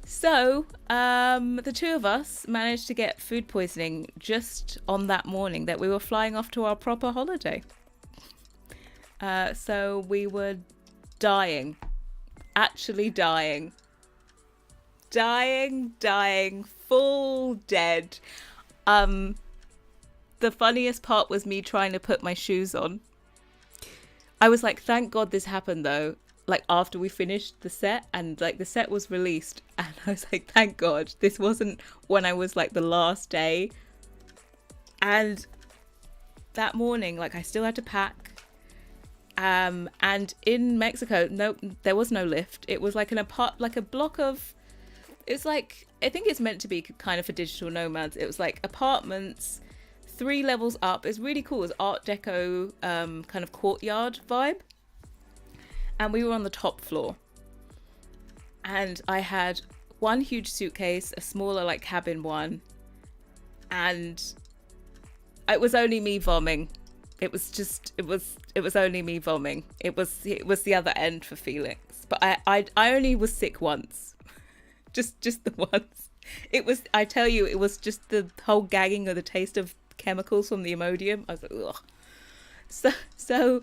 So the two of us managed to get food poisoning just on that morning that we were flying off to our proper holiday. So we were dying. Actually dying, full dead. The funniest part was me trying to put my shoes on. I was like, thank God this happened though, like after we finished the set and like the set was released, and I was like, thank God this wasn't when I was like the last day. And that morning, like I still had to pack. And in Mexico, no, there was no lift. It was like a block of, it's like, I think it's meant to be kind of for digital nomads. It was like apartments, 3 levels up. It's really cool. It's Art Deco, kind of courtyard vibe. And we were on the top floor. And I had one huge suitcase, a smaller like cabin one. And it was only me vomiting. It was only me vomiting. It was the other end for Felix. But I only was sick once. just the once. It was, I tell you, it was just the whole gagging or the taste of chemicals from the Imodium. I was like, ugh. So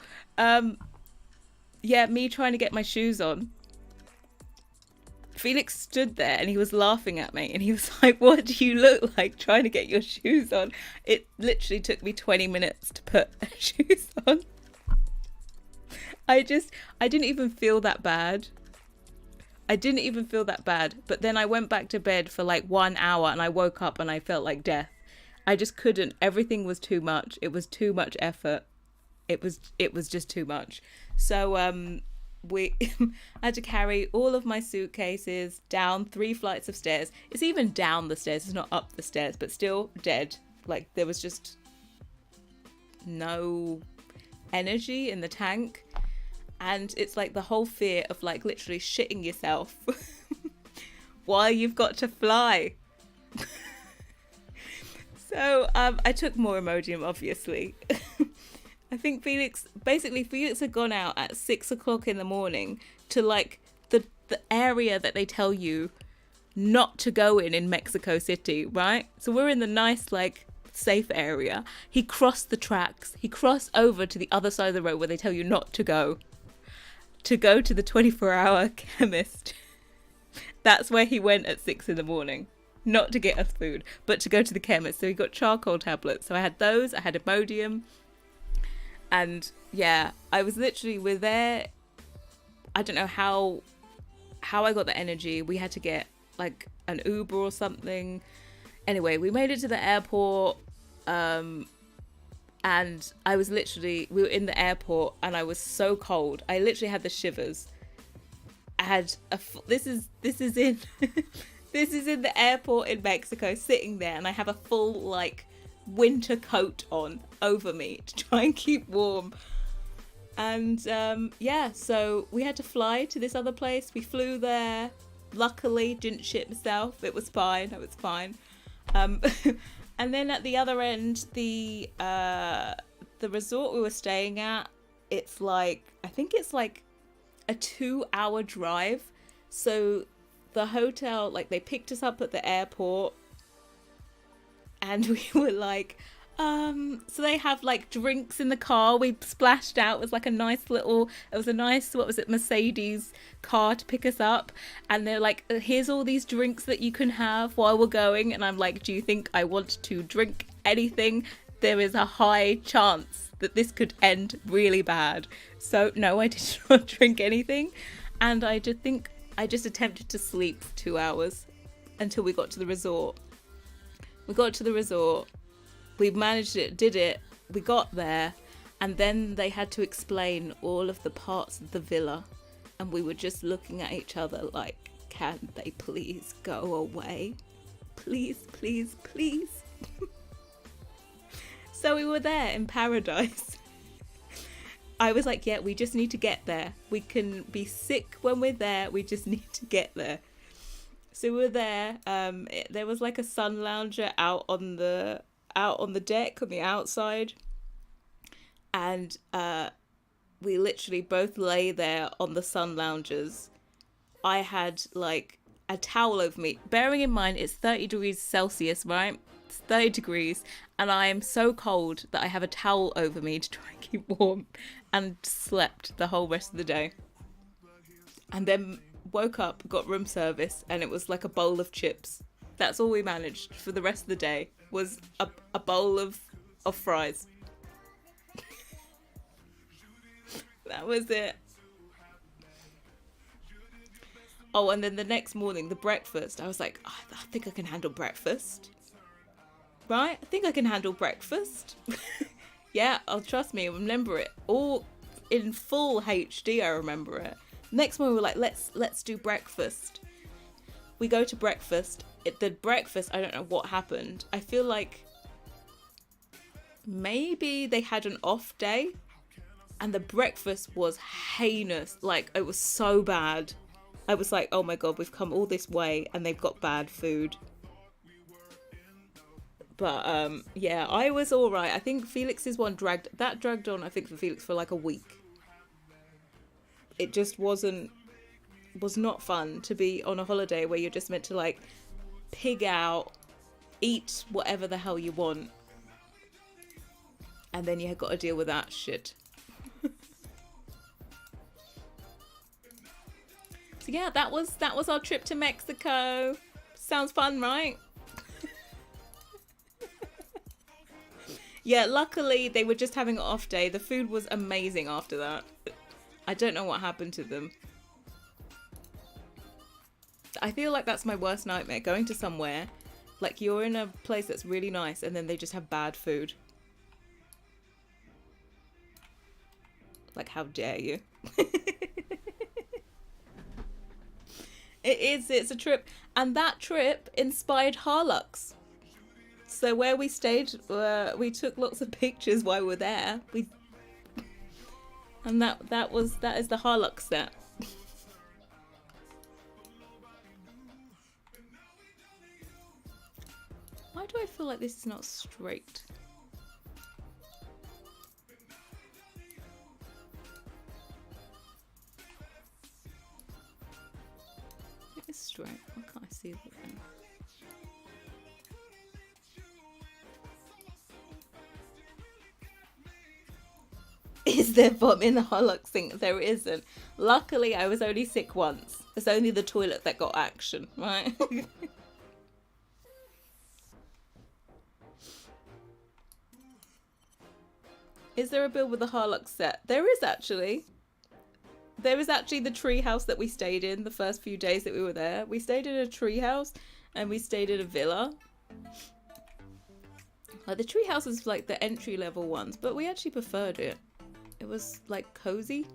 yeah, me trying to get my shoes on. Felix stood there and he was laughing at me and he was like, what do you look like trying to get your shoes on? It literally took me 20 minutes to put shoes on. I didn't even feel that bad. But then I went back to bed for like 1 hour and I woke up and I felt like death. I just couldn't. Everything was too much. It was too much effort. It was just too much. So we had to carry all of my suitcases down 3 flights of stairs. It's even down the stairs, it's not up the stairs, but still dead. Like there was just no energy in the tank. And it's like the whole fear of like literally shitting yourself while you've got to fly. So I took more Imodium, obviously. I think Felix had gone out at 6 o'clock in the morning to like the area that they tell you not to go in Mexico City, right? So we're in the nice, like, safe area. He crossed the tracks. He crossed over to the other side of the road where they tell you not to go to the 24-hour chemist. That's where he went at 6 in the morning. Not to get us food, but to go to the chemist. So he got charcoal tablets. So I had those. I had Imodium. And yeah, I was literally, we're there. I don't know how I got the energy. We had to get like an Uber or something. Anyway, we made it to the airport. And I was literally, we were in the airport and I was so cold. I literally had the shivers. I had this is in this is in the airport in Mexico, sitting there, and I have a full like winter coat on over me to try and keep warm. And yeah, so we had to fly to this other place. We flew there. Luckily, didn't shit myself. It was fine. I was fine. And then at the other end, the resort we were staying at, it's like, I think it's like a 2-hour drive. So the hotel, like, they picked us up at the airport, and we were like, so they have like drinks in the car. We splashed out. It was like a nice little, it was a nice, what was it, Mercedes car to pick us up. And they're like, here's all these drinks that you can have while we're going. And I'm like, do you think I want to drink anything? There is a high chance that this could end really bad. So no, I did not drink anything. And I just attempted to sleep for 2 hours until we got to the resort. We got to the resort. We managed it, did it, we got there, and then they had to explain all of the parts of the villa, and we were just looking at each other like, can they please go away? Please, please, please. So we were there in paradise. I was like, yeah, we just need to get there. We can be sick when we're there, we just need to get there. So we were there, there was like a sun lounger out on the deck on the outside, and we literally both lay there on the sun loungers. I had like a towel over me, bearing in mind it's 30 degrees Celsius, right? It's 30 degrees, and I am so cold that I have a towel over me to try and keep warm, and slept the whole rest of the day. And then woke up, got room service, and it was like a bowl of chips. That's all we managed for the rest of the day, was a bowl of fries. That was it. Oh, and then the next morning, the breakfast, I was like, oh, I think I can handle breakfast. Right? I think I can handle breakfast. Yeah, trust me, I remember it. All in full HD, I remember it. Next morning, we were like, let's do breakfast. We go to breakfast. The breakfast, I don't know what happened. I feel like maybe they had an off day, and the breakfast was heinous. Like, it was so bad. I was like, oh my god, we've come all this way and they've got bad food. But yeah, I was all right. I think Felix's one dragged on, I think, for Felix for like a week. It just was not fun to be on a holiday where you're just meant to like pig out, eat whatever the hell you want, and then you got to deal with that shit. So yeah, that was our trip to Mexico. Sounds fun, right? Yeah, luckily they were just having an off day. The food was amazing after that. I don't know what happened to them. I feel like that's my worst nightmare, going to somewhere, like you're in a place that's really nice and then they just have bad food. Like, how dare you? It's a trip. And that trip inspired Harlux. So where we stayed, we took lots of pictures while we were there. And that is the Harlux set. Why do I feel like this is not straight? It is straight. Why can't I see the thing? Is there vomit in the Harlux sink? There isn't. Luckily, I was only sick once. It's only the toilet that got action, right? Is there a build with the Harlock set? There is actually. There was actually the tree house that we stayed in the first few days that we were there. We stayed in a tree house and we stayed in a villa. Like the tree house is like the entry level ones, but we actually preferred it. It was like cozy.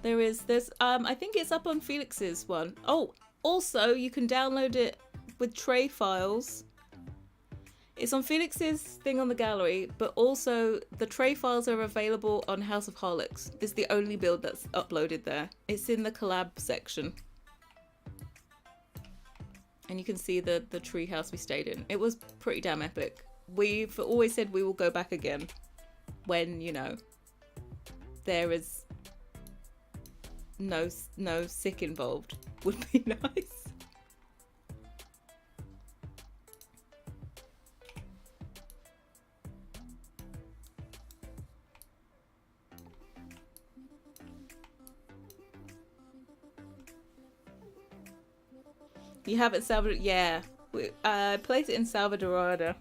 There's I think it's up on Felix's one. Oh, also you can download it with tray files. It's on Felix's thing on the gallery, but also the tray files are available on House of Harlocks. It's the only build that's uploaded there. It's in the collab section. And you can see the tree house we stayed in. It was pretty damn epic. We've always said we will go back again when, you know, there is no sick involved. Would be nice. You have it Salvador? Yeah. I placed it in Salvadorada.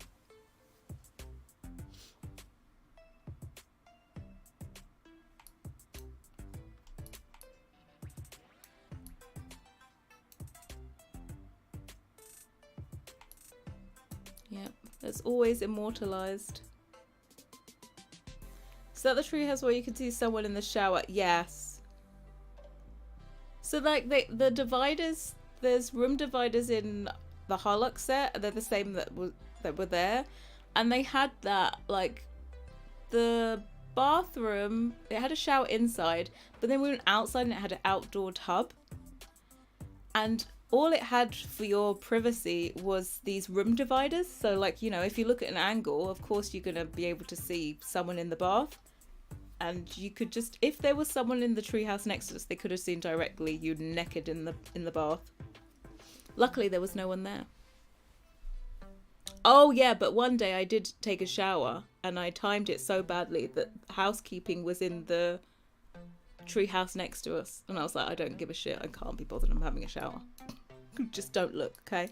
Yep. It's always immortalized. Is that the treehouse where you can see someone in the shower? Yes. So like the dividers, there's room dividers in the Harlock set. They're the same that were there, and they had that like the bathroom. It had a shower inside, but then we went outside and it had an outdoor tub. And all it had for your privacy was these room dividers. So like, you know, if you look at an angle, of course you're gonna be able to see someone in the bath. And you could just, if there was someone in the treehouse next to us, they could have seen directly you naked in the bath. Luckily, there was no one there. Oh yeah, but one day I did take a shower and I timed it so badly that housekeeping was in the treehouse next to us, and I was like, I don't give a shit. I can't be bothered. I'm having a shower. Just don't look, okay?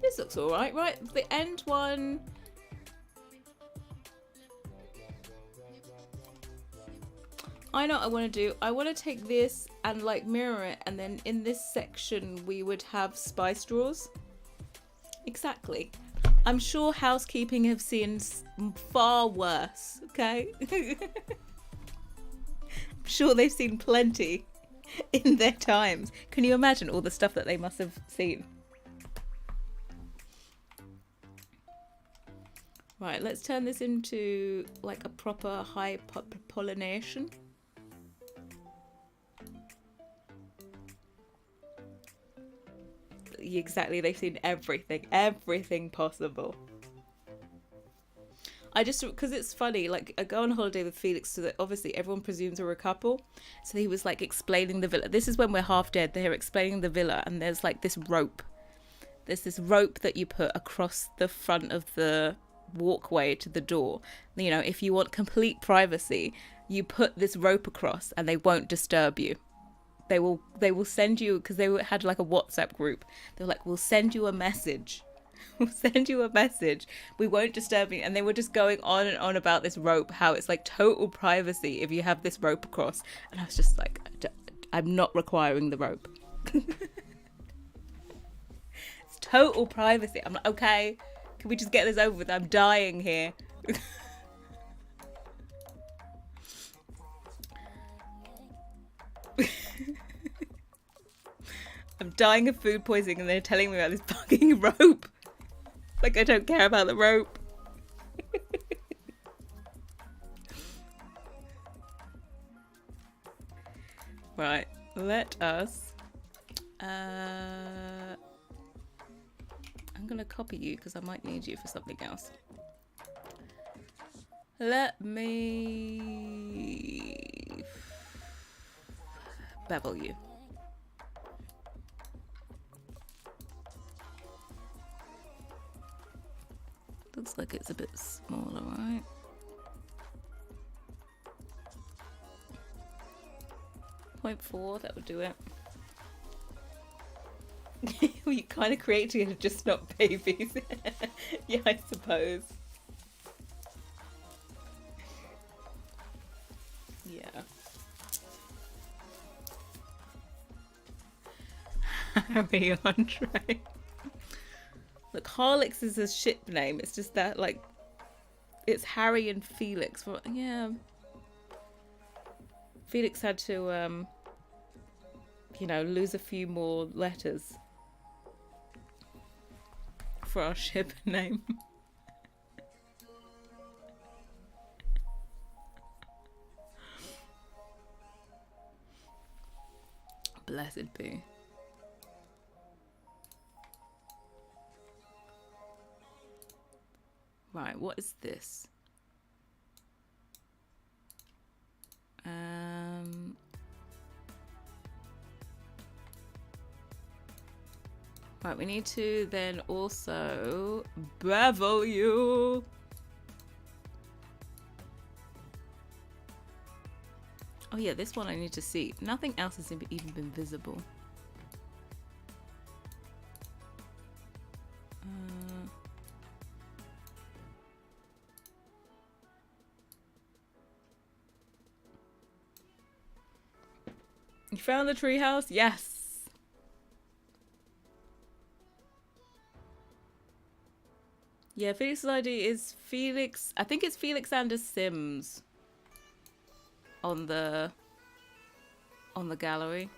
This looks alright, right? The end one. I know what I want to do. I want to take this and like mirror it, and then in this section we would have spice drawers. Exactly. I'm sure housekeeping have seen far worse, okay? I'm sure they've seen plenty in their times. Can you imagine all the stuff that they must have seen? Right, let's turn this into like a proper high pollination. Exactly, they've seen everything possible. I just, because it's funny, like I go on holiday with Felix, so that obviously everyone presumes we're a couple. So he was like explaining the villa. This is when we're half dead. They're explaining the villa, and there's like this rope. There's this rope that you put across the front of the walkway to the door. You know, if you want complete privacy, you put this rope across and they won't disturb you. They will send you, because they had like a WhatsApp group. They're like, we'll send you a message. We'll send you a message. We won't disturb you. And they were just going on and on about this rope, how it's like total privacy if you have this rope across. And I was just like, I'm not requiring the rope. It's total privacy. I'm like, okay, can we just get this over with? I'm dying here. I'm dying of food poisoning and they're telling me about this fucking rope. Like I don't care about the rope. Right, let us... I'm gonna copy you because I might need you for something else. Let me... bevel you. Looks like it's a bit smaller, right? Point 0.4, that would do it. We kind of creative, just not babies. Yeah, I suppose. Yeah. Harrie Andre. Look, Harlix is a ship name. It's just that, like, it's Harrie and Felix. Well, yeah. Felix had to, you know, lose a few more letters for our ship name. Blessed be. Right, what is this? Right, we need to then also bevel you. Oh yeah, this one I need to see. Nothing else has even been visible. You found the treehouse? Yes. Yeah, Felix's ID is Felix. I think it's Felixander Sims on the gallery.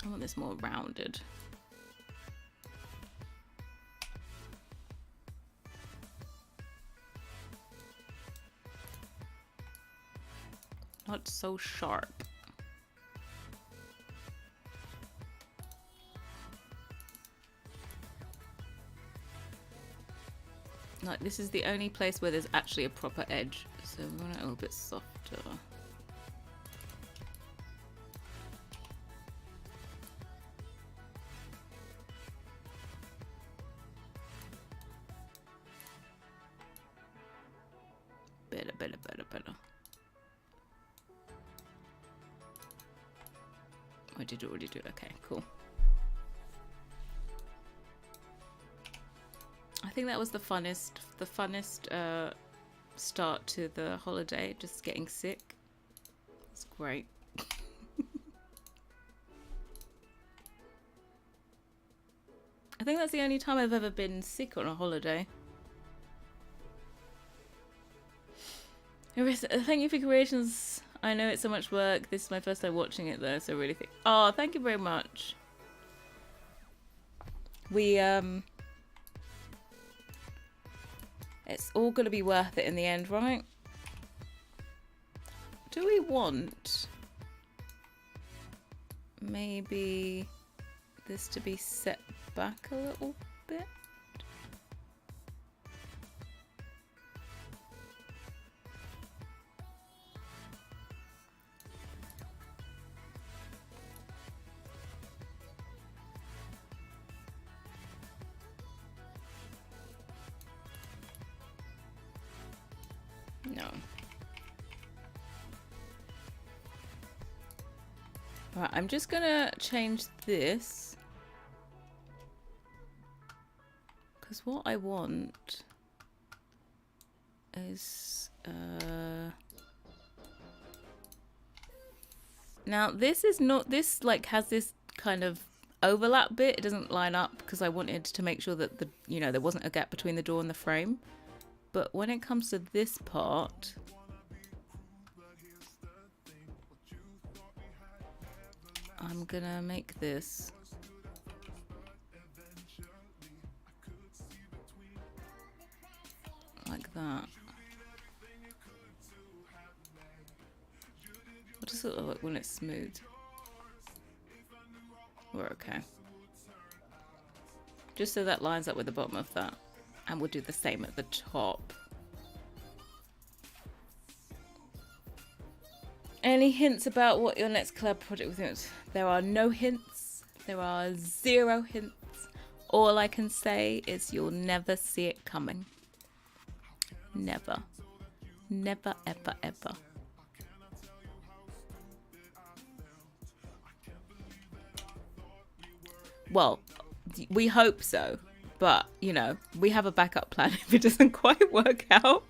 I want this more rounded. Not so sharp. Like, this is the only place where there's actually a proper edge, so we want it a little bit softer. Better. I did already do it. Okay, cool. I think that was the funnest start to the holiday, just getting sick. It's great. I think that's the only time I've ever been sick on a holiday. Thank you for creations. I know it's so much work. This is my first time watching it though, so really think. Oh, thank you very much. It's all gonna be worth it in the end, right? Do we want maybe this to be set back a little bit? No. Right, I'm just gonna change this. Because what I want is... Now, this is not... This, like, has this kind of overlap bit. It doesn't line up because I wanted to make sure that, there wasn't a gap between the door and the frame. But when it comes to this part... I'm gonna make this like that. What does it look like when it's smooth? We're okay. Just so that lines up with the bottom of that. And we'll do the same at the top. Any hints about what your next collab project was? There are no hints. There are 0 hints. All I can say is you'll never see it coming. Never. Never, ever, ever. Well, we hope so. But, you know, we have a backup plan if it doesn't quite work out.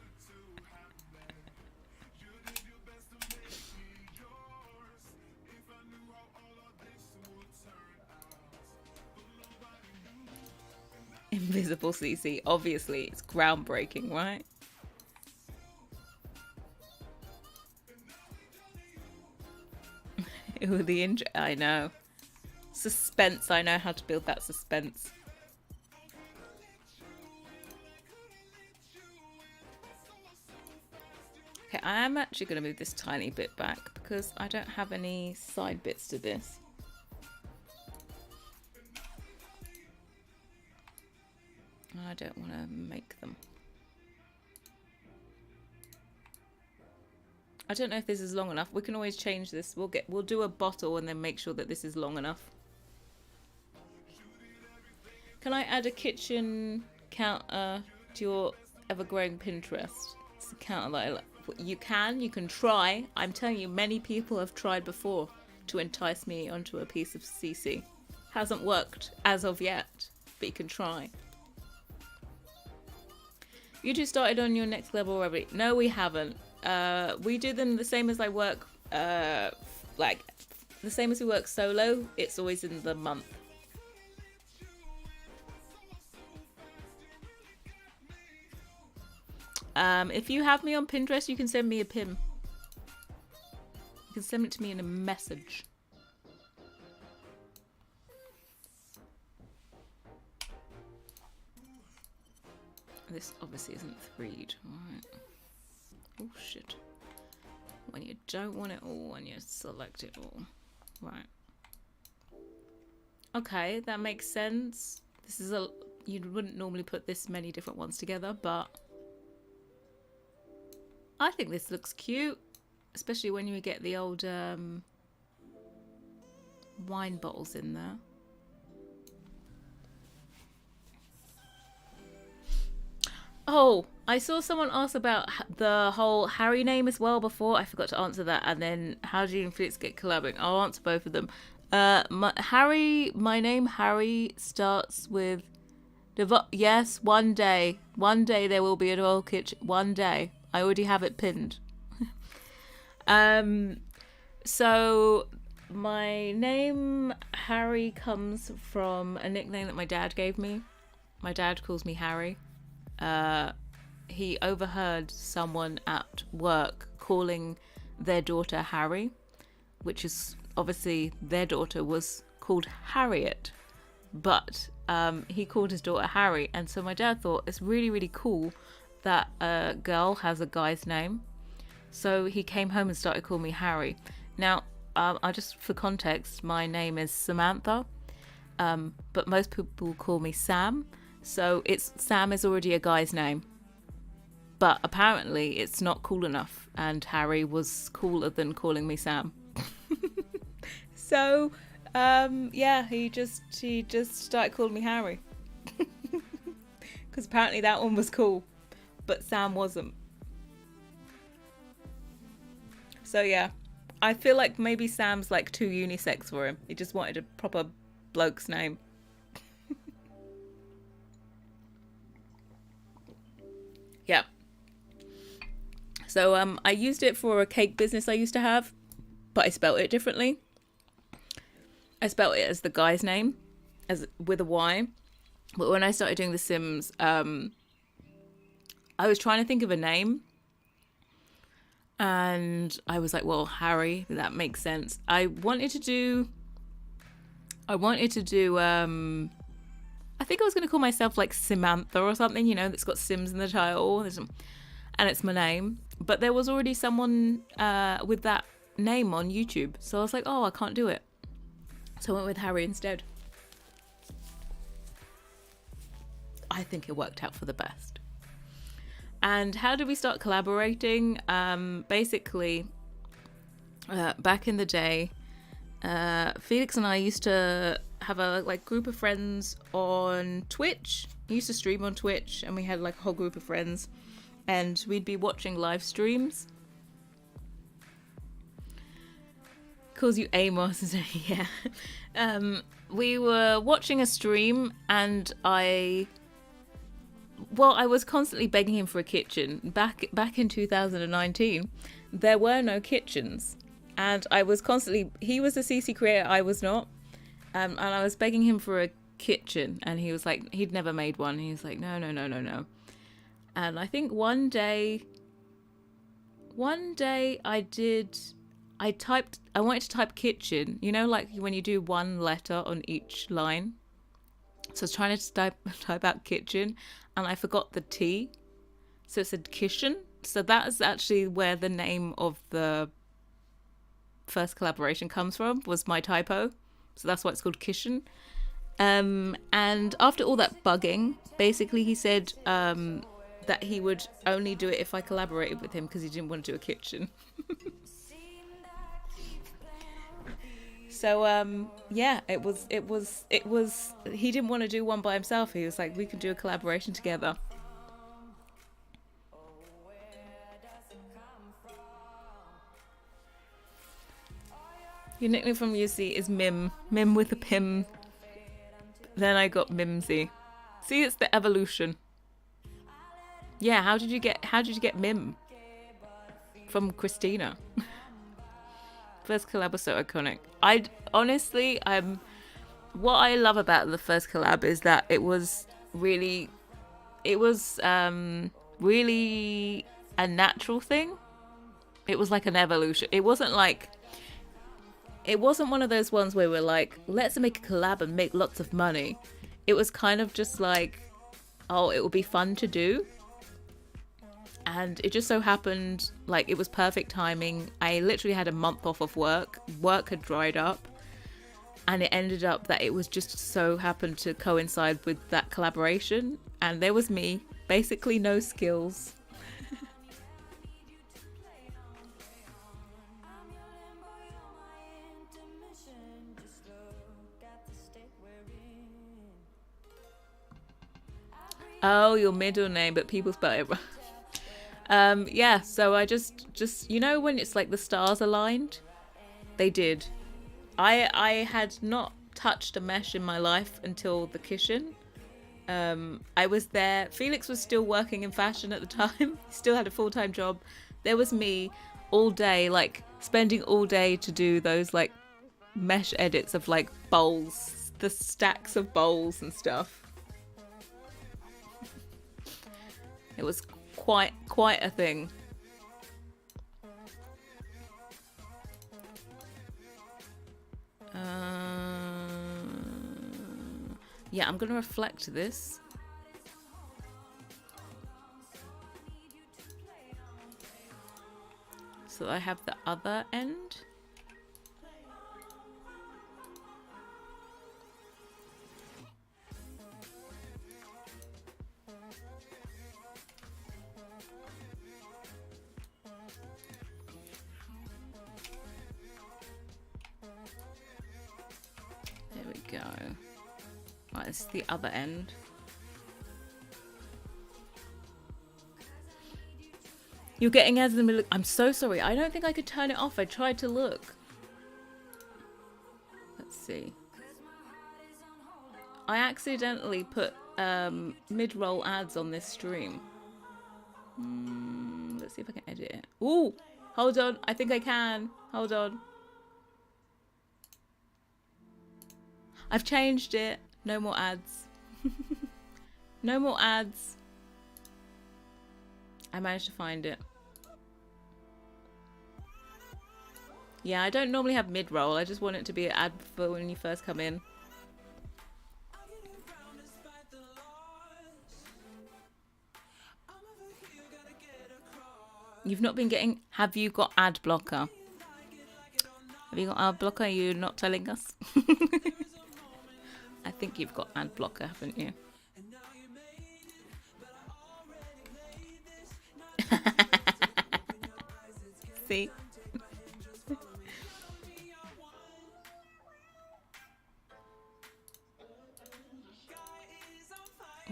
Invisible CC. Obviously, it's groundbreaking, right? Ooh, I know. Suspense. I know how to build that suspense. Okay, I am actually going to move this tiny bit back because I don't have any side bits to this. I don't want to make them. I don't know if this is long enough. We can always change this. We'll do a bottle and then make sure that this is long enough. Can I add a kitchen counter to your ever-growing Pinterest? It's a counter that I like. You can try. I'm telling you, many people have tried before to entice me onto a piece of CC. Hasn't worked as of yet, but you can try. You two started on your next level already? No, we haven't. We do them the same as I work, like the same as we work solo. It's always in the month. If you have me on Pinterest, you can send me a pin. You can send it to me in a message. This obviously isn't 3'd, right? Oh shit. When you don't want it all and you select it all. Right. Okay, that makes sense. This is you wouldn't normally put this many different ones together, but I think this looks cute, especially when you get the old wine bottles in there. Oh, I saw someone ask about the whole Harrie name as well before. I forgot to answer that. And then how do you and Felix get collabing? I'll answer both of them. My name Harrie starts with yes, one day there will be a royal kitchen. One day. I already have it pinned. So my name Harrie comes from a nickname that my dad gave me. My dad calls me Harrie. He overheard someone at work calling their daughter Harrie, which is obviously their daughter was called Harriet, but he called his daughter Harrie, and so my dad thought it's really, really cool that a girl has a guy's name, so he came home and started calling me Harrie. Now, I just for context, my name is Samantha, but most people call me Sam. So Sam is already a guy's name, but apparently it's not cool enough, and Harrie was cooler than calling me Sam. So yeah, he just started calling me Harrie because apparently that one was cool, but Sam wasn't. So yeah, I feel like maybe Sam's like too unisex for him. He just wanted a proper bloke's name. Yeah. So I used it for a cake business I used to have, but I spelt it differently. I spelt it as the guy's name, as with a Y. But when I started doing The Sims, I was trying to think of a name, and I was like, well, Harrie, that makes sense. I wanted to do I think I was going to call myself like Samantha or something, you know, that's got Sims in the title, and it's my name. But there was already someone with that name on YouTube, so I was like, oh, I can't do it. So I went with Harrie instead. I think it worked out for the best. And how did we start collaborating? Basically, back in the day, Felix and I used to have a like group of friends on Twitch. We used to stream on Twitch, and we had like a whole group of friends, and we'd be watching live streams. Calls you Amos. Yeah. We were watching a stream, and I was constantly begging him for a kitchen. Back in 2019, there were no kitchens, and I was constantly. He was a CC creator, I was not, and I was begging him for a kitchen, and he was like, he'd never made one. He was like, no. And I think one day I wanted to type kitchen, you know, like when you do one letter on each line. So I was trying to type out kitchen, and I forgot the T. So it said kitchen. So that is actually where the name of the first collaboration comes from, was my typo. So that's why it's called kitchen. And after all that bugging, basically he said that he would only do it if I collaborated with him, because he didn't want to do a kitchen. So yeah, it was he didn't want to do one by himself. He was like, we can do a collaboration together. Your nickname from UC is Mim with a Pim. Then I got Mimsy. See, it's the evolution. Yeah, how did you get Mim? From Christina. First collab was so iconic. What I love about the first collab is that it was really a natural thing. It was like an evolution. It wasn't one of those ones where we're like, let's make a collab and make lots of money. It was kind of just like, oh, it will be fun to do. And it just so happened, like, it was perfect timing. I literally had a month off of work. Work had dried up. And it ended up that it was just so happened to coincide with that collaboration. And there was me, basically no skills. Oh, your middle name, but people spell it wrong. Yeah, so I just you know when it's like the stars aligned? They did. I had not touched a mesh in my life until the kitchen. I was there. Felix was still working in fashion at the time. He still had a full-time job. There was me all day, like spending all day to do those like mesh edits of like bowls, the stacks of bowls and stuff. It was quite a thing. Yeah, I'm gonna reflect this. So I have the other end. There we go. Right, this is the other end. You're getting ads in the middle. I'm so sorry. I don't think I could turn it off. I tried to look. Let's see. I accidentally put mid-roll ads on this stream. Let's see if I can edit it. Ooh, hold on. I think I can. Hold on. I've changed it. No more ads. No more ads. I managed to find it. Yeah, I don't normally have mid-roll. I just want it to be an ad for when you first come in. You've not been getting... Have you got ad blocker? Have you got ad blocker? Are you not telling us? I think you've got ad blocker, haven't you? See?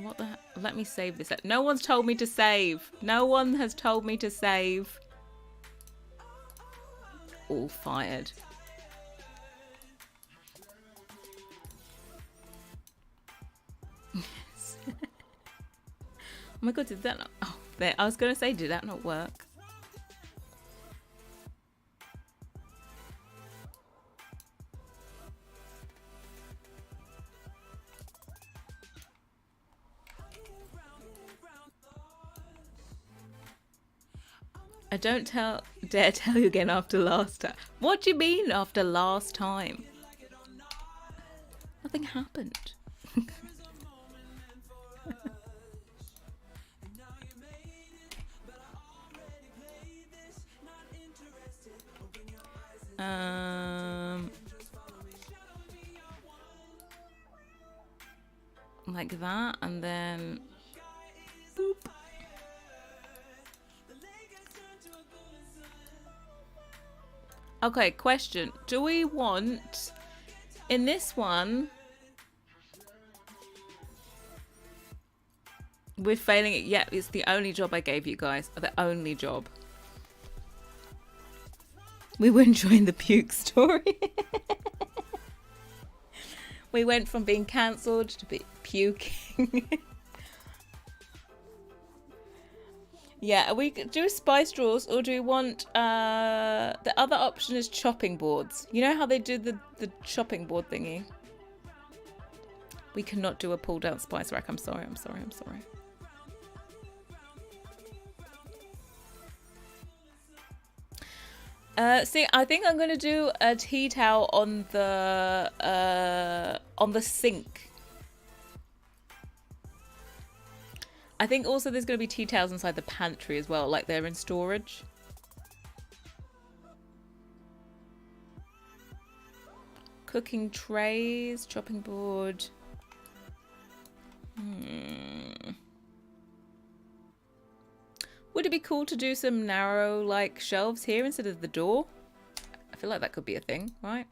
What the heck? Let me save this. No one's told me to save. No one has told me to save. All fired. Oh my god, did that not... Oh, there. I was going to say, did that not work? I don't dare tell you again after last time. What do you mean after last time? Nothing happened. Like that, and then boop. Okay, question. Do we want in this one? We're failing it. Yeah, it's the only job I gave you guys. The only job. We were enjoying the puke story. We went from being cancelled to be puking. Yeah, we do spice drawers, or do we want the other option is chopping boards. You know how they do the chopping board thingy? We cannot do a pull down spice rack. I'm sorry. See, I think I'm gonna do a tea towel on the sink. I think also there's gonna be tea towels inside the pantry as well, like they're in storage. Cooking trays, chopping board. Would it be cool to do some narrow, like, shelves here instead of the door? I feel like that could be a thing, right?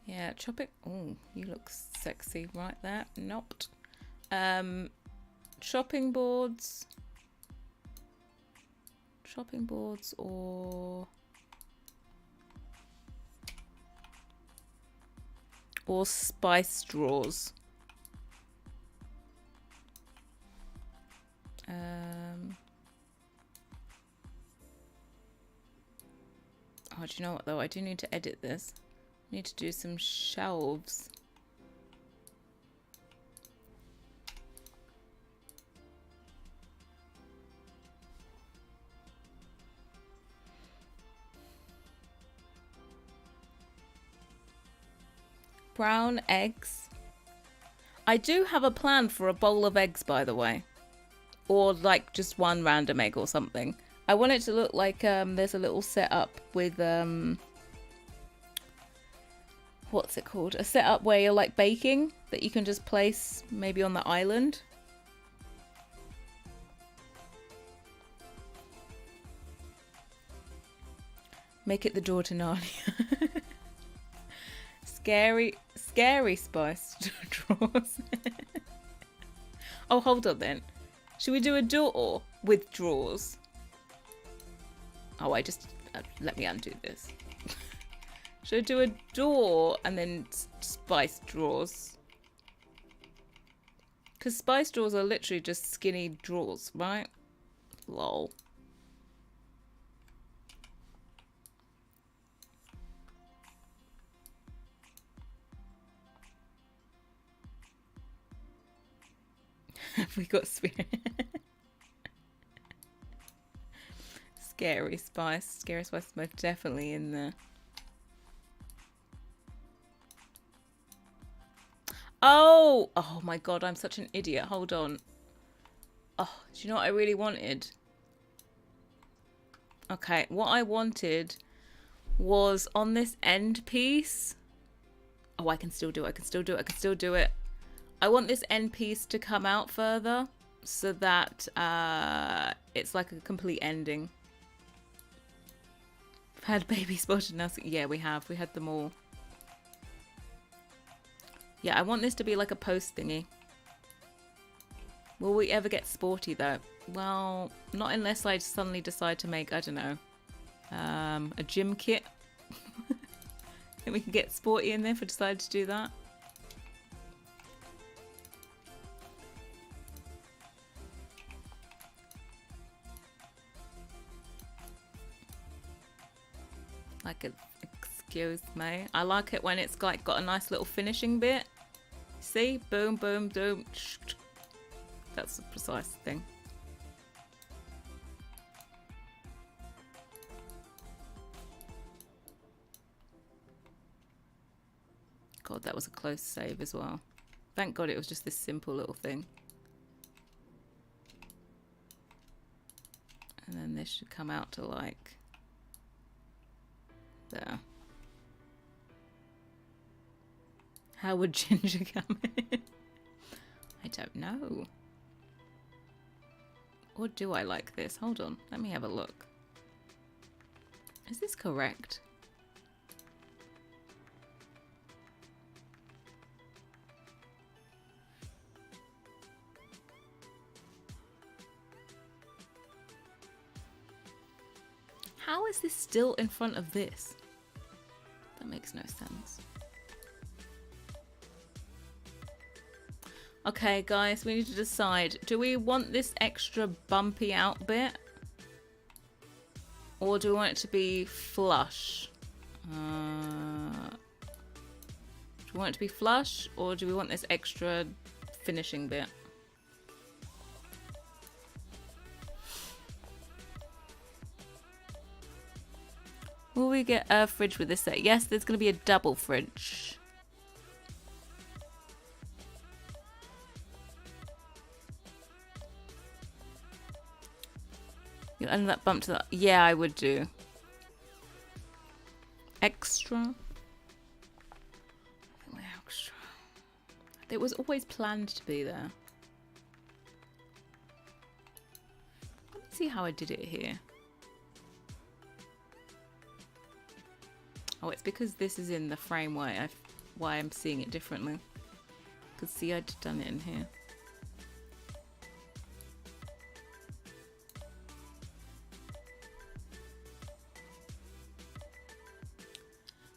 Yeah, chop it. Oh, you look sexy right there. Not. Chopping boards. Chopping boards or spice drawers. Oh, do you know what though? I do need to edit this. I need to do some shelves. Brown eggs. I do have a plan for a bowl of eggs, by the way. Or like just one random egg or something. I want it to look like there's a little setup with what's it called? A setup where you're like baking that you can just place maybe on the island. Make it the door to Narnia. Scary spice drawers. Oh, hold on then. Should we do a door with drawers? Oh, let me undo this. Should I do a door and then spice drawers? Because spice drawers are literally just skinny drawers, right? Lol. We got scary spice. Scary spice is most definitely in there. Oh my god, I'm such an idiot. Hold on. Oh, do you know what I really wanted? Okay, what I wanted was on this end piece. Oh, I can still do it. I want this end piece to come out further. so that it's like a complete ending. We've had baby spotted now. Yeah, we have. We had them all. Yeah, I want this to be like a post thingy. Will we ever get sporty though? Well, not unless I suddenly decide to make, I don't know, a gym kit. And we can get sporty in there if I decide to do that. Like a, excuse me. I like it when it's like got a nice little finishing bit. See? Boom, boom, boom. That's the precise thing. God, that was a close save as well. Thank God it was just this simple little thing. And then this should come out to like there. How would Ginger come in? I don't know. Or do I like this? Hold on, let me have a look. Is this correct? How is this still in front of this? That makes no sense. Okay, guys, we need to decide. Do we want this extra bumpy out bit? Or do we want it to be flush? Do we want it to be flush? Or do we want this extra finishing bit? Will we get a fridge with this set? Yes, there's going to be a double fridge. You add that bump to that? Yeah, I would do. Extra. Extra. It was always planned to be there. Let me see how I did it here. Oh, it's because this is in the frame why I'm seeing it differently. Because see, I'd done it in here.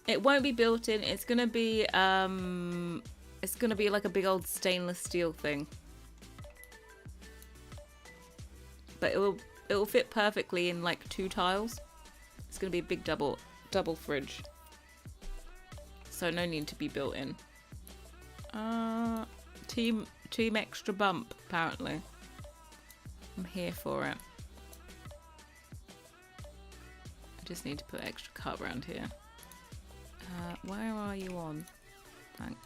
It won't be built in. It's gonna be like a big old stainless steel thing. But it will fit perfectly in like 2 tiles. It's gonna be a big double fridge. So no need to be built in. Team extra bump, apparently. I'm here for it. I just need to put extra cut around here. Where are you on? Thanks.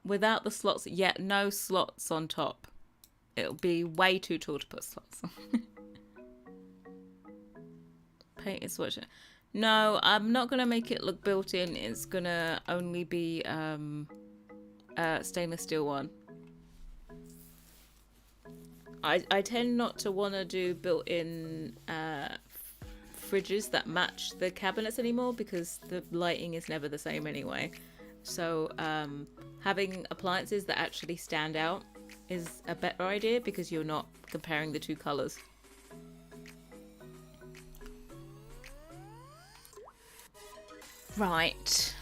Without the slots, yeah, no slots on top. It'll be way too tall to put slots on. Paint is swatch. No, I'm not gonna make it look built in. It's gonna only be a stainless steel one. I tend not to want to do built-in fridges that match the cabinets anymore because the lighting is never the same anyway. So having appliances that actually stand out is a better idea because you're not comparing the 2 colours. Right.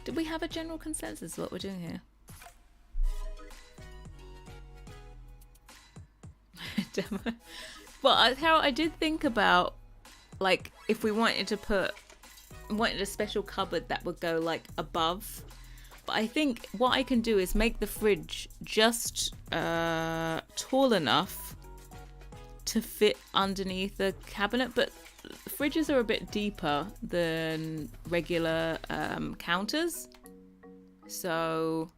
Did we have a general consensus of what we're doing here? But how I did think about, like, if we wanted a special cupboard that would go like above. But I think what I can do is make the fridge just tall enough to fit underneath the cabinet, but fridges are a bit deeper than regular counters. So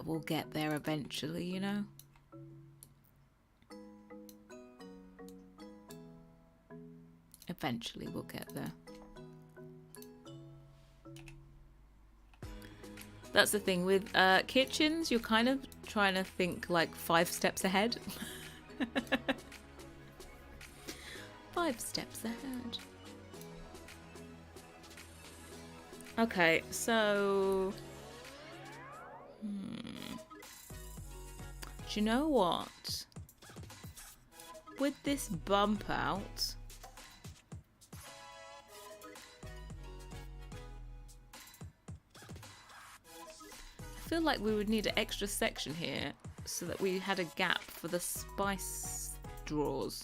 we'll get there eventually, you know. Eventually we'll get there. That's the thing with kitchens, you're kind of trying to think like 5 steps ahead. 5 steps ahead. Okay, so do you know what? With this bump out, I feel like we would need an extra section here so that we had a gap for the spice drawers.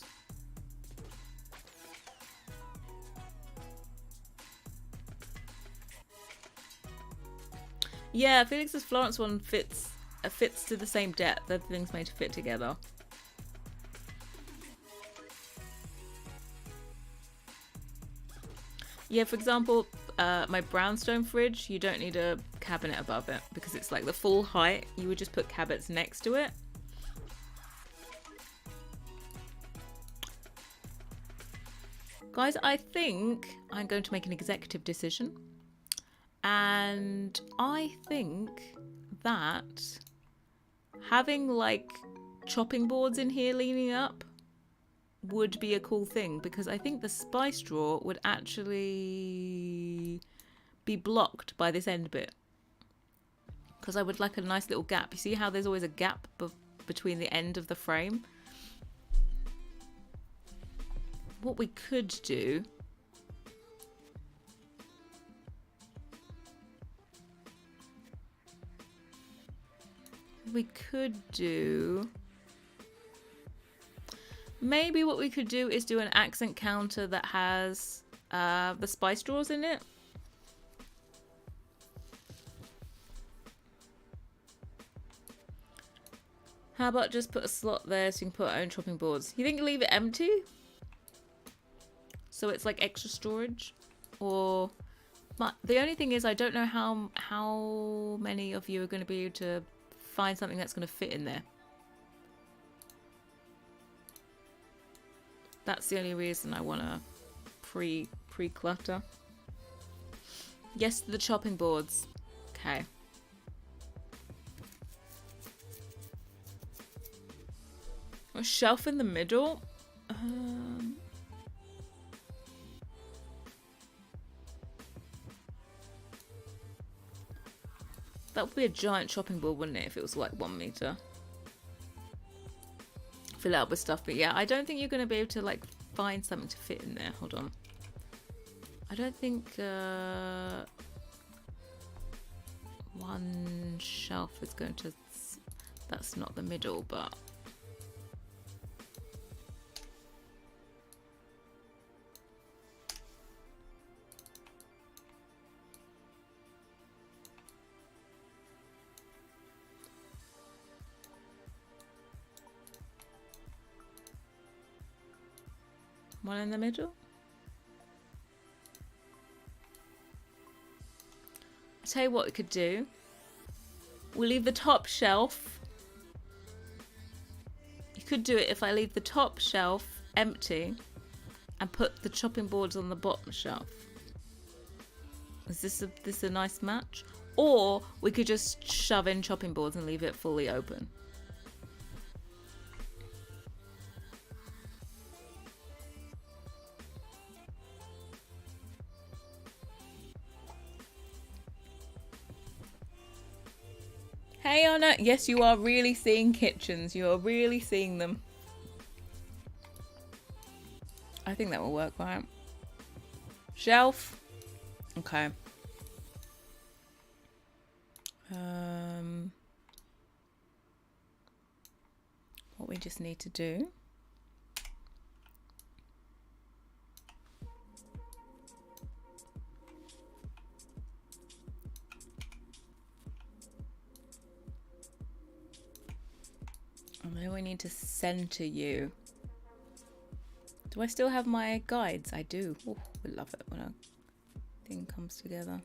Yeah, Felix's Florence one fits to the same depth. Everything's made to fit together. Yeah, for example, my brownstone fridge, you don't need a cabinet above it because it's like the full height. You would just put cabinets next to it. Guys, I think I'm going to make an executive decision. And I think that having like chopping boards in here leaning up would be a cool thing, because I think the spice drawer would actually be blocked by this end bit, because I would like a nice little gap. You see how there's always a gap between the end of the frame? What we could do maybe what we could do is do an accent counter that has the spice drawers in it. How about just put a slot there so you can put our own chopping boards? You think leave it empty so it's like extra storage? Or but the only thing is I don't know how many of you are going to be able to find something that's going to fit in there. That's the only reason I want to pre-clutter. Yes to the chopping boards. Okay. A shelf in the middle. That would be a giant chopping board, wouldn't it, if it was like 1 meter? Fill it up with stuff, but yeah, I don't think you're going to be able to like find something to fit in there. Hold on. I don't think one shelf is going to... That's not the middle, but... One in the middle. I'll tell you what we could do. We'll leave the top shelf. You could do it if I leave the top shelf empty and put the chopping boards on the bottom shelf. Is this a nice match? Or we could just shove in chopping boards and leave it fully open. Hey Anna, yes, you are really seeing kitchens. You are really seeing them. I think that will work, right? Shelf. Okay. What we just need to do. And then we need to center you. Do I still have my guides? I do. Oh, we love it when a thing comes together.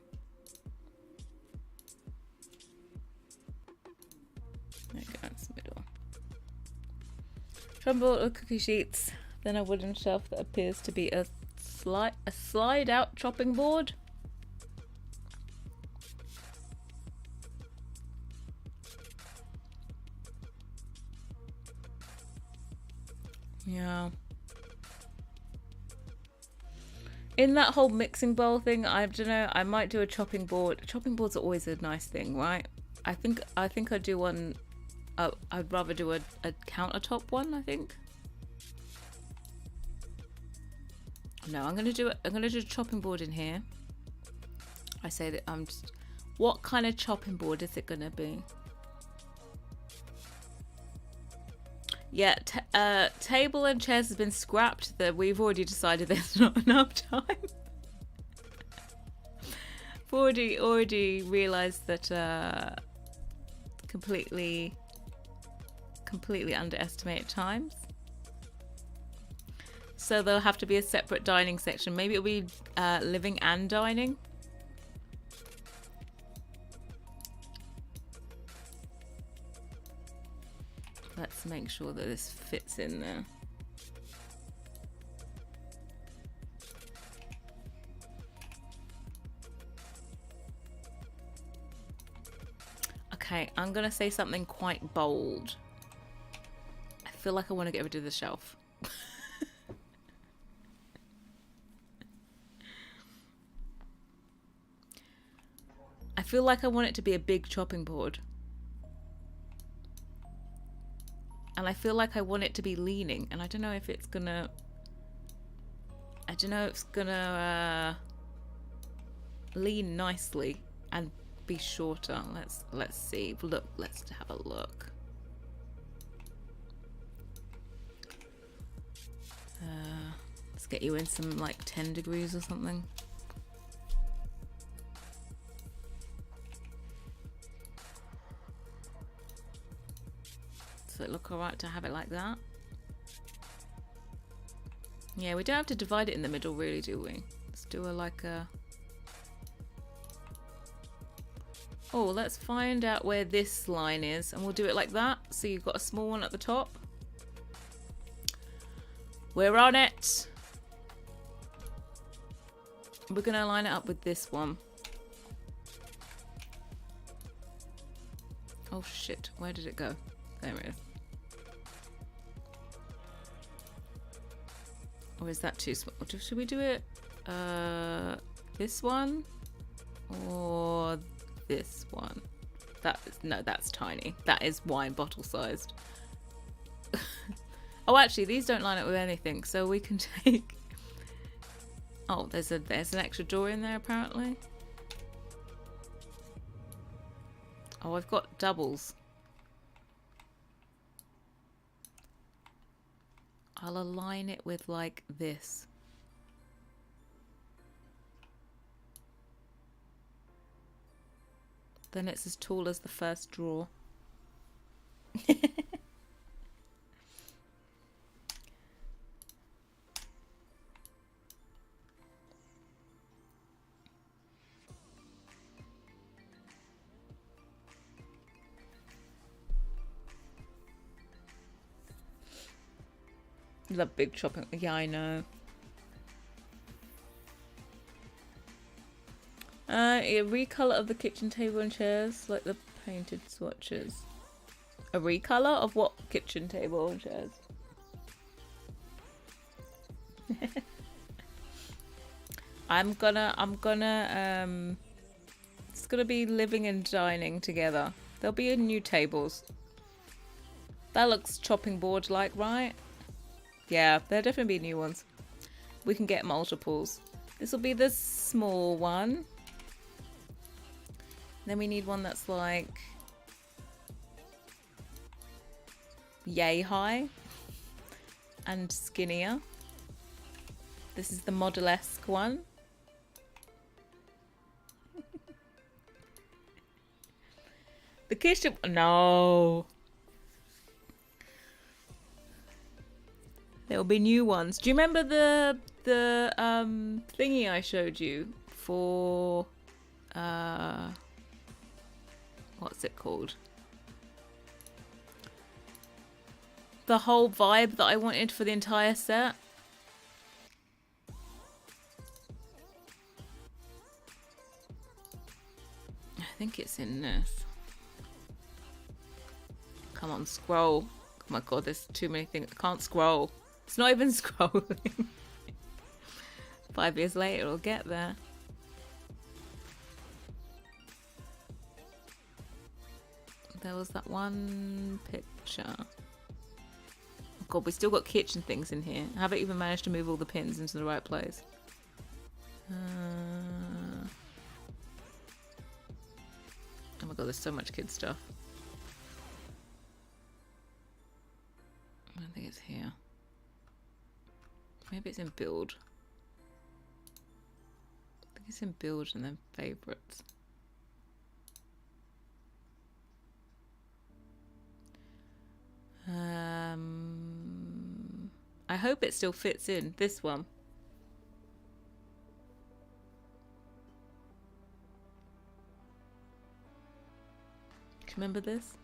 chopping board with cookie sheets, then a wooden shelf that appears to be a slide out chopping board. Yeah. In that whole mixing bowl thing, I don't know, I might do a chopping board. Chopping boards are always a nice thing, right? I think I'd do one. I'd rather do a countertop one, I think. No, I'm gonna do a chopping board in here. I say that I'm just, what kind of chopping board is it gonna be? Yeah, table and chairs has been scrapped. That we've already decided there's not enough time. already realised that completely underestimated times. So there'll have to be a separate dining section. Maybe it'll be living and dining. Let's make sure that this fits in there. Okay, I'm gonna say something quite bold. I feel like I want to get rid of the shelf. I feel like I want it to be a big chopping board. And I feel like I want it to be leaning, and I don't know if it's gonna... I don't know if it's gonna lean nicely and be shorter. Let's see. Look, let's have a look. Let's get you in some like 10 degrees or something. Does it look alright to have it like that? Yeah, we don't have to divide it in the middle, really, do we? Let's do a oh, let's find out where this line is, and we'll do it like that. So you've got a small one at the top. We're on it. We're gonna line it up with this one. Oh shit, where did it go? There it is. Or is that too small? Should we do it this one or this one? No, that's tiny. That is wine bottle sized. Oh, actually, these don't line up with anything, so we can take... Oh, there's an extra door in there apparently. Oh, I've got doubles. I'll align it with like this. Then it's as tall as the first drawer. The big chopping. Yeah, I know. A recolor of the kitchen table and chairs, like the painted swatches. A recolor of what kitchen table and chairs? I'm gonna it's gonna be living and dining together. There'll be new tables. That looks chopping board like, right? Yeah, there'll definitely be new ones. We can get multiples. This will be the small one. Then we need one that's like yay high and skinnier. This is the model-esque one. The kitchen, no. There'll be new ones. Do you remember the thingy I showed you for what's it called? the whole vibe that I wanted for the entire set. I think it's in this. Come on, scroll. Oh my god, there's too many things. I can't scroll. It's not even scrolling. 5 years later, it'll get there. There was that one picture. Oh god, we still got kitchen things in here. I haven't even managed to move all the pins into the right place. Oh my god, there's so much kid stuff. I don't think it's here. Maybe it's in build. I think it's in build and then favorites. I hope it still fits in this one. Do you remember this?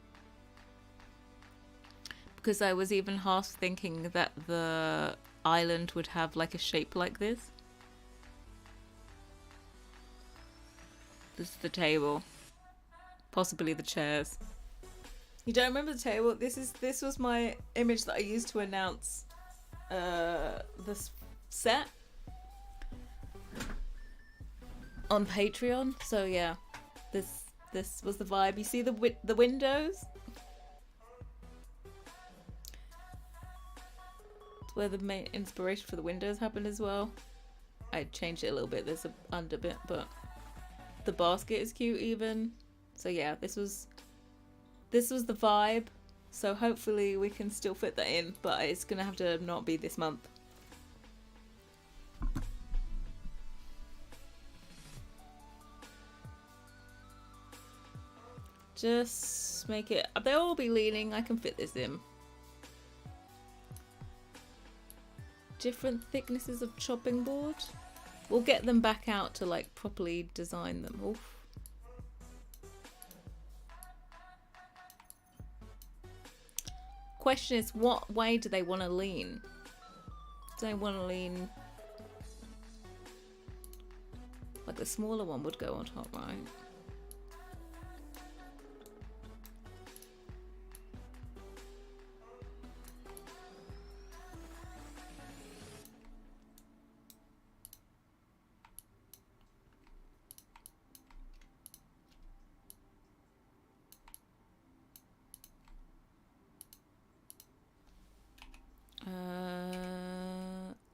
Because I was even half thinking that the island would have like a shape like this. This is the table. Possibly the chairs. You don't remember the table? This was my image that I used to announce this set on Patreon. So yeah, this was the vibe. You see the windows? It's where the main inspiration for the windows happened as well. I changed it a little bit. There's a under bit, but the basket is cute even. So yeah, this was the vibe. So hopefully we can still fit that in, but it's gonna have to not be this month. Just make it, they'll all be leaning, I can fit this in. Different thicknesses of chopping board. We'll get them back out to like properly design them. Oof. Question is, what way do they want to lean? Do they want to lean like the smaller one would go on top, right?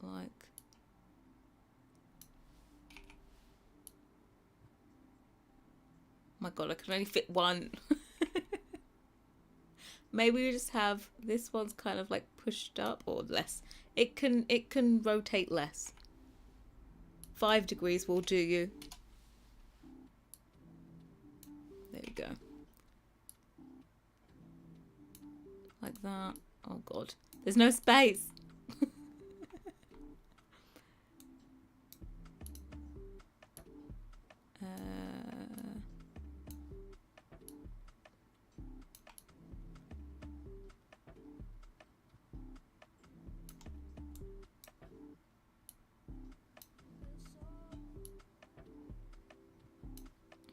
Like my god, I can only fit one. Maybe we just have this one's kind of like pushed up or less. It can rotate less. 5 degrees will do you. There we go. Like that. Oh god. There's no space.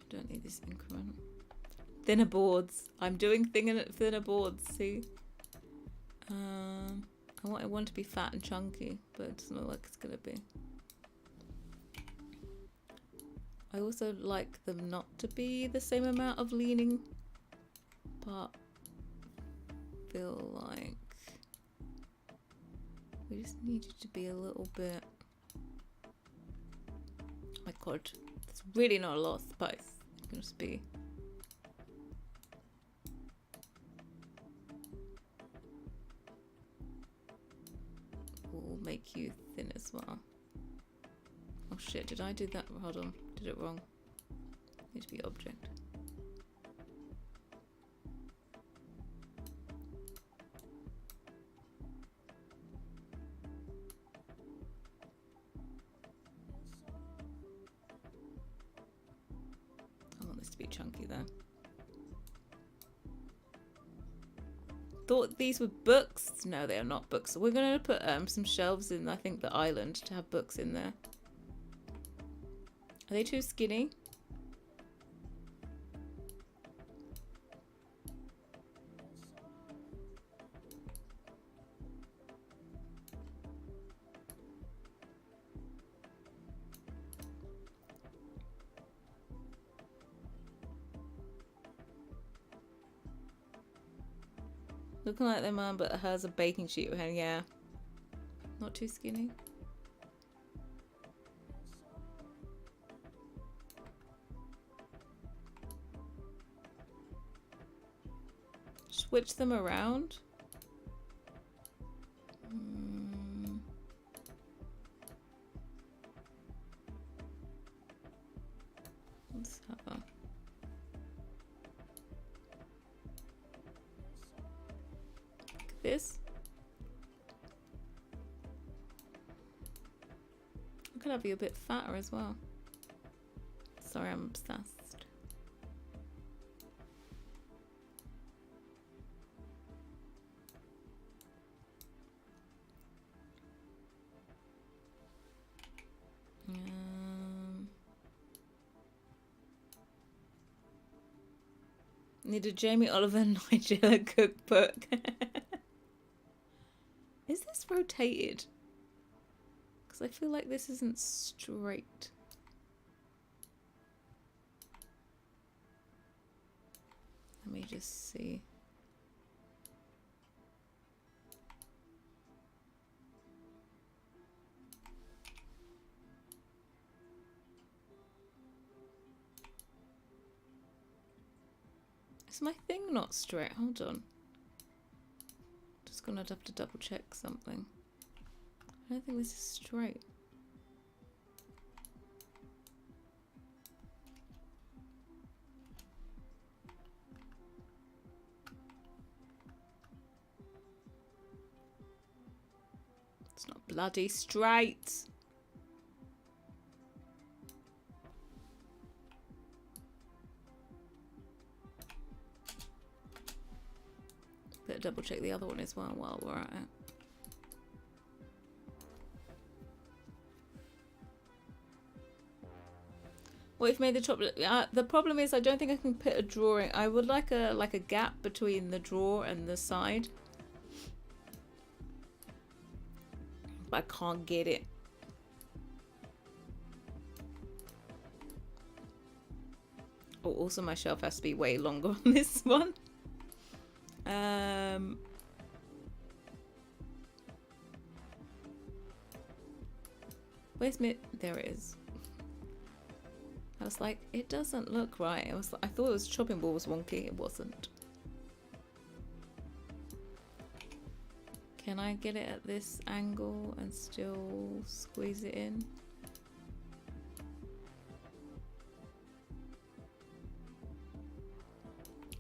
Don't need this increment. Thinner boards. I'm doing thinner boards, see? I want it to be fat and chunky, but it doesn't look like it's gonna be. I also like them not to be the same amount of leaning, but feel like we just need it to be a little bit. Oh my god, there's really not a lot of space. It can just be. Will make you thin as well. Oh shit, did I do that? Hold on, did it wrong. Need to be object. I want this to be chunky though. thought these were books. No, they are not books. So we're going to put some shelves in, I think, the island to have books in there. Are they too skinny? Looking like their mum, but hers a baking sheet. Yeah. Not too skinny. Switch them around. Let's have a... This. I could have you a bit fatter as well. Sorry, I'm obsessed. Need a Jamie Oliver Nigella cookbook. Is this rotated? Because I feel like this isn't straight. Let me just see. Is my thing not straight? Hold on. Just gonna have to double check something. I don't think this is straight. It's not bloody straight. Better double check the other one as well while we're at it. What if made the top? The problem is I don't think I can put a drawing. I would like a gap between the drawer and the side, but I can't get it. Oh, also my shelf has to be way longer on this one. Where's me? There it is. I was like, it doesn't look right. I thought it was chopping board was wonky. It wasn't. Can I get it at this angle and still squeeze it in?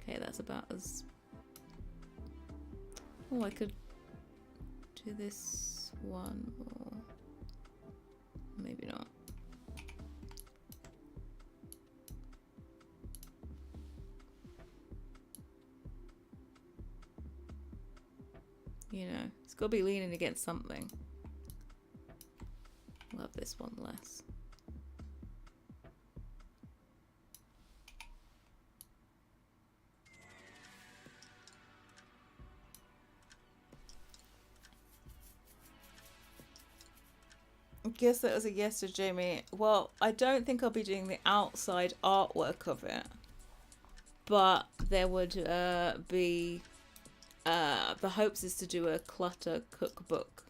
Okay, that's about as... Oh, I could do this one or maybe not. You know, it's got to be leaning against something. We'll have this one less. I guess that was a yes to Jamie. Well, I don't think I'll be doing the outside artwork of it, but there would be the hopes is to do a Clutter cookbook.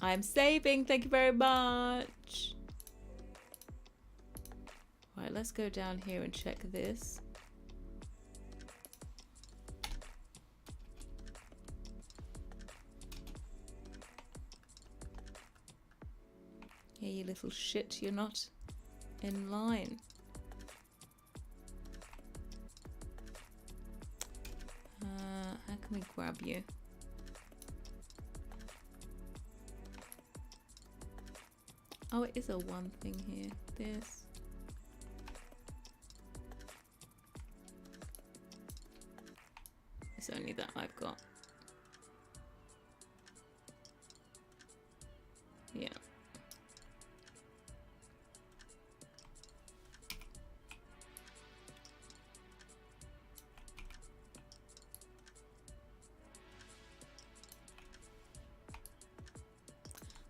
I'm saving, thank you very much. Right, let's go down here and check this. Yeah, you little shit, you're not in line. How can we grab you? Oh, it is a one thing here. This. It's only that I've got. Yeah.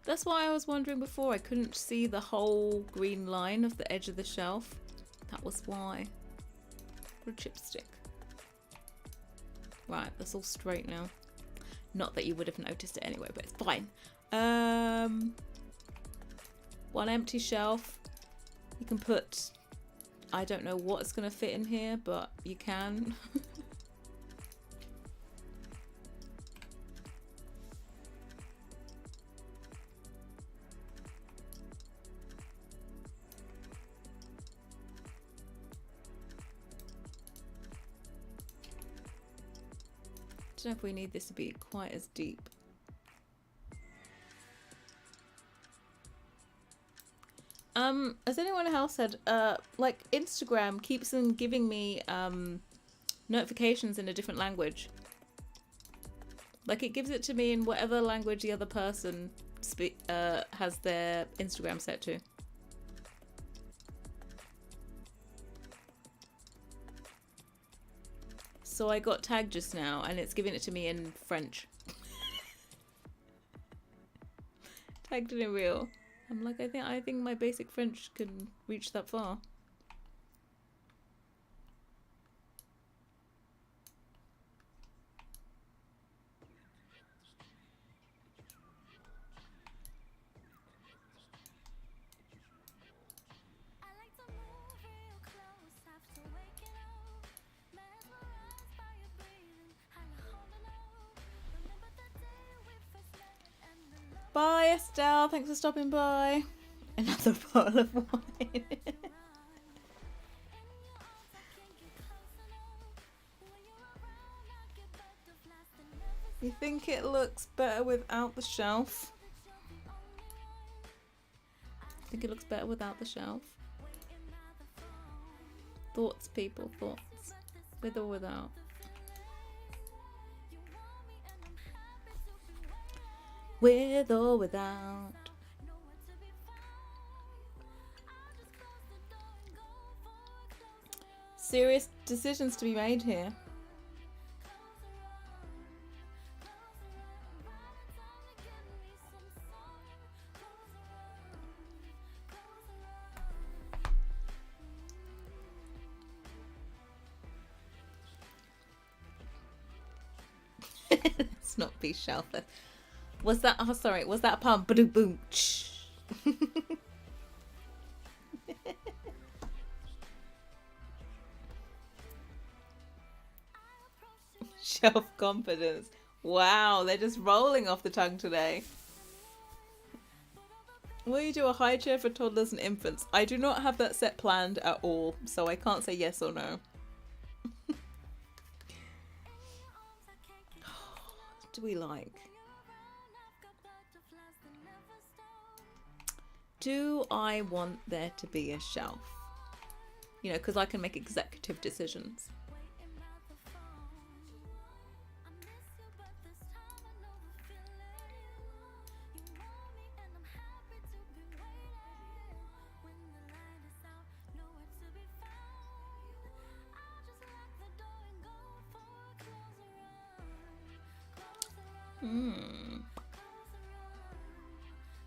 That's why I was wondering before, I couldn't see the whole green line of the edge of the shelf. That was why. Or a chipstick. Right, that's all straight now. Not that you would have noticed it anyway, but it's fine. One empty shelf. You can put, I don't know what's going to fit in here, but you can. I don't know if we need this to be quite as deep. Has anyone else had like Instagram keeps on giving me notifications in a different language. Like it gives it to me in whatever language the other person has their Instagram set to. So I got tagged just now and it's giving it to me in French. Tagged in real. I'm like, I think my basic French can reach that far. Bye, Estelle. Thanks for stopping by. Another bottle of wine. You think it looks better without the shelf? I think it looks better without the shelf. Thoughts, people, thoughts. With or without. With or without. Serious decisions to be made here. Let's not be shelfless. Was that? Oh, sorry. Was that a pun? Boom, boom. Shelf confidence. Wow, they're just rolling off the tongue today. Will you do a high chair for toddlers and infants? I do not have that set planned at all, so I can't say yes or no. Do we like? Do I want there to be a shelf? You know, because I can make executive decisions.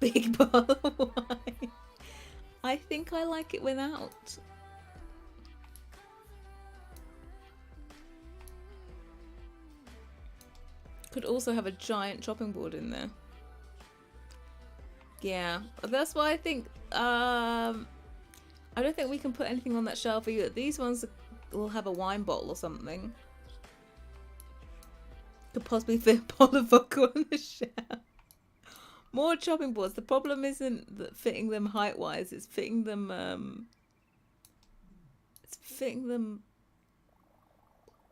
Big bottle of wine. I think I like it without. Could also have a giant chopping board in there. Yeah, that's why I think I don't think we can put anything on that shelf either. These ones will have a wine bottle or something. Could possibly fit a bottle of vodka on the shelf. More chopping boards. The problem isn't that fitting them height wise, it's fitting them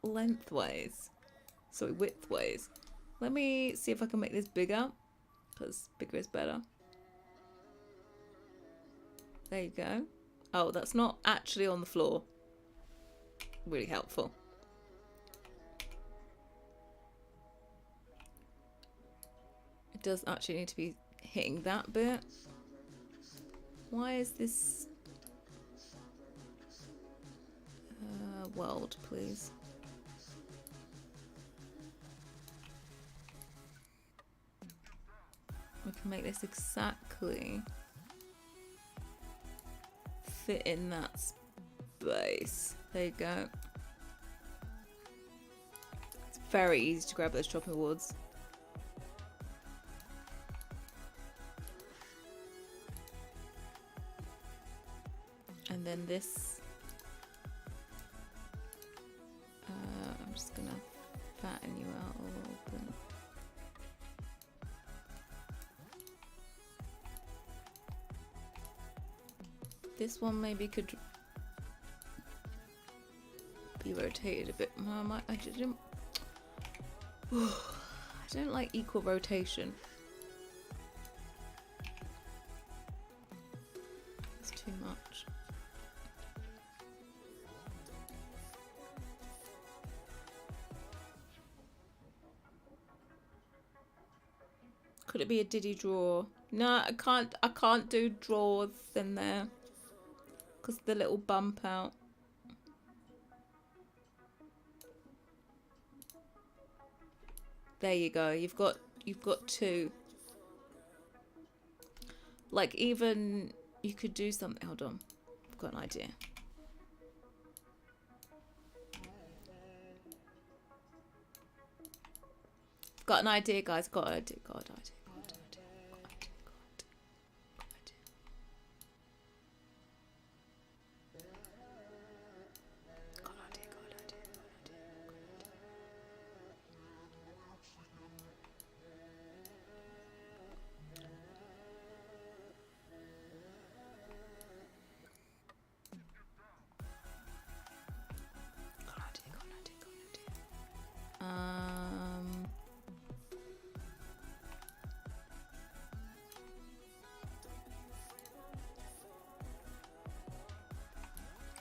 lengthways. Sorry, widthways. Let me see if I can make this bigger, because bigger is better. There you go. Oh, that's not actually on the floor. Really helpful. It does actually need to be hitting that bit. Why is this world, please? We can make this exactly fit in that space. There you go. It's very easy to grab those chopping boards. And then this, I'm just gonna fatten you out a little bit. This one maybe could be rotated a bit more. I don't like equal rotation. It's too much. Could it be a diddy drawer? No, I can't do drawers in there because the little bump out. There you go. You've got two. Like, even you could do something. Hold on, I've got an idea. Got an idea, guys. Got an idea.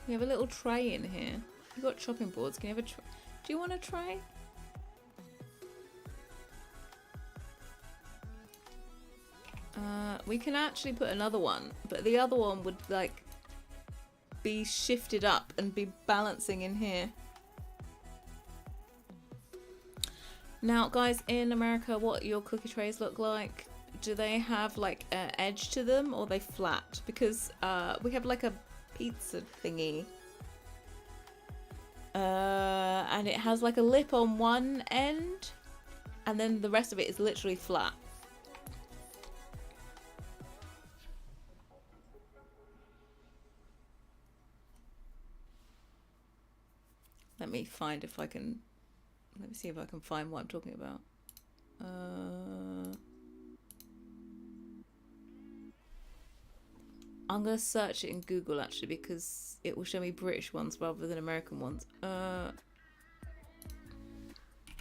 You have a little tray in here. You've got chopping boards. Can you have a tray? Do you want a tray? We can actually put another one, but the other one would like be shifted up and be balancing in here. Now, guys, in America, what your cookie trays look like? Do they have like an edge to them, or are they flat? Because we have like a pizza thingy, and it has like a lip on one end, and then the rest of it is literally flat. Let me find if I can. Let me see if I can find what I'm talking about. I'm gonna search it in Google actually, because it will show me British ones rather than American ones.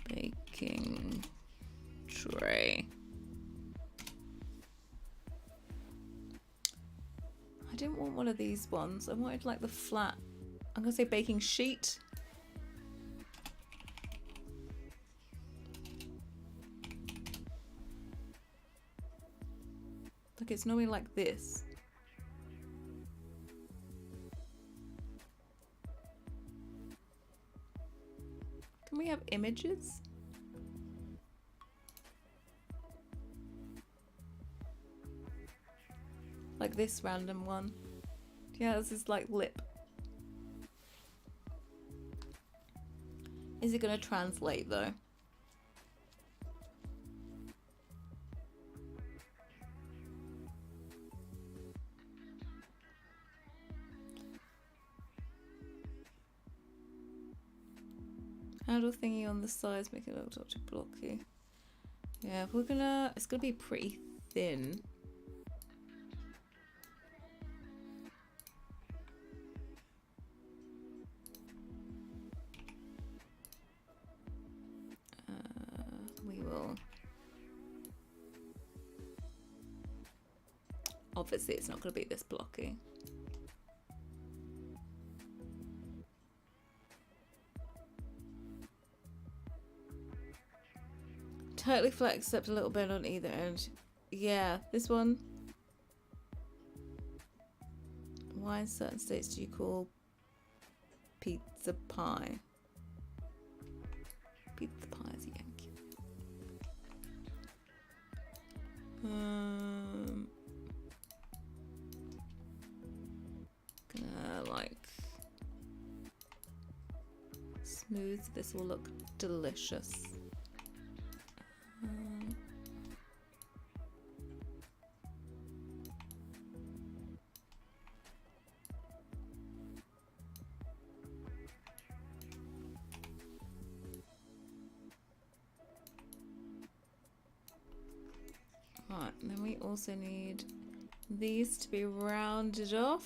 Baking tray. I didn't want one of these ones. I wanted like the flat. I'm gonna say baking sheet. Look, it's normally like this. Can we have images? Like this random one. Yeah, this is like lip. Is it gonna translate though? Handle thingy on the sides, make it look too blocky. Yeah, we're gonna, it's gonna be pretty thin. We will. Obviously, it's not gonna be this blocky. Totally flat except a little bit on either end. Yeah, this one. Why in certain states do you call pizza pie? Pizza pie is Yankee. Gonna like smooth. This will look delicious. Right, then we also need these to be rounded off.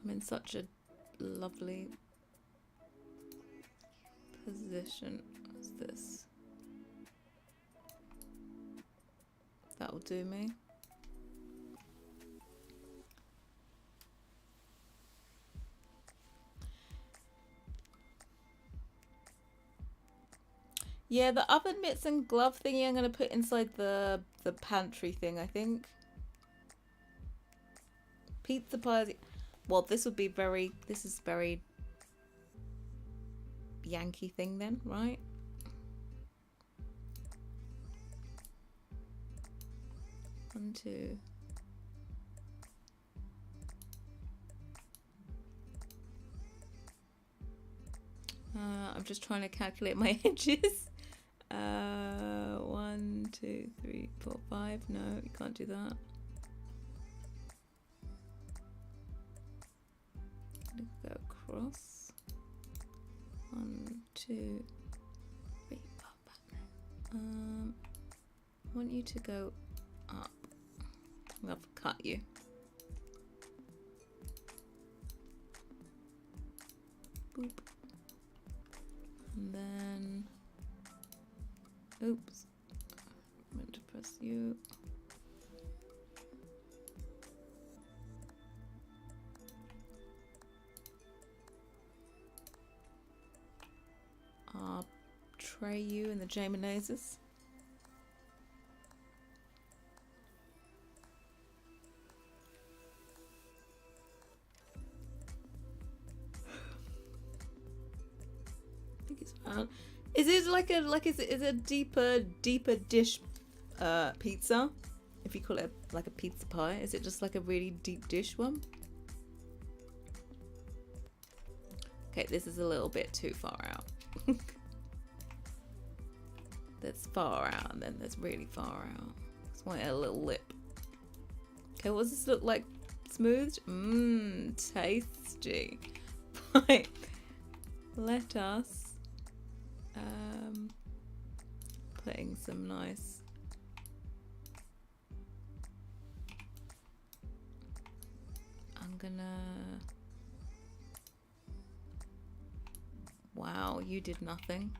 I'm in such a lovely position. What's this? That will do me. Yeah, the oven mitts and glove thingy I'm going to put inside the pantry thing, I think. Pizza pies. Well, this would be very... This is very Yankee thing then, right? One, two. I'm just trying to calculate my edges. 1, 2, 3, 4, 5. No, you can't do that. Go across. 1, 2, 3, 4, 5. I want you to go up. I'm gonna cut you. Boop. And then, oops, I meant to press you. Tray you in the Jamonaises. I think it's round. Is it like a is it a deeper dish pizza? If you call it like a pizza pie, is it just like a really deep dish one? Okay, this is a little bit too far out. That's far out, and then there's really far out. Just want a little lip. Okay, what does this look like? Smoothed? Mmm, tasty. Right, let us putting some nice I'm gonna wow, you did nothing.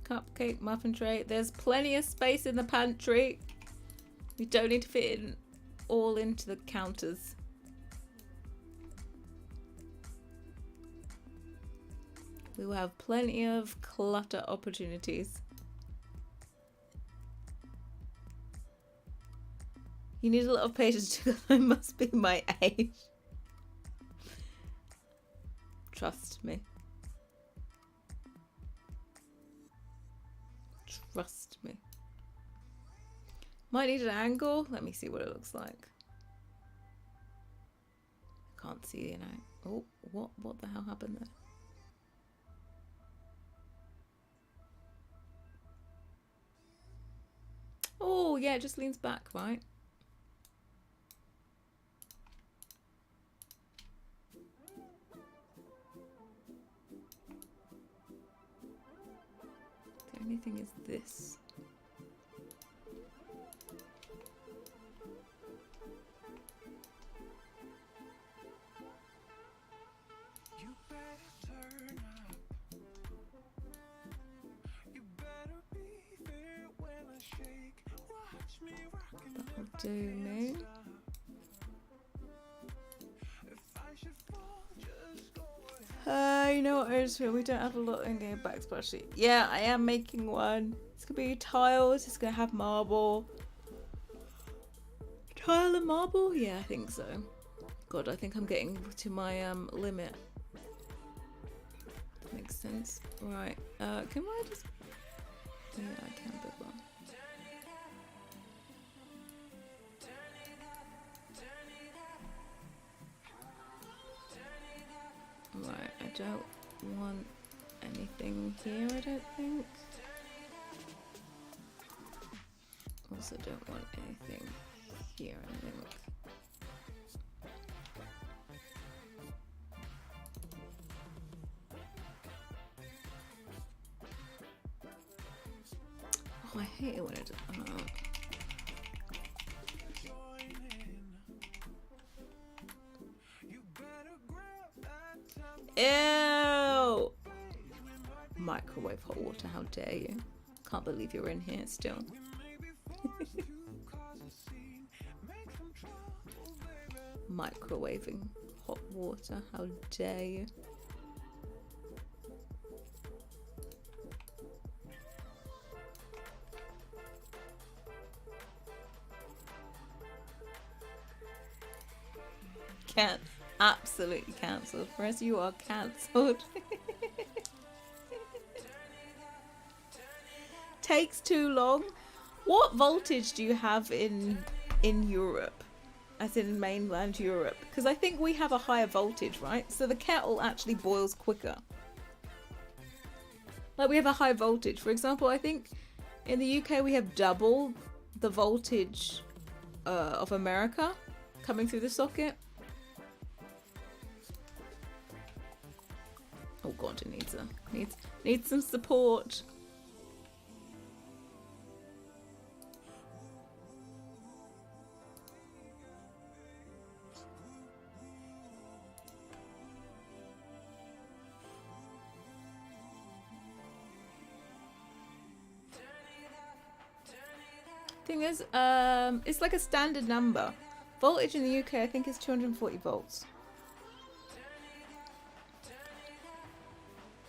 Cupcake muffin tray. There's plenty of space in the pantry. We don't need to fit it all into the counters. We will have plenty of clutter opportunities. You need a lot of patience because I must be my age. Trust me. Trust me. Might need an angle. Let me see what it looks like. Can't see, you know. Oh, what the hell happened there? Oh, yeah, it just leans back, right? The only thing is this. do me. You know what it is? We don't have a lot in game backsplash sheet. Yeah, I am making one. It's gonna be tiles. It's gonna have marble. Tile and marble? Yeah, I think so. God, I think I'm getting to my limit. Makes sense. Right. Can I just? Yeah, I can build one. Right, I don't want anything here, I don't think. Also don't want anything here, I think. Oh, I hate it when it does. Ew! Microwave hot water, how dare you? Can't believe you're in here still. Microwaving hot water, how dare you? Can't. Absolutely cancelled. Press, you are cancelled. Takes too long. What voltage do you have in Europe? As in mainland Europe? Because I think we have a higher voltage, right? So the kettle actually boils quicker. Like we have a high voltage. For example, I think in the UK we have double the voltage of America coming through the socket. Oh god, it needs some support. Thing is, it's like a standard number. Voltage in the UK, I think, is 240 volts.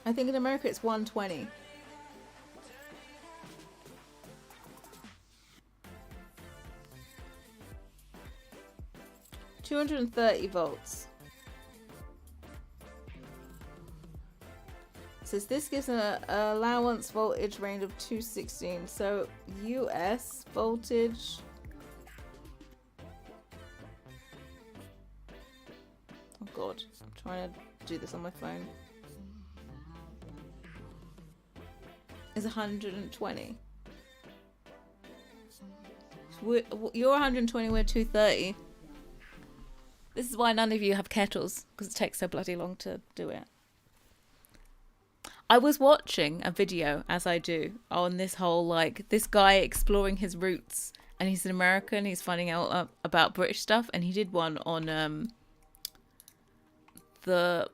I think in America it's 120. $230 volts. Says this gives an allowance voltage range of 216. So US voltage. Oh god, I'm trying to do this on my phone. Is 120. You're 120, we're 230. This is why none of you have kettles, because it takes so bloody long to do it. I was watching a video, as I do, on this whole, like, this guy exploring his roots, and he's an American, he's finding out about British stuff, and he did one on the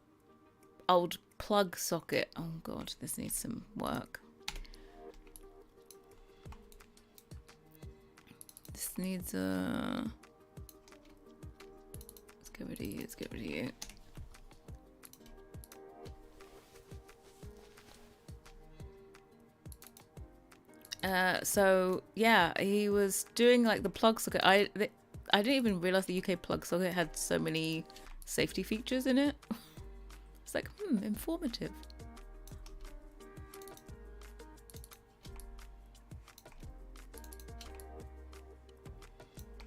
old plug socket. Oh god, this needs some work. This needs a... Let's get rid of you, let's get rid of you. So yeah, he was doing like the plug socket. I didn't even realize the UK plug socket had so many safety features in it. It's like, informative.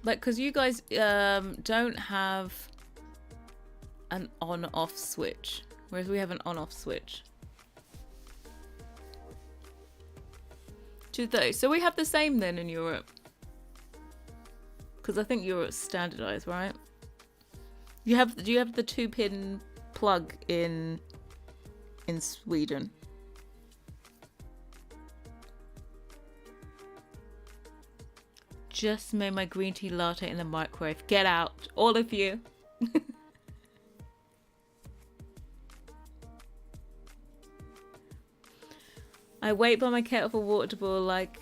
Like, because you guys don't have an on-off switch, whereas we have an on-off switch. 230. So we have the same then in Europe. Because I think Europe's standardized, right? Do you have the 2-pin plug in Sweden? Just made my green tea latte in the microwave. Get out, all of you. I wait by my kettle for water to boil like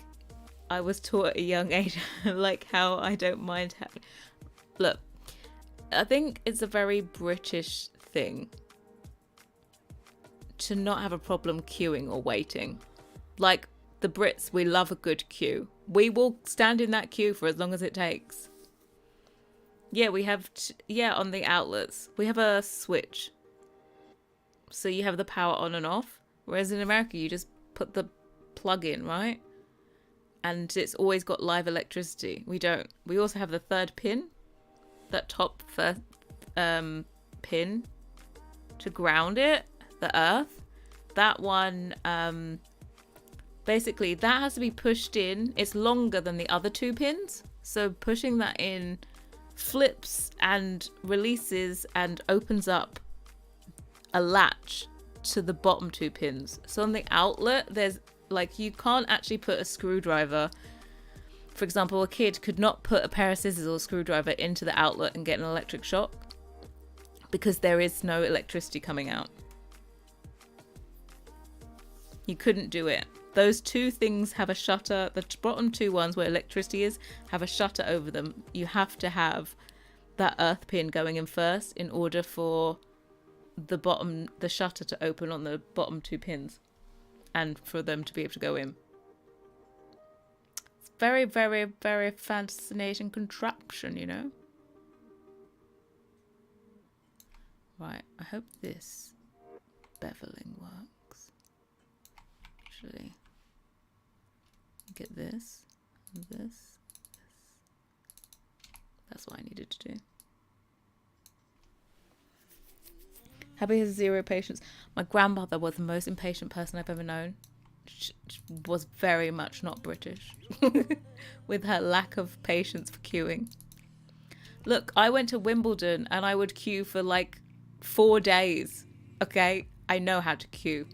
I was taught at a young age, like how I don't mind having... Look, I think it's a very British thing to not have a problem queuing or waiting. Like the Brits, we love a good queue. We will stand in that queue for as long as it takes. Yeah, we have... on the outlets, we have a switch. So you have the power on and off. Whereas in America, you just put the plug in, right? And it's always got live electricity. We don't. We also have the third pin. That top first pin to ground it. The earth. That one, basically, that has to be pushed in. It's longer than the other two pins. So pushing that in flips and releases and opens up a latch to the bottom two pins. So on the outlet, there's like, you can't actually put a screwdriver. For example, a kid could not put a pair of scissors or a screwdriver into the outlet and get an electric shock because there is no electricity coming out. You couldn't do it. Those two things have a shutter. The bottom two ones where electricity is have a shutter over them. You have to have that earth pin going in first in order for the shutter to open on the bottom two pins and for them to be able to go in. It's very, very, very fascinating contraption, you know. Right, I hope this beveling works. Actually, get this and this. That's what I needed to do. Harrie has zero patience. My grandmother was the most impatient person I've ever known. She was very much not British with her lack of patience for queuing. Look, I went to Wimbledon and I would queue for like 4 days. Okay, I know how to queue.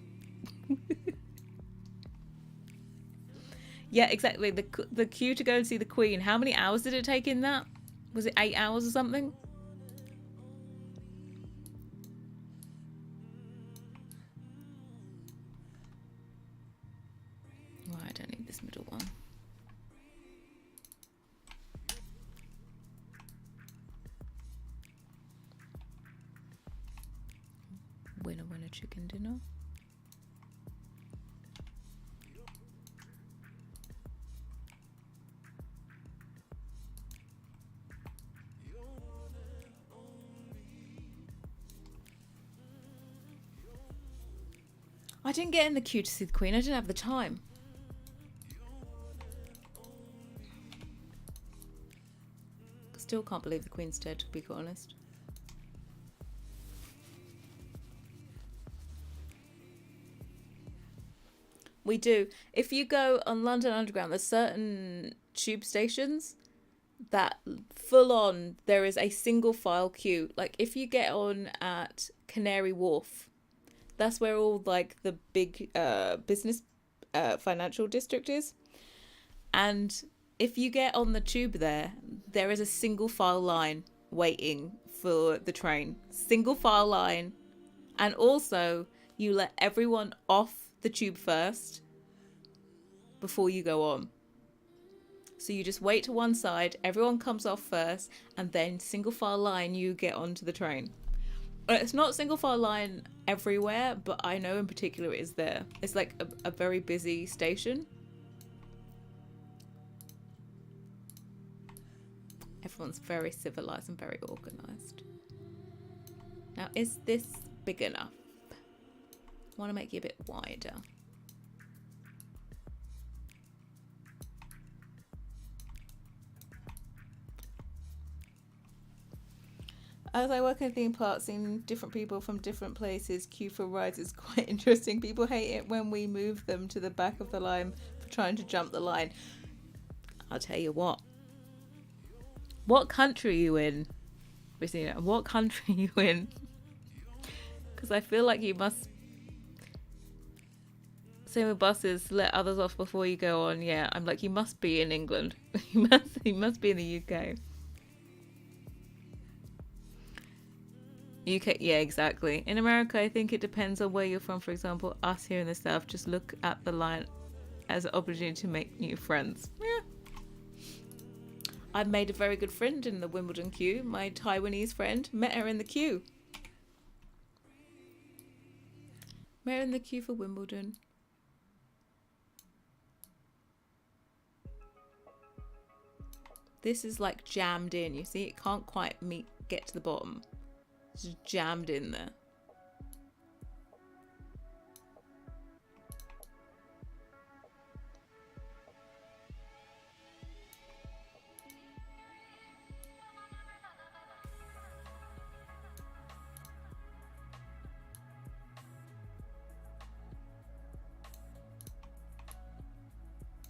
Yeah, exactly. The queue to go and see the Queen. How many hours did it take in that? Was it 8 hours or something? I don't need this middle one. Winner, winner, chicken dinner. I didn't get in the queue to see the Queen. I didn't have the time. Still can't believe the Queen's dead, to be quite honest. We do. If you go on London Underground, there's certain tube stations that full on, there is a single file queue. Like if you get on at Canary Wharf, that's where all like the big business financial district is. And if you get on the tube there is a single file line waiting for the train. Single file line. And also, you let everyone off the tube first before you go on. So you just wait to one side, everyone comes off first, and then single file line, you get onto the train. It's not single file line everywhere, but I know in particular it is there. It's like a very busy station. Everyone's very civilized and very organized. Now, is this big enough? I want to make you a bit wider. As I work in a theme park, seeing different people from different places queue for rides is quite interesting. People hate it when we move them to the back of the line for trying to jump the line. I'll tell you what. What country are you in, Christina? What country are you in? Because I feel like you must... Same with buses, let others off before you go on. Yeah, I'm like, you must be in England. you must be in the UK. UK, yeah, exactly. In America, I think it depends on where you're from. For example, us here in the South, just look at the line as an opportunity to make new friends. Yeah. I've made a very good friend in the Wimbledon queue. My Taiwanese friend, met her in the queue. Met her in the queue for Wimbledon. This is like jammed in. You see, it can't quite get to the bottom. It's just jammed in there.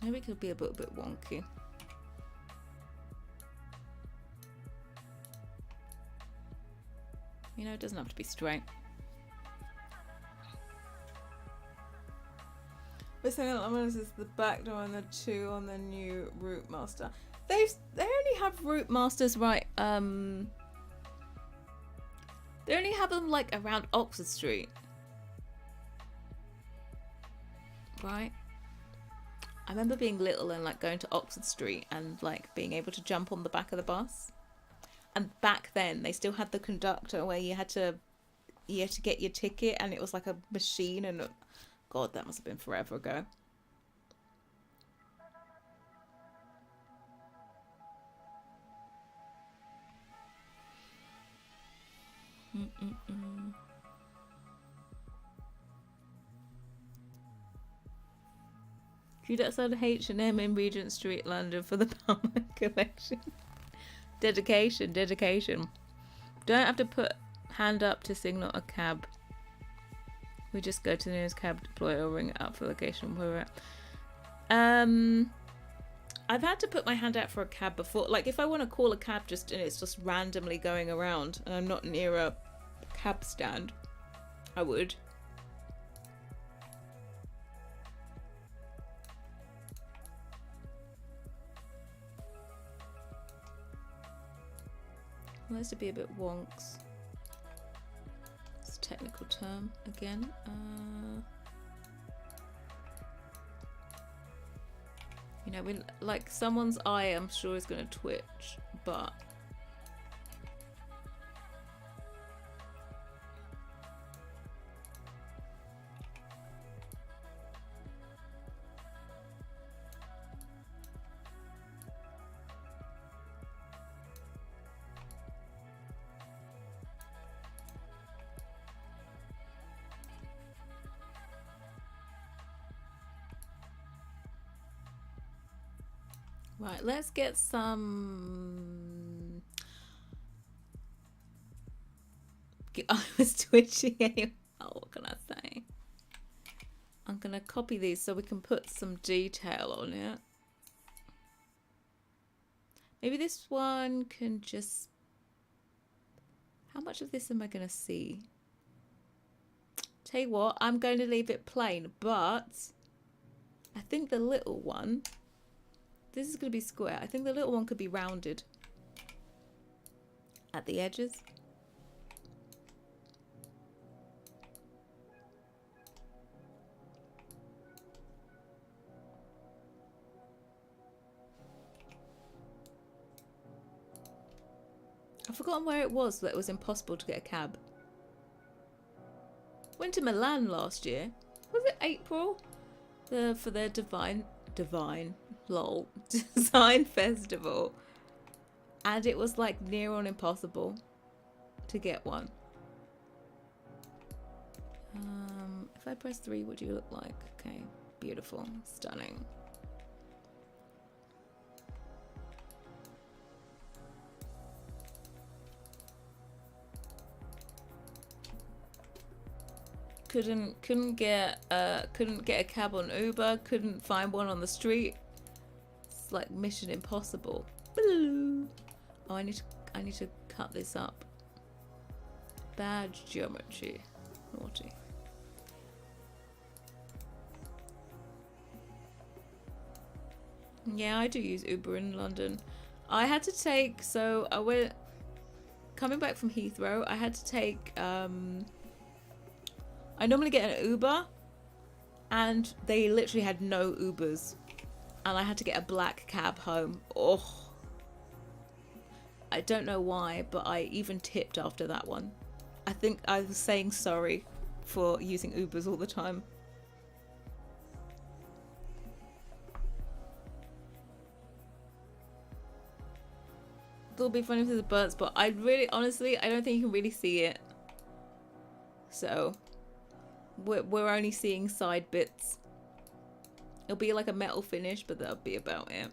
Maybe it could be a little bit wonky. You know, it doesn't have to be straight. This is the back door and the 2 on the new Route Master. They only have Route Masters, right? They only have them like around Oxford Street, right? I remember being little and like going to Oxford Street and like being able to jump on the back of the bus. And back then they still had the conductor where you had to get your ticket, and it was like a machine, and God, that must have been forever ago. Queued outside H&M in Regent Street, London for the Palmer collection. Dedication. Don't have to put hand up to signal a cab. We just go to the nearest cab deploy or ring it up for the location where we're at. I've had to put my hand out for a cab before. Like if I want to call a cab and it's just randomly going around and I'm not near a cab stand, I would. Well, this to be a bit wonks. It's a technical term again. You know, like someone's eye, I'm sure is going to twitch, but right, let's get some. I was twitching anyway. Oh, what can I say? I'm gonna copy these so we can put some detail on it. Maybe this one can just. How much of this am I gonna see? Tell you what, I'm going to leave it plain, but I think the little one. This is going to be square. I think the little one could be rounded at the edges. I've forgotten where it was that it was impossible to get a cab. Went to Milan last year. Was it April? For their divine lol design festival, and it was like near on impossible to get one. If I press 3, what do you look like? Okay, beautiful, stunning. Couldn't get a cab on Uber, couldn't find one on the street. It's like mission impossible. Oh, I need to cut this up. Bad geometry. Naughty. Yeah, I do use Uber in London. I had to take, so I went coming back from Heathrow, I had to take I normally get an Uber, and they literally had no Ubers, and I had to get a black cab home. Oh, I don't know why, but I even tipped after that one. I think I was saying sorry for using Ubers all the time. It'll be funny if there's a burnt spot. I really, honestly, I don't think you can really see it. So, we're only seeing side bits. It'll be like a metal finish, but that'll be about it.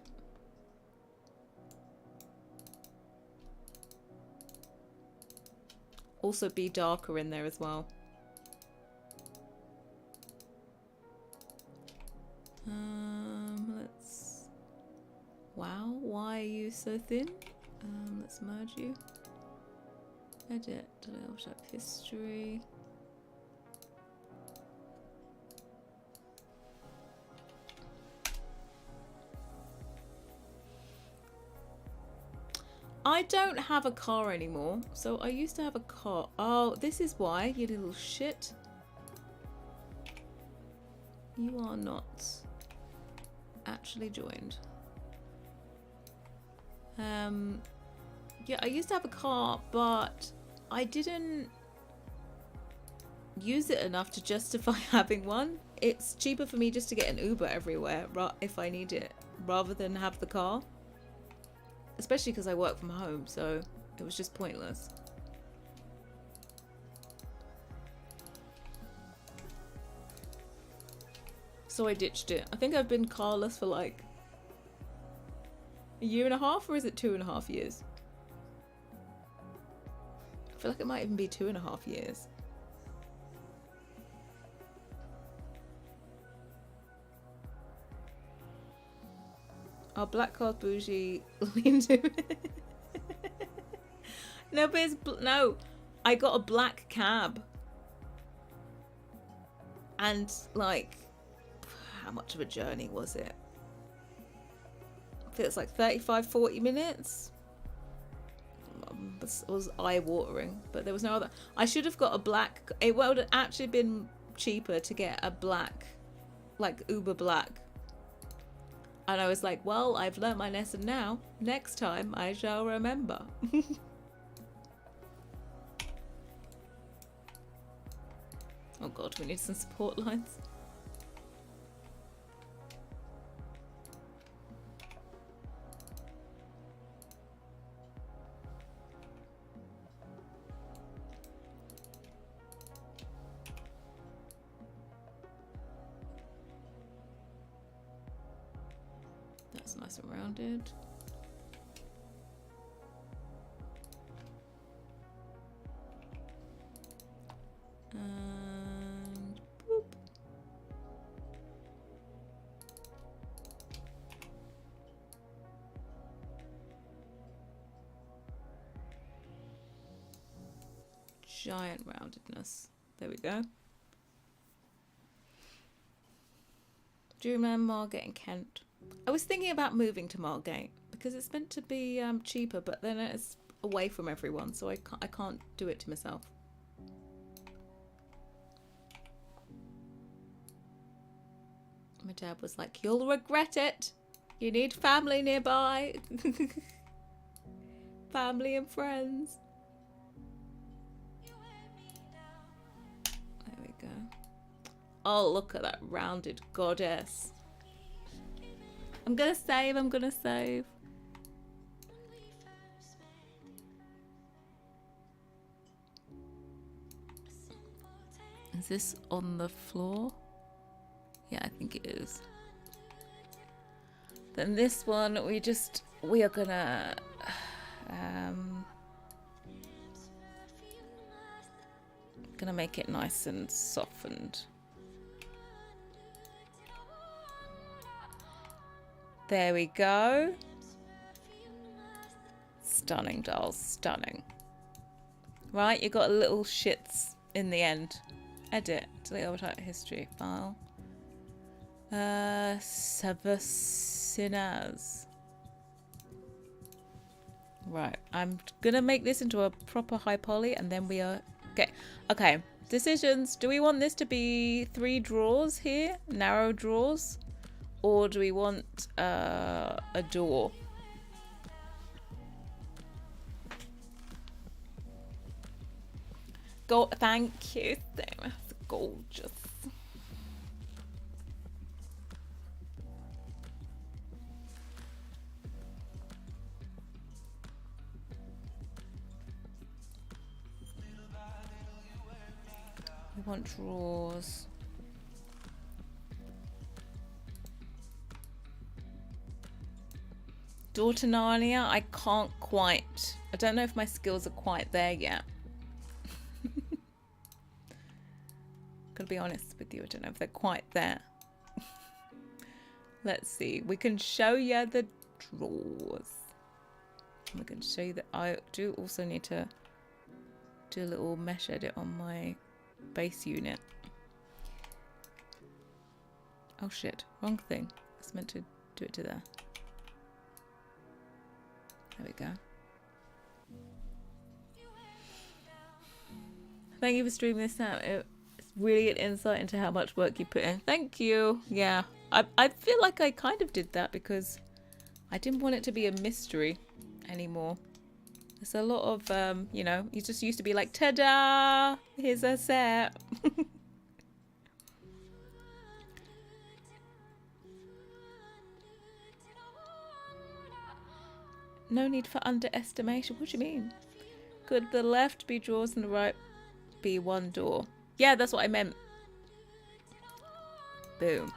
Also be darker in there as well. Let's... Wow, why are you so thin? Let's merge you. Edit, delete, type history. I don't have a car anymore, so I used to have a car. Oh, this is why, you little shit. You are not actually joined. Yeah, I used to have a car, but I didn't use it enough to justify having one. It's cheaper for me just to get an Uber everywhere if I need it, rather than have the car. Especially because I work from home, so it was just pointless. So I ditched it. I think I've been carless for like a year and a half, or is it 2.5 years? I feel like it might even be 2.5 years. Oh, black card bougie. No, but it's no. I got a black cab, and like, how much of a journey was it? I think it's like 35-40 minutes. It was eye-watering, but there was no other. I should have got a black. It would have actually been cheaper to get a black, like Uber black. And I was like, well, I've learnt my lesson now. Next time I shall remember. Oh god, we need some support lines. That's nice and rounded. And boop. Giant roundedness. There we go. Do you remember Margate and Kent? I was thinking about moving to Margate because it's meant to be cheaper, but then it's away from everyone, so I can't do it to myself. My dad was like, "You'll regret it. You need family nearby." Family and friends. There we go. Oh, look at that rounded goddess. I'm gonna save, I'm gonna save. Is this on the floor? Yeah, I think it is. Then this one, we are gonna make it nice and softened. There we go. Stunning, dolls, stunning. Right, you got a little shits in the end. Edit, delete all type history file. Miscellaneous. Right, I'm gonna make this into a proper high poly, and then we are okay. Decisions. Do we want this to be 3 drawers here? Narrow drawers? Or do we want a door? Go. Thank you. That's gorgeous. We want drawers. Door to Narnia, I can't quite. I don't know if my skills are quite there yet. Gotta be honest with you, I don't know if they're quite there. Let's see. We can show you the drawers. We can show you that I do also need to do a little mesh edit on my base unit. Oh shit, wrong thing. I was meant to do it to there. There we go. Thank you for streaming this out. It's really an insight into how much work you put in. Thank you. Yeah, I feel like I kind of did that because I didn't want it to be a mystery anymore. There's a lot of, you know, you just used to be like, ta-da, here's a set. No need for underestimation. What do you mean? Could the left be drawers and the right be one door? Yeah, that's what I meant. Boom.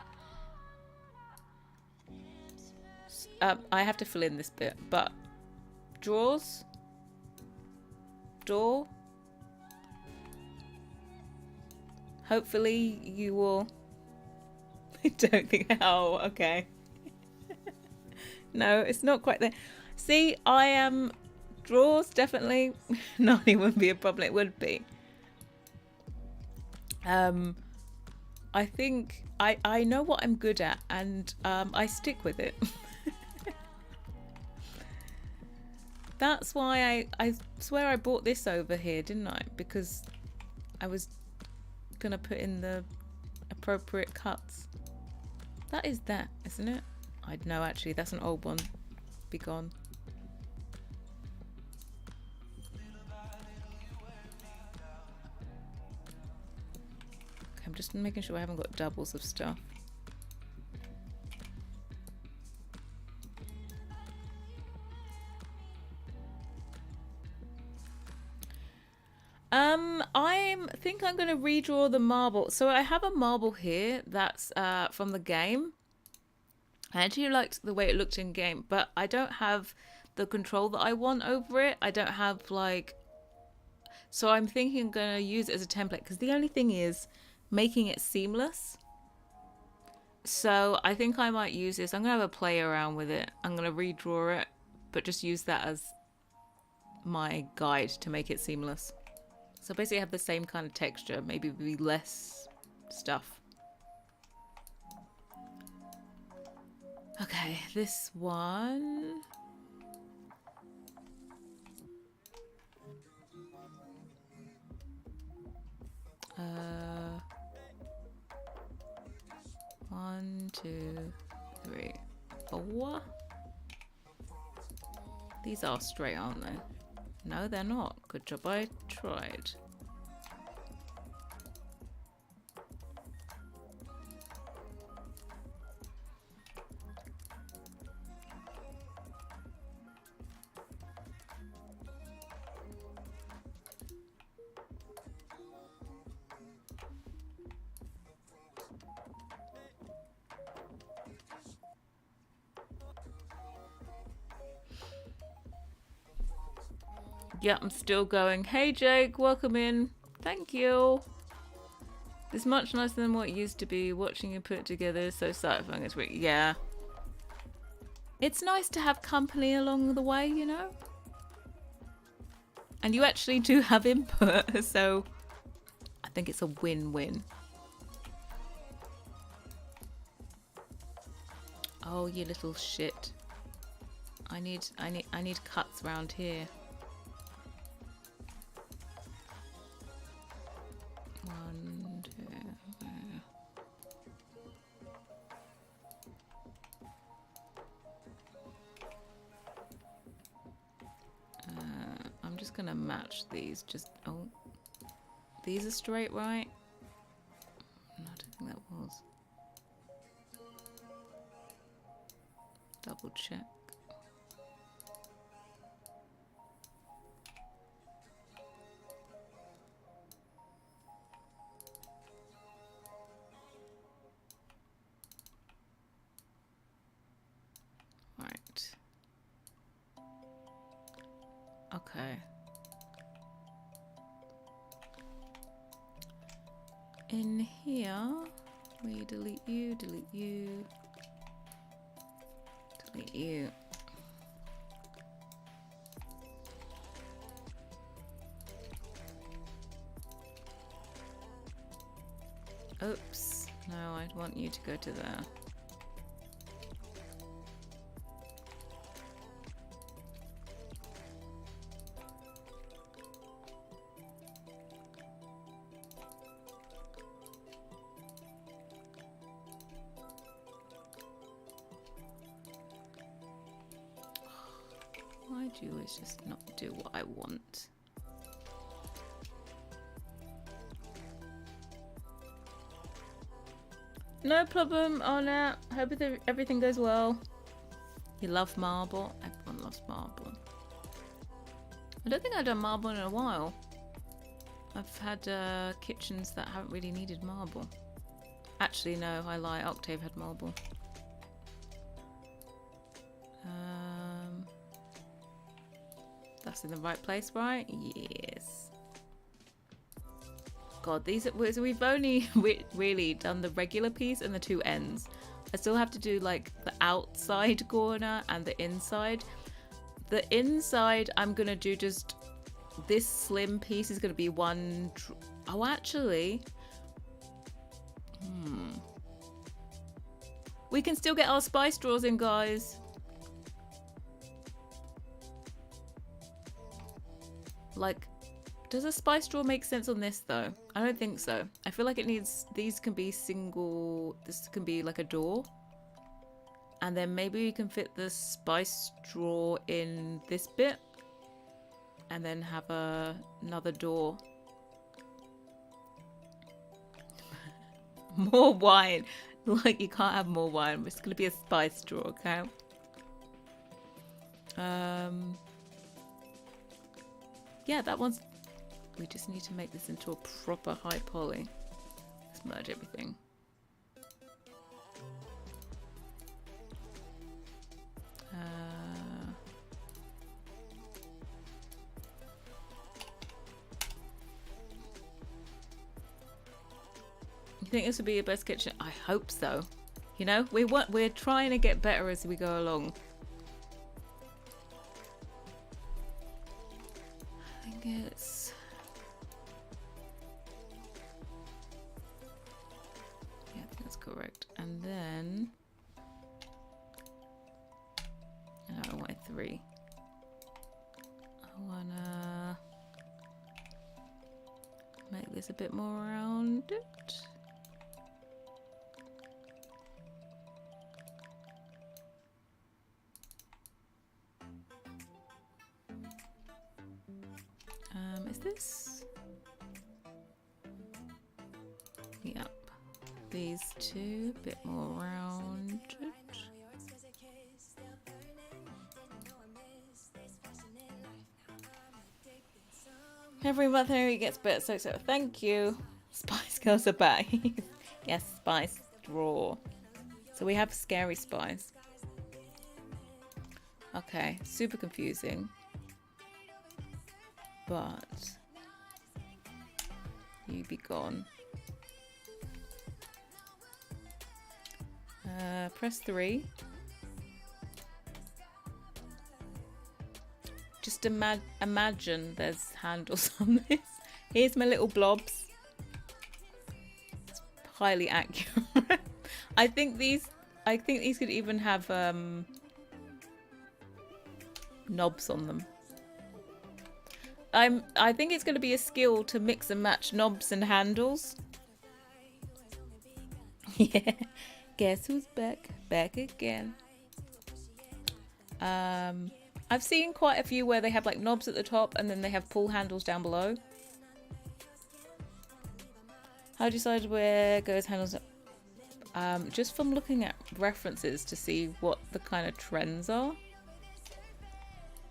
I have to fill in this bit, but drawers, door. Hopefully you will. I don't think. Oh, okay. No, it's not quite there. See, I am drawers definitely. Narnia wouldn't be a problem. It would be. I think I know what I'm good at, and I stick with it. That's why I swear I brought this over here, didn't I? Because I was gonna put in the appropriate cuts. That is that, isn't it? I know actually, that's an old one. Be gone. Okay, I'm just making sure I haven't got doubles of stuff. I think I'm going to redraw the marble. So I have a marble here that's from the game. I actually liked the way it looked in game, but I don't have the control that I want over it. I don't have like... So I'm thinking I'm going to use it as a template because the only thing is making it seamless. So I think I might use this. I'm going to have a play around with it. I'm going to redraw it, but just use that as my guide to make it seamless. So basically I have the same kind of texture, maybe be less stuff. Okay, this one. One, two, three, four. These are straight, aren't they? No, they're not. Good job, I tried. Yeah, I'm still going. Hey Jake, welcome in. Thank you. It's much nicer than what it used to be. Watching you put it together is so satisfying. It's really, yeah. It's nice to have company along the way, you know? And you actually do have input, so I think it's a win-win. Oh, you little shit. I need cuts around here. just gonna match these. Just, oh, these are straight, right? No, I don't think that was. Double check. Right. Okay. In here, we delete you, delete you, delete you. Oops. No, I'd want you to go to there. Why do you always just not do what I want? No problem, Anna. Hope everything goes well. You love marble? Everyone loves marble. I don't think I've done marble in a while. I've had kitchens that haven't really needed marble. Actually, no, I lie. Octave had marble. That's in the right place, right? Yes. God, these are, so we've only really done the regular piece and the two ends. I still have to do like the outside corner and the inside. The inside, I'm gonna do just this slim piece is gonna be one. Oh, actually, we can still get our spice drawers in, guys. Like, does a spice drawer make sense on this though? I don't think so. I feel like it needs, these can be single, this can be like a door. And then maybe we can fit the spice drawer in this bit. And then have another door. More wine. Like, you can't have more wine. It's going to be a spice drawer, okay? Yeah, that one's... We just need to make this into a proper high poly. Let's merge everything. You think this would be your best kitchen? I hope so. You know, we're trying to get better as we go along. I think it's... Yeah, I think that's correct. And then... I want 3. I wanna make this a bit more rounded. Is this? Yep. These two, a bit more rounded. Every month Harrie gets better, so thank you. Spice Girls are back. Yes, spice drawer. So we have scary spice. Okay, super confusing. But you be gone. Press 3. Just imagine there's handles on this. Here's my little blobs. It's highly accurate. I think these could even have knobs on them. I think it's going to be a skill to mix and match knobs and handles. Yeah. Guess who's back? Back again. I've seen quite a few where they have like knobs at the top and then they have pull handles down below. How do you decide where goes handles? Just from looking at references to see what the kind of trends are.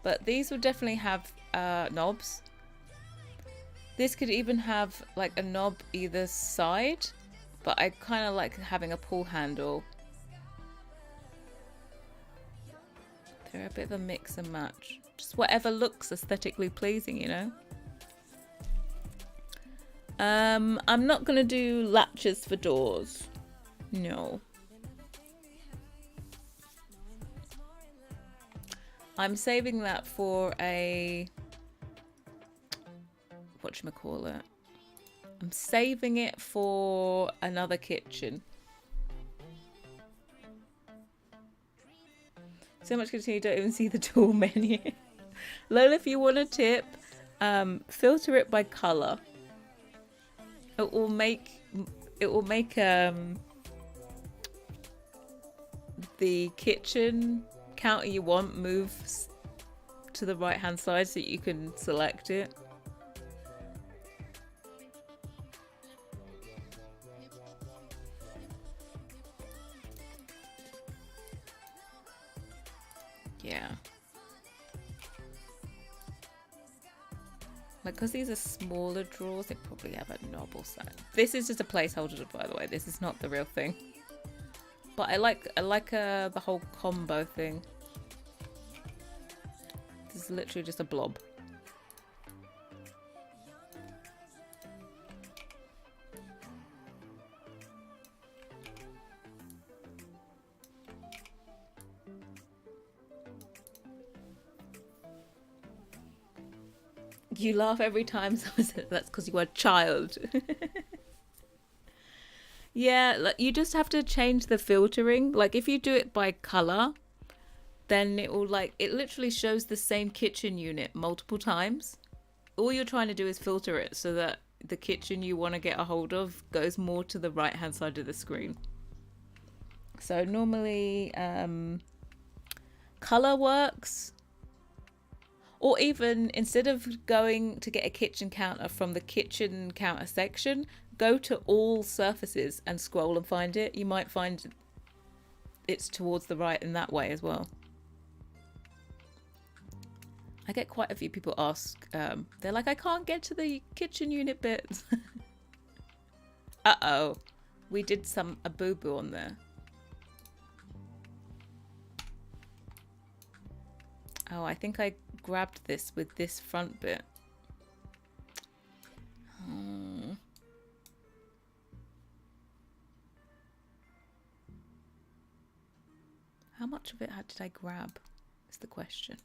But these would definitely have knobs. This could even have like a knob either side, but I kind of like having a pull handle. They're a bit of a mix and match. Just whatever looks aesthetically pleasing, you know? I'm not gonna do latches for doors. No. I'm saving that for a... whatchamacallit? I'm saving it for another kitchen. So much continue, don't even see the tool menu. Lola, if you want a tip, filter it by colour. It will make the kitchen counter you want move to the right hand side so you can select it. Yeah. Like, because these are smaller drawers, they probably have a knob or something. This is just a placeholder, by the way. This is not the real thing. But I like the whole combo thing. This is literally just a blob. You laugh every time someone says that's because you are a child. Yeah, like, you just have to change the filtering. Like, if you do it by color, then it will, like, it literally shows the same kitchen unit multiple times. All you're trying to do is filter it so that the kitchen you want to get a hold of goes more to the right hand side of the screen. So normally color works. Or even, instead of going to get a kitchen counter from the kitchen counter section, go to all surfaces and scroll and find it. You might find it's towards the right in that way as well. I get quite a few people ask, they're like, I can't get to the kitchen unit bit. Uh-oh. We did a boo-boo on there. Oh, I think I grabbed this with this front bit. Oh. How much of it did I grab? Is the question.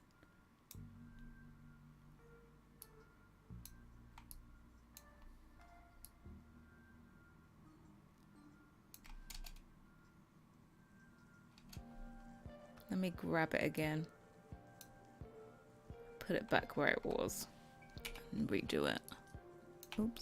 Let me grab it again. Put it back where it was and redo it. Oops.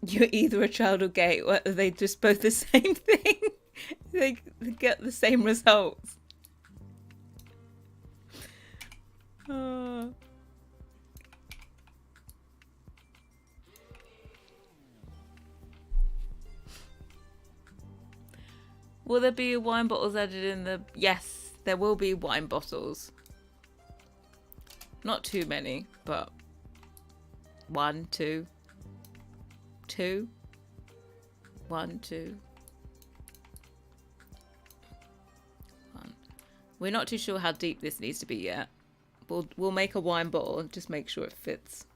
You're either a child or gay, or are they just both the same thing? They get the same results. Will there be wine bottles added in the... Yes, there will be wine bottles. Not too many, but 1, 2. 2. 1, 2. 1. We're not too sure how deep this needs to be yet. We'll make a wine bottle and just make sure it fits.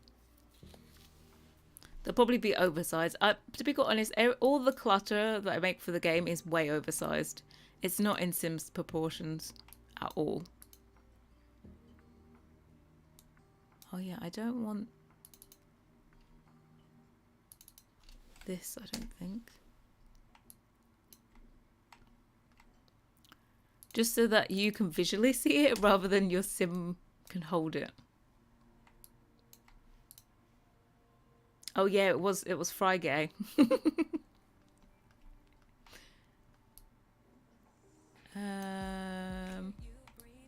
They'll probably be oversized. To be quite honest, all the clutter that I make for the game is way oversized. It's not in Sims proportions at all. Oh yeah, I don't want this, I don't think. Just so that you can visually see it rather than your sim can hold it. Oh yeah, it was Friday.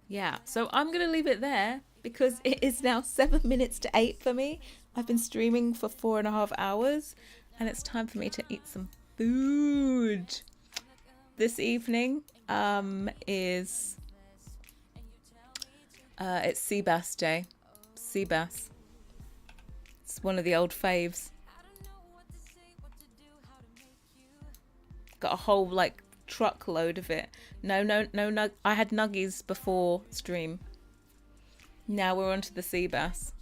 Yeah, so I'm gonna leave it there because it is now 7 minutes to 8 for me. I've been streaming for 4.5 hours and it's time for me to eat some food. This evening is it's sea bass day. Sea bass. It's one of the old faves. Got a whole like truckload of it. No, I had nuggies before stream. Now we're on to the sea bass.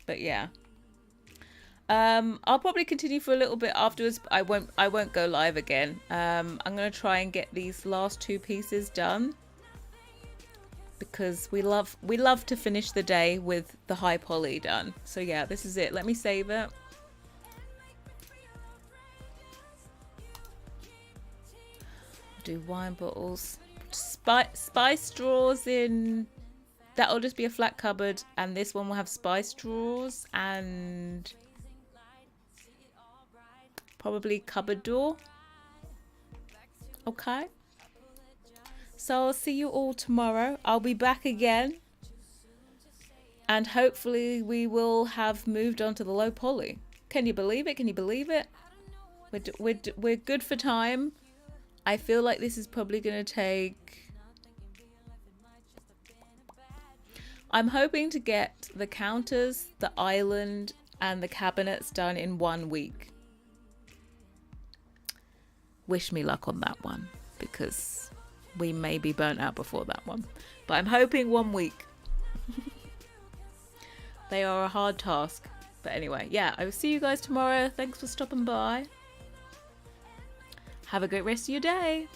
But yeah. I'll probably continue for a little bit afterwards, but I won't go live again. I'm gonna try and get these last 2 pieces done because we love to finish the day with the high poly done. So yeah, this is it. Let me save it. Do wine bottles, spice straws in. That'll just be a flat cupboard, and this one will have spice straws and probably cupboard door. Okay. So I'll see you all tomorrow. I'll be back again, and hopefully we will have moved on to the low poly. Can you believe it? Can you believe it? We're good for time. I feel like this is probably going to take... I'm hoping to get the counters, the island, and the cabinets done in 1 week. Wish me luck on that one, because we may be burnt out before that one. But I'm hoping 1 week. They are a hard task. But anyway, yeah, I will see you guys tomorrow. Thanks for stopping by. Have a great rest of your day.